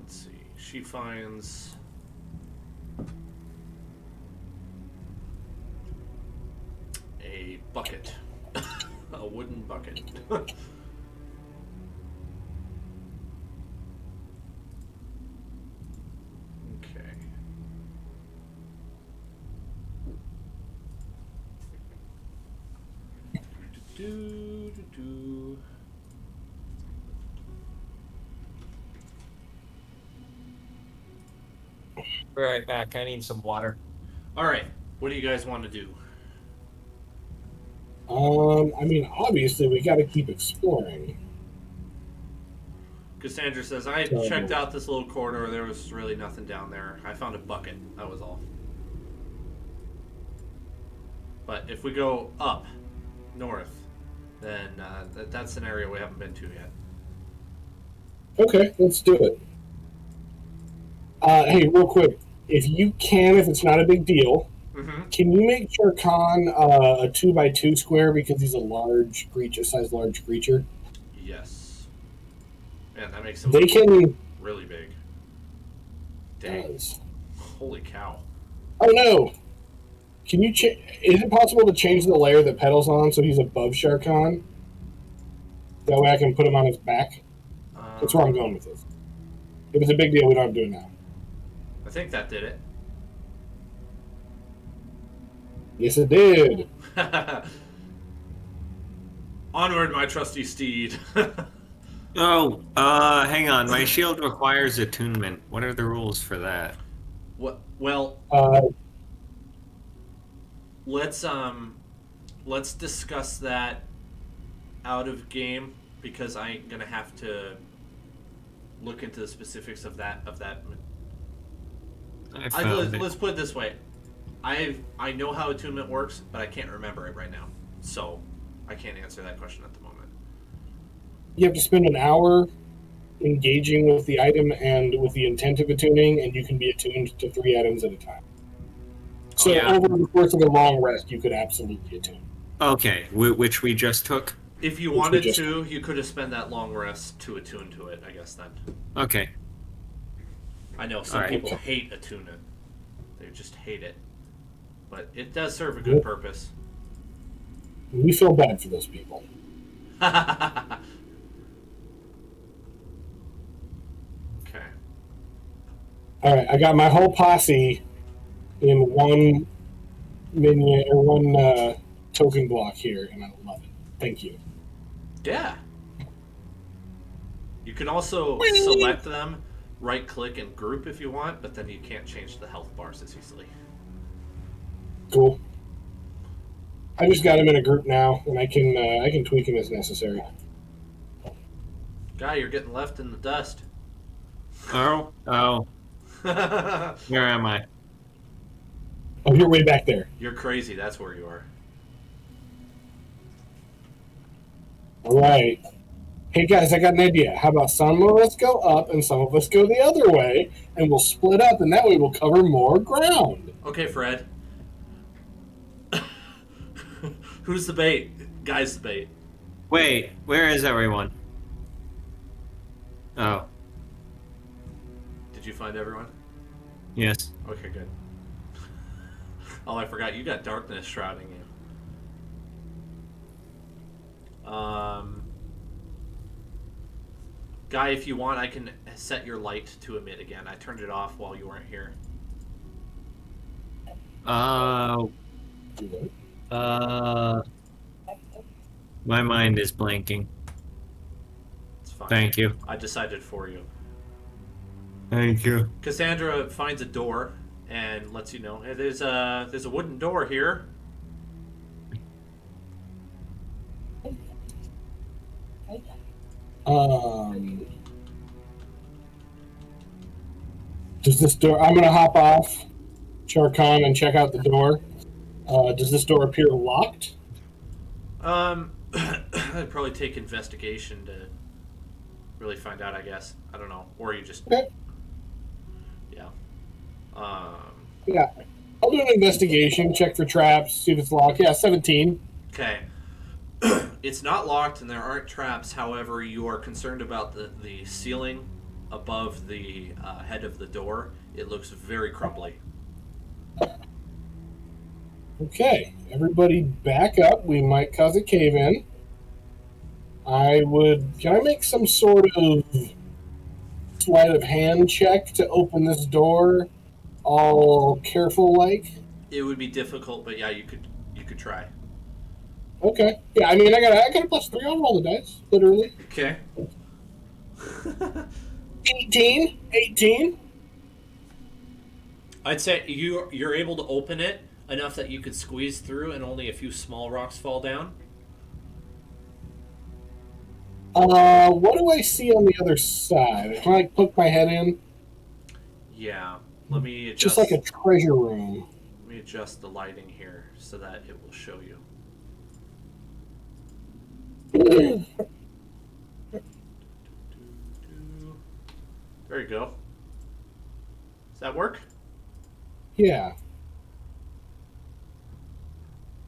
let's see, she finds a bucket, a wooden bucket. Do. Be right back. I need some water. All right. What do you guys want to do? I mean, obviously, we got to keep exploring. Cassandra says, I checked out this little corridor. There was really nothing down there. I found a bucket. That was all. But if we go up, north, then that's an area we haven't been to yet. Okay, let's do it. Hey, real quick, if you can, if it's not a big deal, can you make Charkan a 2x2 square because he's a large creature, size large creature? Yes. Man, that makes him really big. Dang. Does. Holy cow. Oh no! Can you is it possible to change the layer that Petal's on so he's above Charkan? That way I can put him on his back? That's where I'm going with this. If it's a big deal, we don't have to do it now. I think that did it. Yes, it did. Onward, my trusty steed. Hang on. My shield requires attunement. What are the rules for that? What? Well, let's discuss that out of game because I'm gonna have to look into the specifics of that. Let's put it this way: I know how attunement works, but I can't remember it right now, so I can't answer that question at the moment. You have to spend an hour engaging with the item and with the intent of attuning, and you can be attuned to 3 items at a time. So over the course of a long rest, you could absolutely attune. Okay, which we just took? If you wanted to, you could have spent that long rest to attune to it, I guess, then. Okay. I know some people hate attunement. They just hate it. But it does serve a good purpose. We feel bad for those people. Okay. Alright, I got my whole posse in one minion or one token block here, and I love it. Thank you. Yeah. You can also select them, right click and group if you want, but then you can't change the health bars as easily. Cool. I just got him in a group now, and I can tweak him as necessary. Guy, you're getting left in the dust. Oh. Where am I? Oh, you're way back there. You're crazy. That's where you are. All right. Hey, guys, I got an idea. How about some of us go up and some of us go the other way, and we'll split up, and that way we'll cover more ground. Okay, Fred. Who's the bait? Guy's the bait. Wait, where is everyone? Oh. Did you find everyone? Yes. Okay, good. Oh, I forgot. You got darkness shrouding you. Guy, if you want, I can set your light to emit again. I turned it off while you weren't here. My mind is blanking. It's fine. Thank you. I decided for you. Thank you. Cassandra finds a door and lets you know, hey, there's a wooden door here. Um, does this door? I'm gonna hop off Charcon and check out the door. Does this door appear locked? I'd probably take investigation to really find out. I guess I don't know, or you just Okay. yeah. Um, Yeah. I'll do an investigation, check for traps, see if it's locked. Yeah, 17. okay. It's not locked and there aren't traps. However, you are concerned about the ceiling above the head of the door. It looks very crumbly. Okay, everybody back up. We might cause a cave in. Can I make some sort of sleight of hand check to open this door, all careful like? It would be difficult, but yeah, you could try. Okay. Yeah, I mean, I got a +3. I'll roll the dice, literally. Okay. 18. 18. I'd say you're able to open it enough that you could squeeze through, and only a few small rocks fall down. What do I see on the other side? Can I poke my head in? Yeah. Let me adjust. Just like a treasure room. Let me adjust the lighting here so that it will show you. There you go. Does that work? Yeah.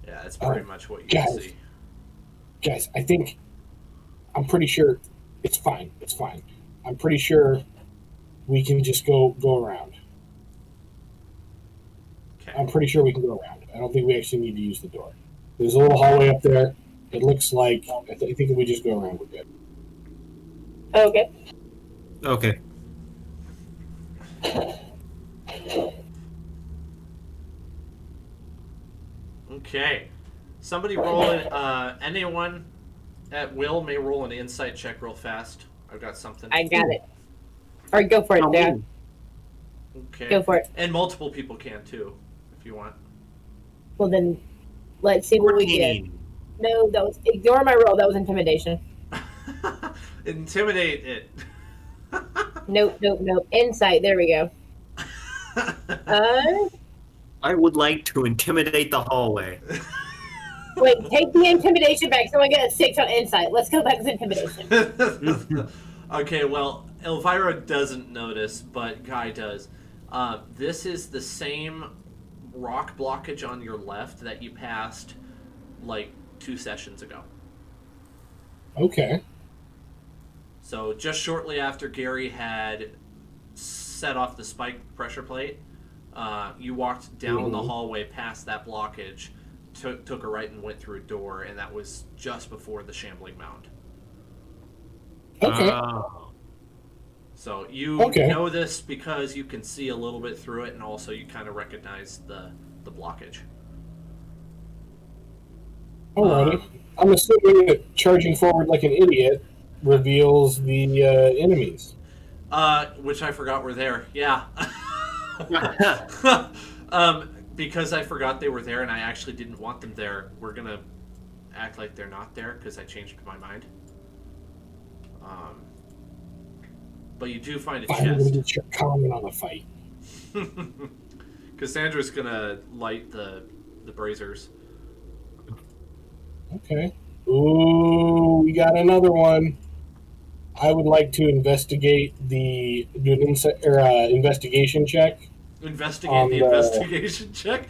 Yeah, that's pretty much what you guys. can see. Guys, I'm pretty sure it's fine. It's fine. I'm pretty sure we can just go around. Okay. I'm pretty sure we can go around. I don't think we actually need to use the door. There's a little hallway up there. It looks like I think if we just go around, we're good. Okay. Okay. Okay. Somebody roll it. Anyone at will may roll an insight check real fast. I've got something. I got it. Or go for it, Dad. Okay. Go for it. And multiple people can too, if you want. Well, then, let's see what we get. No, that was ignore my roll. That was intimidation. Intimidate it. Nope. Insight. There we go. I would like to intimidate the hallway. Wait, take the intimidation back. So I got a 6 on insight. Let's go back to intimidation. Okay, well, Elvira doesn't notice, but Guy does. This is the same rock blockage on your left that you passed like 2 sessions ago. Okay. So just shortly after Gary had set off the spike pressure plate, you walked down the hallway past that blockage, took a right and went through a door, and that was just before the shambling mound. Okay. So you know this because you can see a little bit through it, and also you kind of recognize the blockage. Alrighty. I'm assuming that charging forward like an idiot reveals the enemies. Which I forgot were there. Yeah. Because I forgot they were there, and I actually didn't want them there. We're gonna act like they're not there because I changed my mind. But you do find a I'm going to chest. get your comment on the fight. Cassandra's gonna light the braziers. Okay. Ooh, we got another one. I would like to investigate do an investigation check. Investigate the investigation check?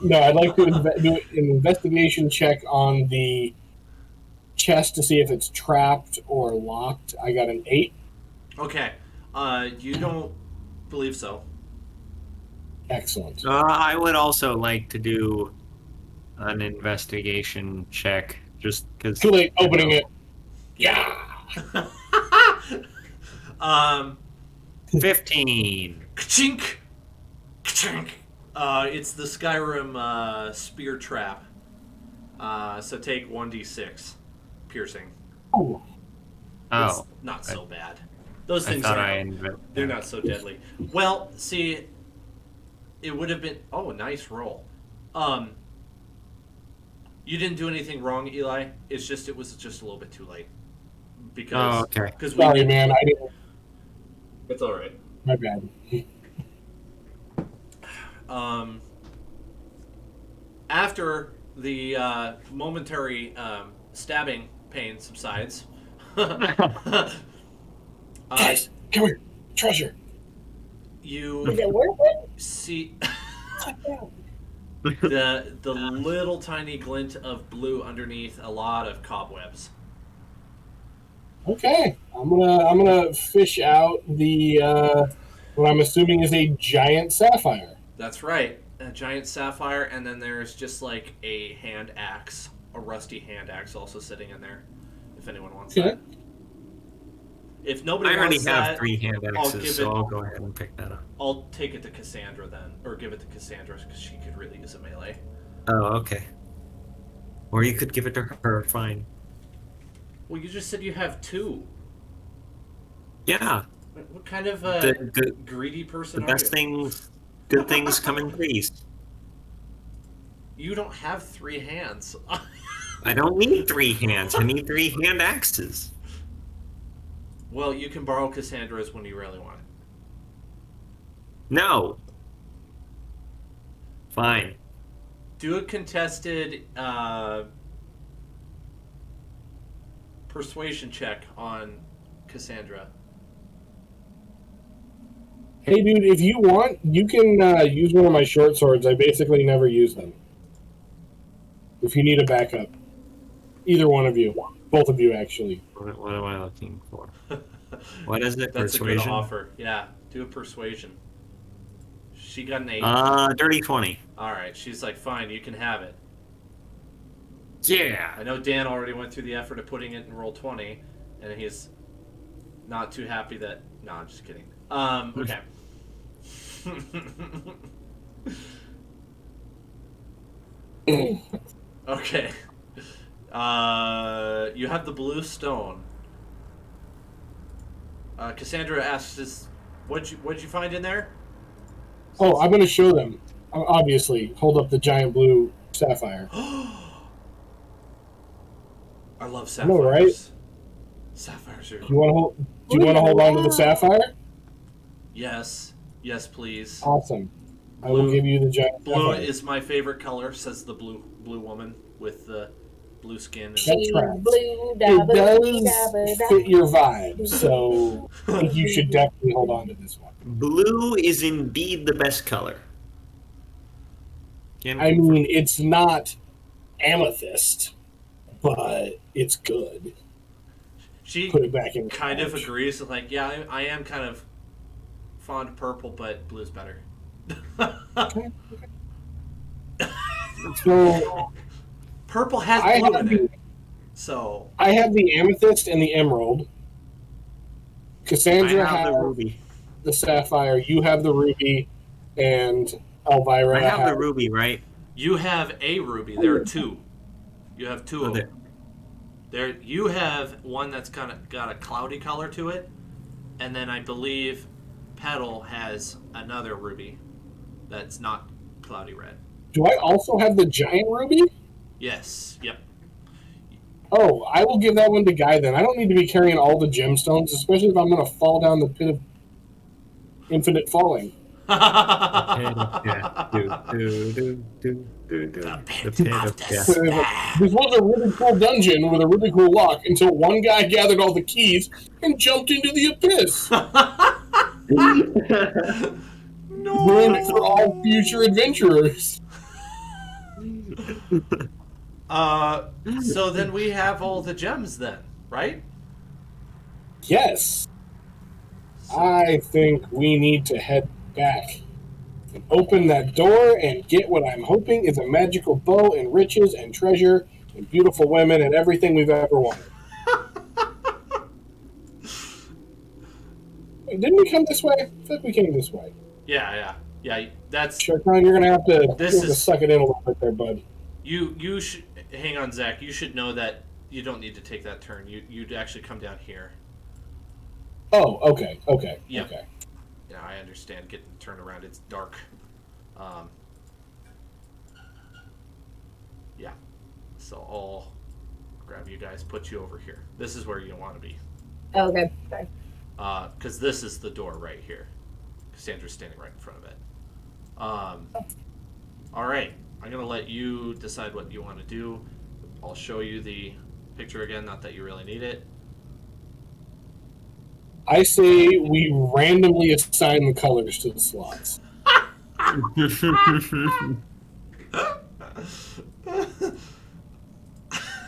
No, I'd like to do an investigation check on the chest to see if it's trapped or locked. I got an 8. Okay. You don't believe so. Excellent. I would also like to do an investigation check, just because. Too late opening it. Yeah. 15. Ka-chink! Ka-chink! It's the Skyrim spear trap. So take 1d6 piercing. Oh. It's not so bad. Those I things thought they're not so deadly. Well, see, it would have been nice roll. You didn't do anything wrong, Eli. It's just it was just a little bit too late because okay. because Sorry, man. I didn't. It's all right. My bad. After the momentary stabbing pain subsides, Guys, come here. Treasure. you Is it worth it? see the little tiny glint of blue underneath a lot of cobwebs. Okay, I'm gonna fish out the what I'm assuming is a giant sapphire. That's right, a giant sapphire, and then there's just like a hand axe, a rusty hand axe, also sitting in there. If anyone wants Okay. that. If nobody I already wants have that, 3 hand I'll axes, give so it. I'll go ahead and pick that up. I'll take it to Cassandra then, or give it to Cassandra because she could really use a melee. Oh, okay. Or you could give it to her. Fine. Well, you just said you have 2. Yeah. What kind of greedy person The are best you? things, good things come in threes. You don't have 3 hands. I don't need 3 hands. I need 3 hand axes. Well, you can borrow Cassandra's when you really want it. No. Fine. Do a contested persuasion check on Cassandra. Hey, dude, if you want, you can use one of my short swords. I basically never use them. If you need a backup, either one of you, both of you, actually. What am I looking for? What is it? That's Persuasion? a good offer. Yeah, do a persuasion. She got an 8. Dirty 20. All right, she's like, fine, you can have it. Yeah. I know Dan already went through the effort of putting it in roll 20, and he's not too happy that. No, I'm just kidding. Okay. Okay. You have the blue stone. Cassandra asks, "What'd you find in there?" Oh, I'm going to show them. Obviously, hold up the giant blue sapphire. I love sapphires. I know, right? Sapphires are. Do you want to hold on to the sapphire? Yes, please. Awesome. I will give you the giant Blue sapphire. is my favorite color, says the blue woman with the blue skin. That's right. Blue, It does fit your vibe, so I think you should definitely hold on to this one. Blue is indeed the best color. I mean, it's not amethyst, but it's good. She Put it back in. kind of agrees. Like, yeah, I am kind of fond of purple, but blue's better. So Purple has I blue have in it. So I have the amethyst and the emerald. I Cassandra have has the ruby. the sapphire. You have the ruby, and Elvira I have the has ruby, right? you have a ruby. There are 2. You have 2 of there- them. There, you have one that's kind of got a cloudy color to it, and then I believe Petal has another ruby that's not cloudy red. Do I also have the giant ruby? Yes. Yep. Oh, I will give that one to Guy then. I don't need to be carrying all the gemstones, especially if I'm going to fall down the pit of infinite falling. Yeah. The pit of death. This was a really cool dungeon with a really cool lock until one guy gathered all the keys and jumped into the abyss. Ruined it for all future adventurers. So then we have all the gems then, right? Yes. I think we need to head back and open that door and get what I'm hoping is a magical bow and riches and treasure and beautiful women and everything we've ever wanted. Wait, didn't we come this way? I think we came this way. Yeah. That's Sharkon, you're gonna have to This suck it in a little bit there, bud. you should hang on, Zach. You should know that you don't need to take that turn. You'd actually come down here. Oh, okay. Yeah. Okay. Yeah, I understand. Getting turned around, it's dark. Yeah. So I'll grab you guys, put you over here. This is where you want to be. Okay. Sorry. Because this is the door right here. Cassandra's standing right in front of it. All right. I'm going to let you decide what you want to do. I'll show you the picture again, not that you really need it. I say we randomly assign the colors to the slots.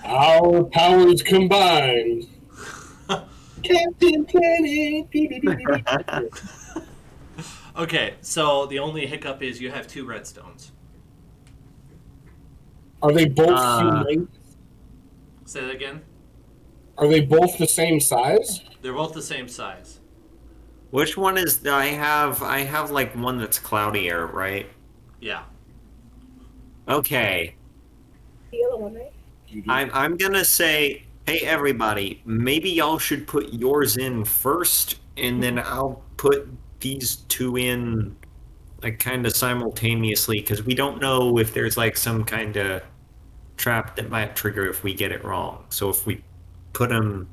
Our powers combined. Captain Planet. Okay, so the only hiccup is you have 2 redstones. Are they both humongous? Say that again. Are they both the same size? They're both the same size. Which one is I have like one that's cloudier, right? Yeah. Okay. The other one, right? I'm gonna say, hey everybody, maybe y'all should put yours in first, and then I'll put these 2 in like kind of simultaneously, because we don't know if there's like some kind of trap that might trigger if we get it wrong. So if we put them,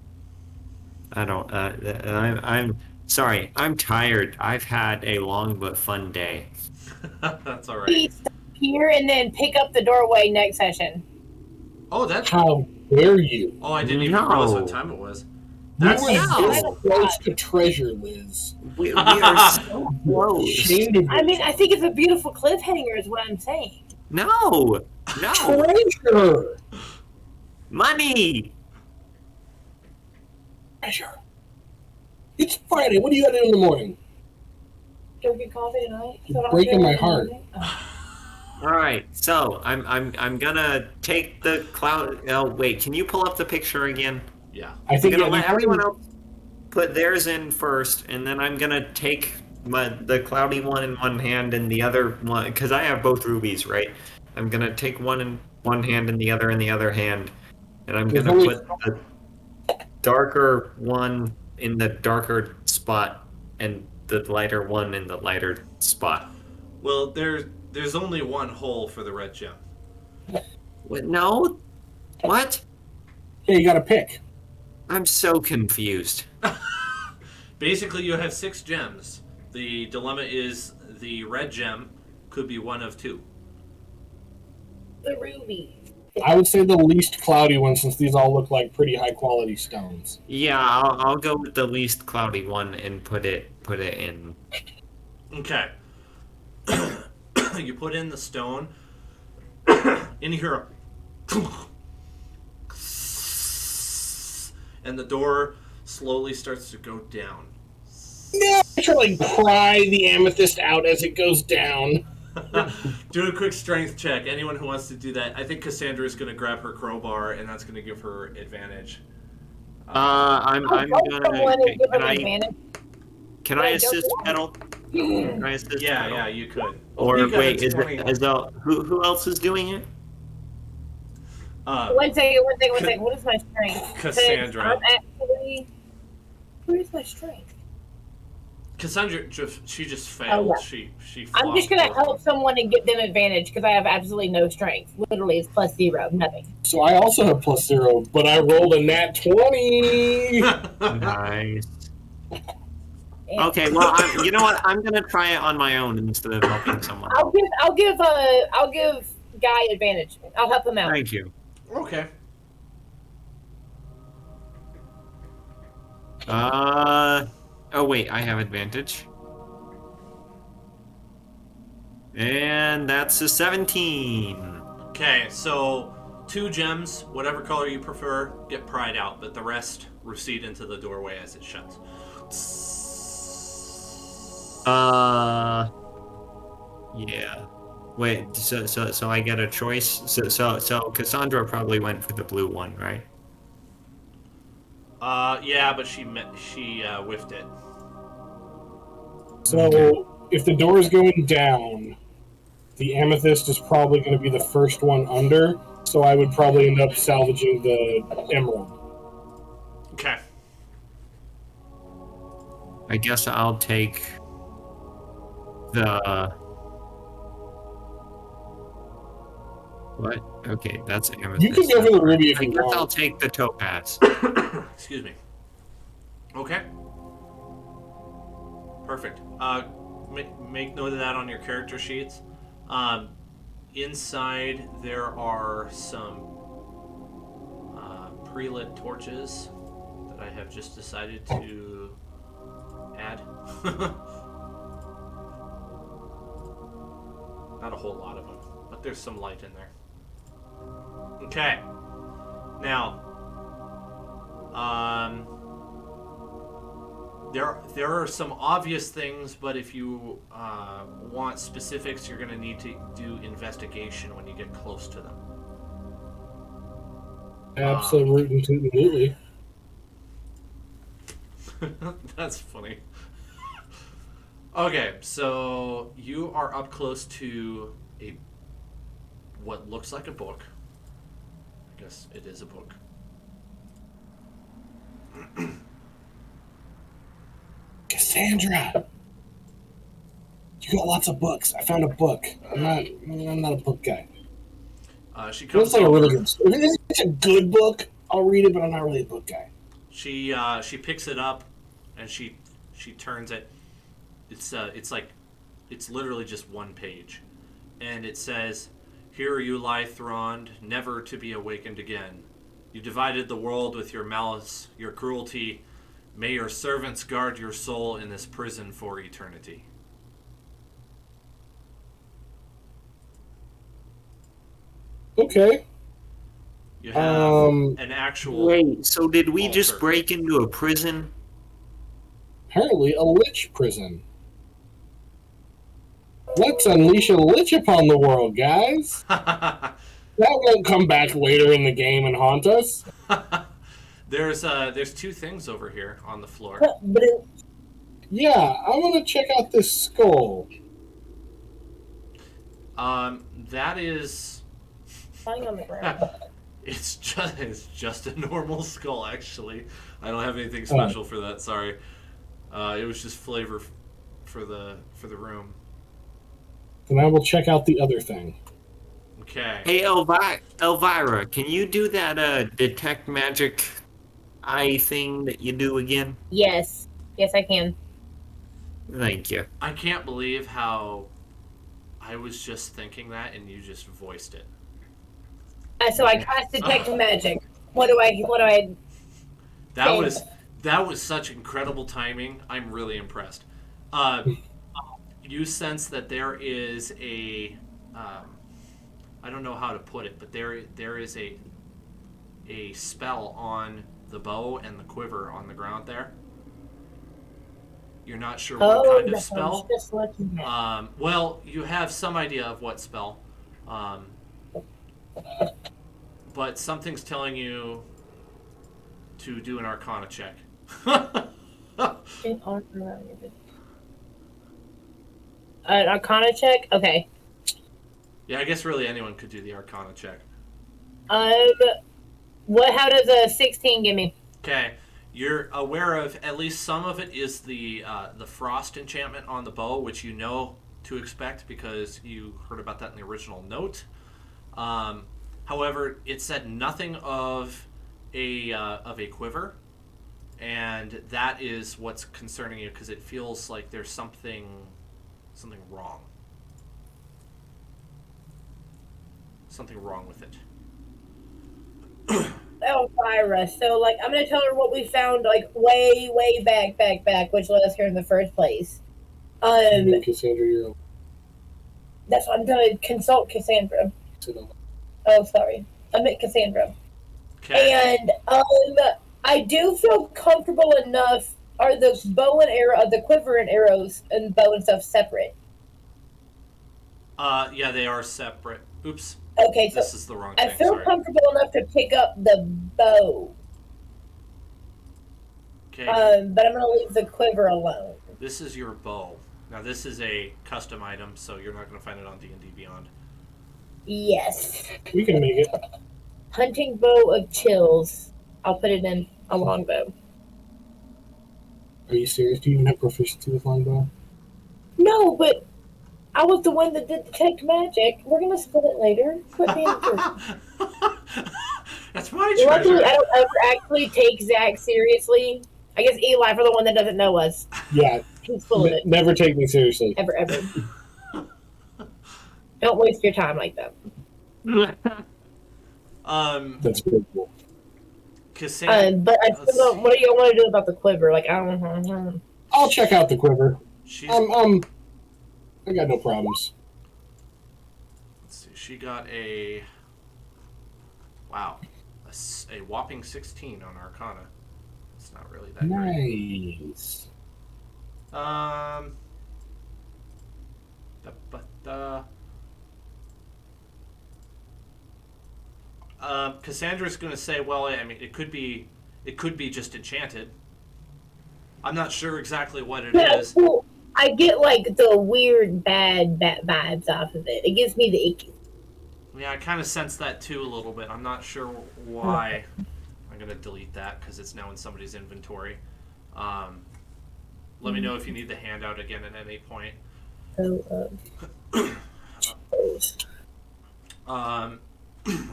I don't. I'm sorry. I'm tired. I've had a long but fun day. That's all right. Please stop here and then pick up the doorway next session. Oh, that's. How dare you? Oh, I didn't even realize what time it was. We That's were No. this close to treasure, Liz. We are so close. Ashamed of I mean, yourself. I think it's a beautiful cliffhanger, is what I'm saying. No. Treasure. Money. Treasure. It's Friday. What do you got to do in the morning? Drinking coffee tonight. You're breaking my heart. All right. So I'm gonna take the cloud. Oh wait, can you pull up the picture again? Yeah. I I'm think gonna let everyone else put theirs in first, and then I'm gonna take the cloudy one in one hand and the other one, because I have both rubies, right? I'm gonna take one in one hand and the other in the other hand, and I'm There's gonna only- put the darker one in the darker spot and the lighter one in the lighter spot. Well, there's only one hole for the red gem. What? No? What? Yeah, you got to pick. I'm so confused. Basically, you have 6 gems. The dilemma is the red gem could be one of 2. The ruby. I would say the least cloudy one, since these all look like pretty high quality stones. Yeah, I'll go with the least cloudy one and put it in. Okay. You put in the stone, and you hear a and the door slowly starts to go down. Naturally pry the amethyst out as it goes down. Do a quick strength check. Anyone who wants to do that. I think Cassandra is going to grab her crowbar, and that's going to give her advantage. I'm I'll go gonna. someone and give Can them I advantage. can I assist Petal? Can I assist Yeah, Petal? yeah, you could. Or You got wait, a is 20. it who else is doing it? One second. What is my strength? 'Cause Cassandra. I'm actually. Where is my strength? Cassandra, she just failed. Oh, yeah. She. I'm just flopped gonna help someone and give them advantage because I have absolutely no strength. Literally, it's +0, nothing. So I also have +0, but I rolled a nat 20. Nice. And Okay, well, you know what? I'm gonna try it on my own instead of helping someone. I'll give Guy advantage. I'll help him out. Thank you. Okay. Oh wait, I have advantage. And that's a 17. Okay, so 2 gems, whatever color you prefer, get pried out, but the rest recede into the doorway as it shuts. Yeah. Wait, so I get a choice. So Cassandra probably went for the blue one, right? Yeah, but she whiffed it. So if the door is going down, the amethyst is probably going to be the first one under. So I would probably end up salvaging the emerald. Okay. I guess I'll take the... What? Okay, that's amethyst. You can go for the ruby if I you guess I'll want. take the topaz. Excuse me. Okay. Perfect. Make note of that on your character sheets. Inside there are some pre-lit torches that I have just decided to add. Not a whole lot of them, but there's some light in there. Okay. Now, there are some obvious things, but if you want specifics, you're going to need to do investigation when you get close to them. Absolutely. That's funny. Okay, so you are up close to what looks like a book. I guess it is a book. Cassandra, you got lots of books. I found a book. I'm not a book guy. She It comes looks like a over. really good. If it's a good book, I'll read it, but I'm not really a book guy. She picks it up, and she turns it. It's literally just one page, and it says, "Here you lie throned, never to be awakened again. You divided the world with your malice, your cruelty. May your servants guard your soul in this prison for eternity." Okay. You have an actual. Wait, so did we altar. just break into a prison? Apparently, a lich prison. Let's unleash a lich upon the world, guys. That won't come back later in the game and haunt us. There's two things over here on the floor. Yeah, I want to check out this skull. That is. Lying on the ground. It's just a normal skull, actually. I don't have anything special for that. Sorry. It was just flavor for the room. Then I will check out the other thing. Okay. Hey, Elvira, can you do that detect magic eye thing that you do again? Yes, I can. Thank you. I can't believe how I was just thinking that and you just voiced it. So I cast detect magic. What do I? That was such incredible timing. I'm really impressed. You sense that there is a I don't know how to put it, but there is a spell on the bow and the quiver on the ground there. You're not sure what kind of spell. Just looking at. Well, you have some idea of what spell, but something's telling you to do an Arcana check. An Arcana check? Okay. Yeah, I guess really anyone could do the Arcana check. How does a 16 give me? Okay, you're aware of at least some of it is the frost enchantment on the bow, which you know to expect because you heard about that in the original note. However, it said nothing of a quiver, and that is what's concerning you because it feels like there's something wrong. Something wrong with it. Elvira. So, like, I'm gonna tell her what we found, like, way back, which led us here in the first place. Cassandra, you're That's what I'm gonna consult Cassandra. Oh, sorry. I meant Cassandra. Okay. And I do feel comfortable enough. Are the bow and arrow, the quiver and arrows and bow and stuff separate? Yeah, they are separate. Oops. Okay, so This is the wrong thing. I feel Sorry. comfortable enough to pick up the bow. Okay. But I'm gonna leave the quiver alone. This is your bow. Now, this is a custom item, so you're not going to find it on D&D Beyond. Yes. We can make it. Hunting bow of chills. I'll put it in a longbow. Are you serious? Do you even have proficiency with longbow? No, but I was the one that did detect magic. We're gonna split it later. Quit being a jerk. That's my Luckily, treasure. I don't ever actually take Zach seriously. I guess Eli, for the one that doesn't know us, Yeah, he's full of it. never take me seriously. Ever, ever. Don't waste your time like that. That's pretty cool. Cassandra. But I still don't. What do you want to do about the quiver? Like, I don't. I'll check out the quiver. She's. I got no problems. Let's see. She got a. Wow, a whopping 16 on Arcana. It's not really that great. Nice. Cassandra's going to say, well, I mean, it could be just enchanted. I'm not sure exactly what it is. Well, I get like the weird bad vibes off of it. It gives me the icky. Yeah, I kind of sense that too a little bit. I'm not sure why. I'm going to delete that because it's now in somebody's inventory. Let me know if you need the handout again at any point.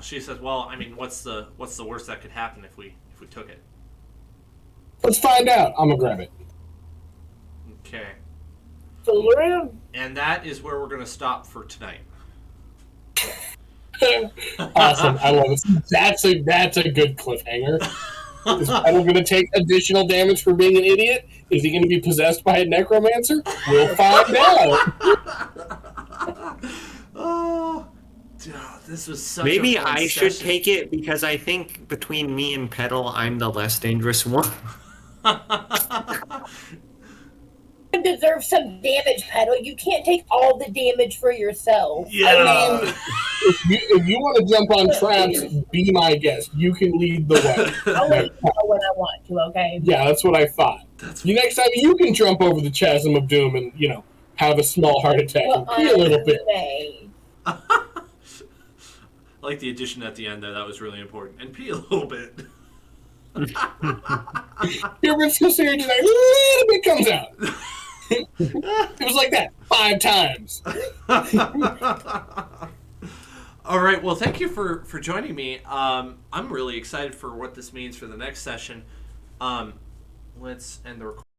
She says, "Well, I mean, what's the worst that could happen if we took it?" Let's find out. I'm gonna grab it. Okay. Fool around. And that is where we're going to stop for tonight. Awesome. I love it. That's a good cliffhanger. Is Petal going to take additional damage for being an idiot? Is he going to be possessed by a necromancer? We'll find out. Oh, this was such Maybe a fun I should session. take it because I think between me and Petal, I'm the less dangerous one. You deserve some damage, Petal. You can't take all the damage for yourself. Yeah. I mean, if you want to jump on traps, be my guest. You can lead the way. I'll let you know when I want to, okay? Yeah, that's what I thought. Next time you can jump over the chasm of doom and, have a small heart attack and pee a little bit. I like the addition at the end there. That was really important. And pee a little bit. Your Ritzko Series, just like, a little bit comes out. It was like that 5 times. All right. Well, thank you for joining me. I'm really excited for what this means for the next session. Let's end the recording.